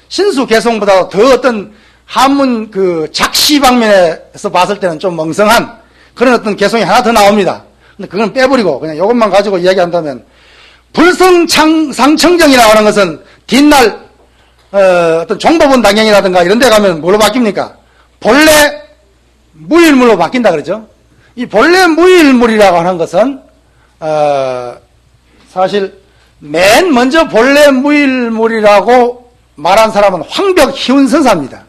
신수 개성보다 더 어떤 한문 작시 방면에서 봤을 때는 좀 멍성한 그런 어떤 개성이 하나 더 나옵니다. 근데 그건 빼버리고 그냥 이것만 가지고 이야기한다면 불성상청정이라고 하는 것은 뒷날 어떤 종법원 단경이라든가 이런 데 가면 뭘로 바뀝니까? 본래 무일물로 바뀐다 그러죠. 이 본래 무일물이라고 하는 것은 사실 맨 먼저 본래 무일물이라고 말한 사람은 황벽희운선사입니다.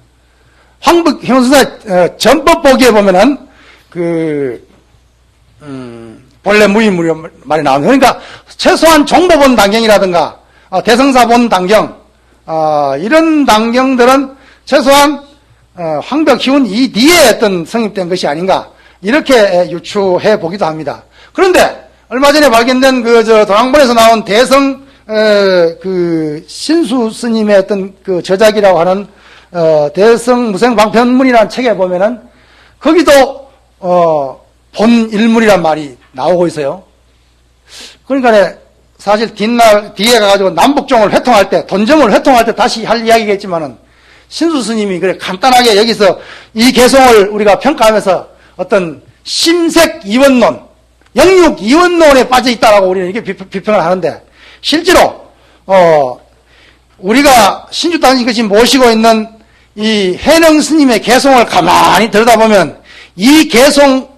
황벽희운선사 전법 보기에 보면은 본래 무일물이 말이 나옵니다. 그러니까 최소한 종법원 단경이라든가 대성사본 단경 이런 단경들은 최소한 황벽희운 이 뒤에 어떤 성립된 것이 아닌가 이렇게 유추해 보기도 합니다. 그런데 얼마 전에 발견된 도낭본에서 나온 대성 신수 스님의 어떤 저작이라고 하는 대성 무생 방편문이라는 책에 보면은 거기도 본 일물이란 말이 나오고 있어요. 그러니까 사실 뒤에 가가지고 남북종을 회통할 때, 돈정을 회통할 때 다시 할 이야기겠지만은 신수 스님이 그래 간단하게 여기서 이 개성을 우리가 평가하면서 어떤 심색 이원론, 영육 이원론에 빠져 있다라고 우리는 이렇게 비평을 하는데 실제로 우리가 신주단지같이 모시고 있는 이 해능 스님의 개성을 가만히 들여다보면 이 개성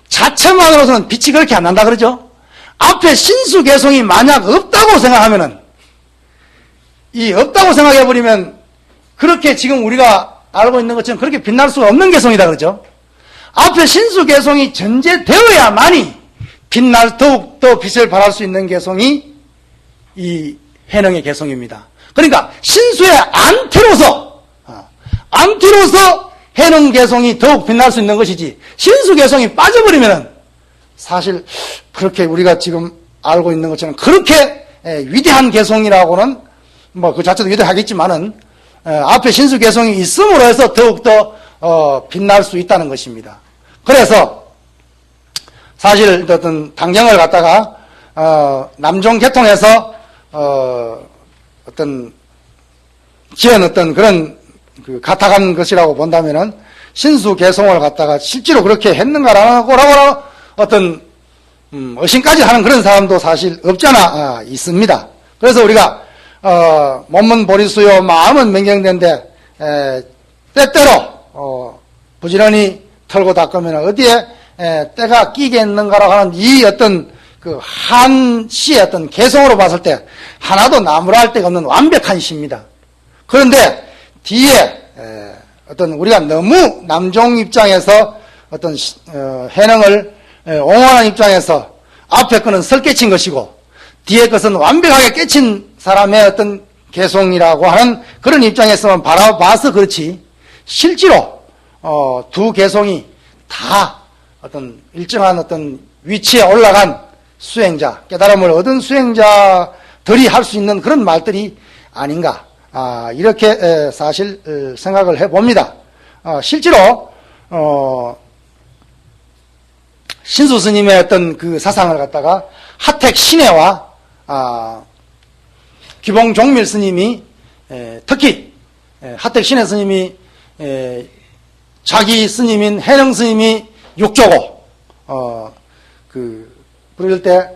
자체만으로서는 빛이 그렇게 안 난다 그러죠. 앞에 신수 개성이 만약 없다고 생각하면은 없다고 생각해버리면 그렇게 지금 우리가 알고 있는 것처럼 그렇게 빛날 수 없는 개성이다 그러죠. 앞에 신수 개성이 전제되어야만이 더욱 더 빛을 발할 수 있는 개성이 이 해능의 개성입니다. 그러니까 신수의 안티로서 해능 개성이 더욱 빛날 수 있는 것이지 신수 개성이 빠져버리면 사실 그렇게 우리가 지금 알고 있는 것처럼 그렇게 위대한 개성이라고는 그 자체도 위대하겠지만은 앞에 신수 개성이 있음으로 해서 더욱더 빛날 수 있다는 것입니다. 그래서 사실 어떤 단경을 갖다가 남종 계통에서 어떤 지은 어떤 그런 가타간 것이라고 본다면은 신수 개성을 갖다가 실제로 그렇게 했는가라고 어떤 의심까지 하는 그런 사람도 사실 없잖아 있습니다. 그래서 우리가 몸은 보리수요 마음은 명경된데 때때로 부지런히 털고 닦으면 어디에 때가 끼겠는가라고 하는 이 어떤 한 시의 어떤 개성으로 봤을 때 하나도 나무랄 데가 없는 완벽한 시입니다. 그런데 뒤에 어떤 우리가 너무 남종 입장에서 어떤 해능을 옹호하는 입장에서 앞에 거는 설 깨친 것이고 뒤에 것은 완벽하게 깨친 사람의 어떤 개성이라고 하는 그런 입장에서만 바라봐서 그렇지 실제로 두 개성이 다 어떤 일정한 어떤 위치에 올라간 수행자, 깨달음을 얻은 수행자들이 할 수 있는 그런 말들이 아닌가 이렇게 사실 생각을 해봅니다. 실제로 신수 스님의 어떤 그 사상을 갖다가 하택 신해와 기봉 종밀 스님이 특히 하택 신해 스님이 자기 스님인 해능 스님이 육조고 부를 때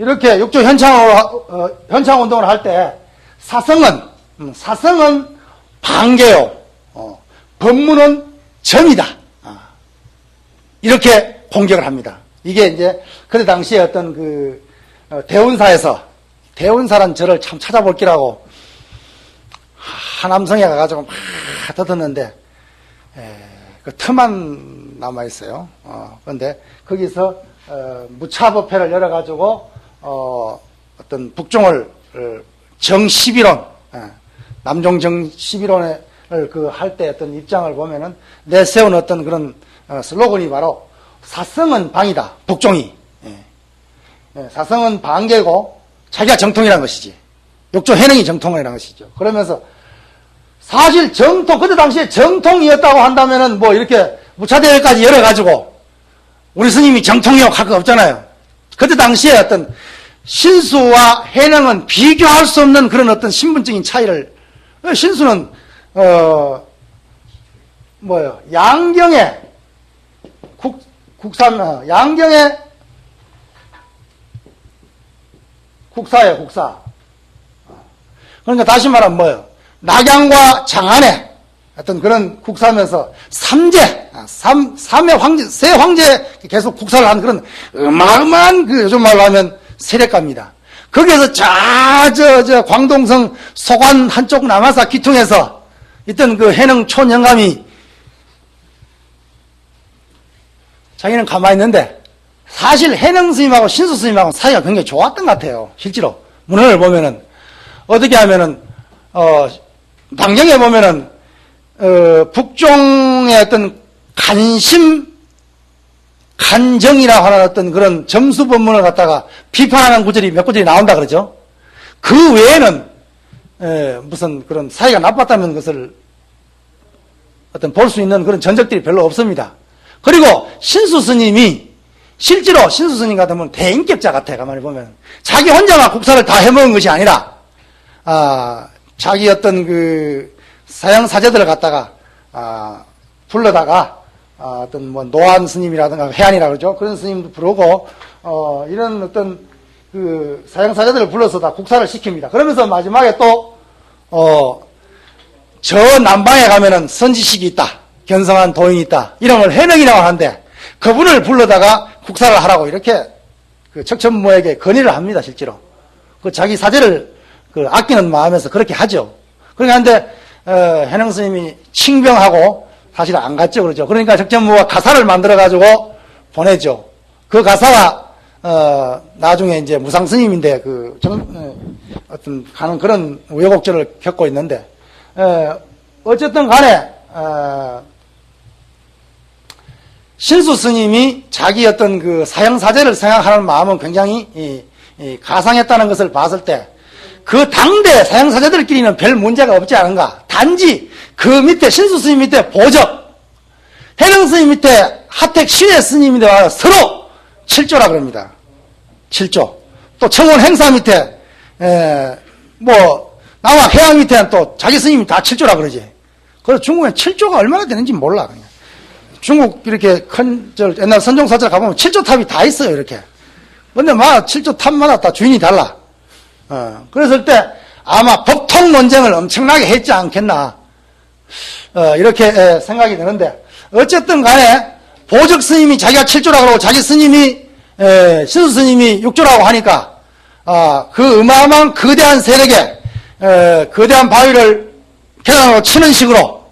이렇게 육조 현창 운동을 할 때 사성은 반개요. 법문은 점이다. 이렇게 공격을 합니다. 이게 이제 그때 당시에 어떤 대운사에서 대운사란 절을 참 찾아볼 기라고 하남성에 가가지고 막 뜯었는데 그 틈만 남아 있어요. 그런데 거기서 무차법회를 열어가지고 어떤 북종을 정 11원 남종 정 11원을 할 때 어떤 입장을 보면은 내세운 어떤 그런 슬로건이 바로 사성은 방이다. 북종이 사성은 반개고 자기가 정통이라는 것이지. 욕조 해능이 정통이라는 것이죠. 그러면서 사실 정통 그때 당시에 정통이었다고 한다면은 뭐 이렇게 무차대회까지 열어가지고 우리 스님이 정통이요 할 거 없잖아요. 그때 당시에 어떤 신수와 해능은 비교할 수 없는 그런 어떤 신분적인 차이를 신수는 양경의 양경의 국사예요, 국사. 그러니까 다시 말하면 뭐예요? 낙양과 장안의 어떤 그런 국사면서 삼의 황제, 세 황제 계속 국사를 한 그런 어마어마한 요즘 말로 하면 세력가입니다. 거기에서 광동성 소관 한쪽 남아사 기퉁에서 있던 그 해능 촌영감이 자기는 가만히 있는데 사실 해능 스님하고 신수 스님하고 사이가 굉장히 좋았던 것 같아요. 실제로 문헌을 보면은 어떻게 하면은 당경에 보면은 북종의 어떤 간정이라고 하는 어떤 그런 점수 법문을 갖다가 비판하는 구절이 몇 구절이 나온다 그러죠. 그 외에는 무슨 그런 사이가 나빴다는 것을 어떤 볼 수 있는 그런 전적들이 별로 없습니다. 그리고 신수 스님이 실제로 신수 스님 같으면 대인격자 같아요. 가만히 보면 자기 혼자만 국사를 다 해먹은 것이 아니라 자기 어떤 사형 사제들을 갖다가 불러다가 어떤 뭐 노안 스님이라든가 해안이라 그러죠. 그런 스님도 부르고 이런 어떤 사형 사제들을 불러서 다 국사를 시킵니다. 그러면서 마지막에 또 저 남방에 가면은 선지식이 있다. 견성한 도인이 있다. 이름을 해능이라고 하는데 그분을 불러다가 국사를 하라고 이렇게 척천무에게 건의를 합니다. 실제로 자기 사제를 아끼는 마음에서 그렇게 하죠. 그러니까 한데 해능 스님이 칭병하고 사실 안 갔죠. 그러죠. 그러니까 척천무가 가사를 만들어 가지고 보내죠. 그 가사가 나중에 이제 무상 스님인데 어떤 가는 그런 우여곡절을 겪고 있는데 어쨌든 간에 신수 스님이 자기 어떤 사형 사제를 생각하는 마음은 굉장히 가상했다는 것을 봤을 때 그 당대 사형 사제들끼리는 별 문제가 없지 않은가. 단지 그 밑에 신수 스님 밑에 보적, 해능 스님 밑에 하택 신혜 스님인데 와서 서로 7조라 그럽니다. 7조. 또 청원 행사 밑에 남학 해양 밑에는 또 자기 스님이 다 7조라 그러지. 그래서 중국엔 7조가 얼마나 되는지 몰라 그냥. 중국 이렇게 옛날 선종사절 가보면 7조 탑이 다 있어요 이렇게. 근데 7조 탑마다 다 주인이 달라. 그랬을 때 아마 법통 논쟁을 엄청나게 했지 않겠나 이렇게 생각이 드는데 어쨌든 간에 보적 스님이 자기가 7조라고 그러고 자기 스님이 신수 스님이 6조라고 하니까 그 어마어마한 거대한 세력에 거대한 바위를 계단으로 치는 식으로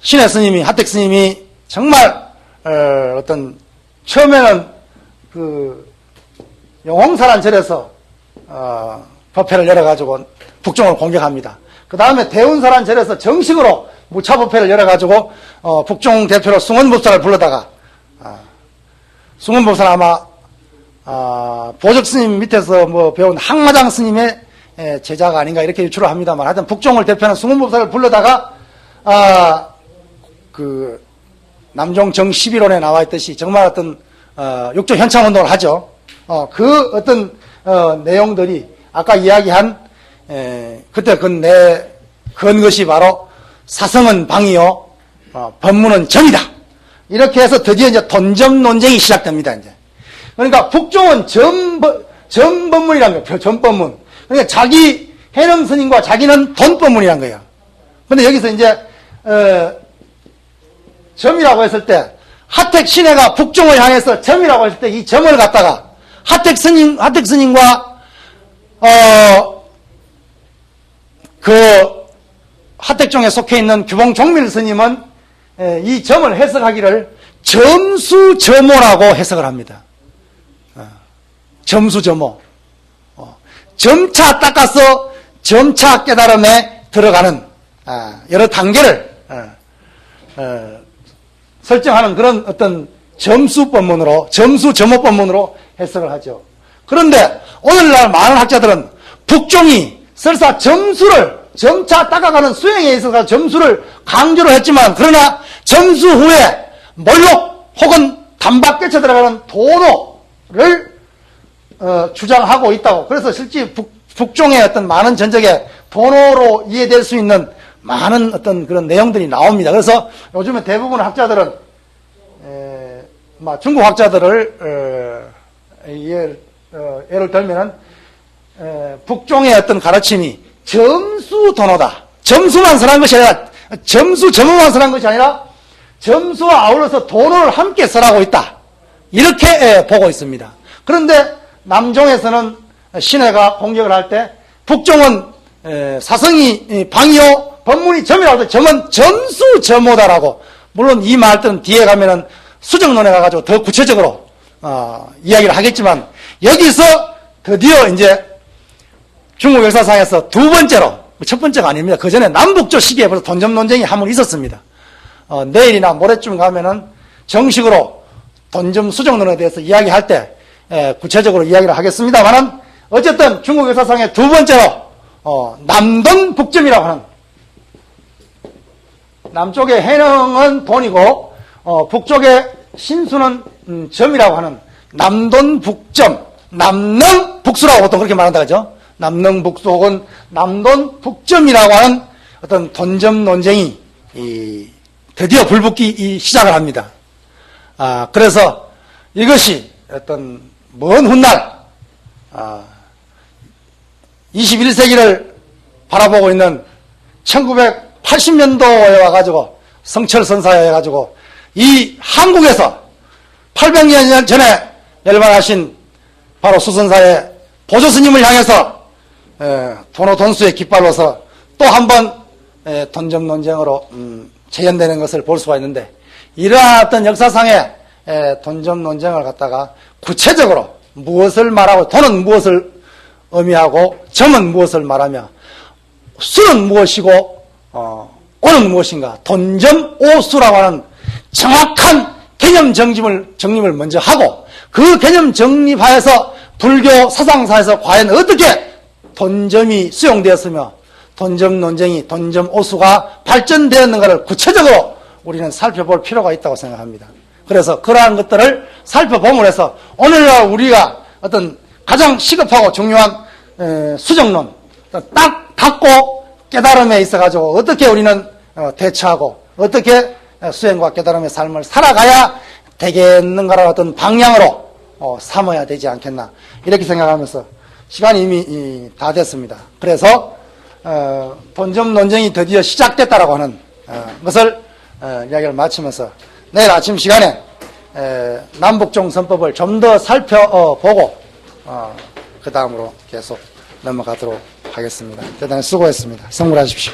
신혜 스님이 하택 스님이 정말 어떤 처음에는 영홍사란 절에서 법회를 열어가지고 북종을 공격합니다. 그 다음에 대운사란 절에서 정식으로 무차법회를 열어가지고 북종 대표로 숭원법사를 불러다가 숭원법사는 아마 보적 스님 밑에서 배운 항마장 스님의 제자가 아닌가 이렇게 유추를 합니다만 하여튼 북종을 대표하는 숭원법사를 불러다가 남종 정 11원에 나와 있듯이 정말 어떤 육조 현창 운동을 하죠. 그 어떤 내용들이 아까 이야기한 그때 건 것이 바로 사성은 방이요 법문은 점이다. 이렇게 해서 드디어 이제 돈점 논쟁이 시작됩니다. 이제 그러니까 북종은 전법문이라는 거예요. 전법문. 그러니까 자기 해능 스님과 자기는 돈법문이라는 거예요. 근데 여기서 이제 점이라고 했을 때 하택 신해가 북종을 향해서 점이라고 했을 때 이 점을 갖다가 하택 스님과 그 하택종에 속해 있는 규봉 종밀 스님은 이 점을 해석하기를 점수점오라고 해석을 합니다. 점수점오. 점차 닦아서 점차 깨달음에 들어가는 여러 단계를 설정하는 그런 어떤 점수법문으로, 점수점오법문으로 해석을 하죠. 그런데 오늘날 많은 학자들은 북종이 설사 점수를 점차 닦아가는 수행에 있어서 점수를 강조를 했지만, 그러나 점수 후에 몰록 혹은 단박 깨쳐 들어가는 도노를 주장하고 있다고. 그래서 실제 북종의 어떤 많은 전적에 도노로 이해될 수 있는 많은 어떤 그런 내용들이 나옵니다. 그래서 요즘에 대부분 학자들은 중국 학자들을 예를 들면은 북종의 어떤 가르침이 점수 도노다. 점수만 설한 것이 아니라, 점수 점호만 설한 것이 아니라 점수와 아울러서 도노를 함께 설하고 있다. 이렇게 보고 있습니다. 그런데 남종에서는 신해가 공격을 할 때 북종은 사성이 방이요 법문이 점이라고 할 때 점은 점수 점호다라고. 물론 이 말들은 뒤에 가면은 수정론에 가가지고 더 구체적으로 이야기를 하겠지만, 여기서 드디어 이제 중국 역사상에서 두 번째로, 첫 번째가 아닙니다. 그 전에 남북조 시기에 벌써 돈점 논쟁이 한 번 있었습니다. 내일이나 모레쯤 가면은 정식으로 돈점 수정론에 대해서 이야기할 때 구체적으로 이야기를 하겠습니다만은, 어쨌든 중국 역사상의 두 번째로 남돈 북점이라고 하는, 남쪽의 해능은 돈이고 북쪽의 신수는 점이라고 하는 남돈 북점, 남능 북수라고 보통 그렇게 말한다 그죠? 남능 북수 혹은 남돈 북점이라고 하는 어떤 돈점 논쟁이 드디어 불붙기 시작을 합니다. 그래서 이것이 어떤 먼 훗날 21세기를 바라보고 있는 1980년도에 와가지고 성철선사에 해가지고 이 한국에서 800년 전에 열반하신 바로 수선사의 보조스님을 향해서 도노돈수의 깃발로서 또 한 번 돈점 논쟁으로 재현되는 것을 볼 수가 있는데, 이러한 어떤 역사상의 돈점 논쟁을 갖다가 구체적으로 무엇을 말하고, 돈은 무엇을 의미하고 점은 무엇을 말하며 수는 무엇이고 오는 무엇인가, 돈점 오수라고 하는 정확한 개념 정립을 먼저 하고, 그 개념 정립하여서 불교 사상사에서 과연 어떻게 돈점이 수용되었으며 돈점 논쟁이, 돈점 오수가 발전되었는가를 구체적으로 우리는 살펴볼 필요가 있다고 생각합니다. 그래서 그러한 것들을 살펴봄으로써 오늘날 우리가 어떤 가장 시급하고 중요한 수정론, 딱 닫고 깨달음에 있어가지고 어떻게 우리는 대처하고 어떻게 수행과 깨달음의 삶을 살아가야 되겠는가라는 어떤 방향으로 삼아야 되지 않겠나, 이렇게 생각하면서 시간이 이미 다 됐습니다. 그래서 돈점 논쟁이 드디어 시작됐다라고 하는 것을 이야기를 마치면서 내일 아침 시간에 남북종 선법을 좀 더 살펴보고 그 다음으로 계속 넘어가도록 하겠습니다. 대단히 수고했습니다. 성불하십시오.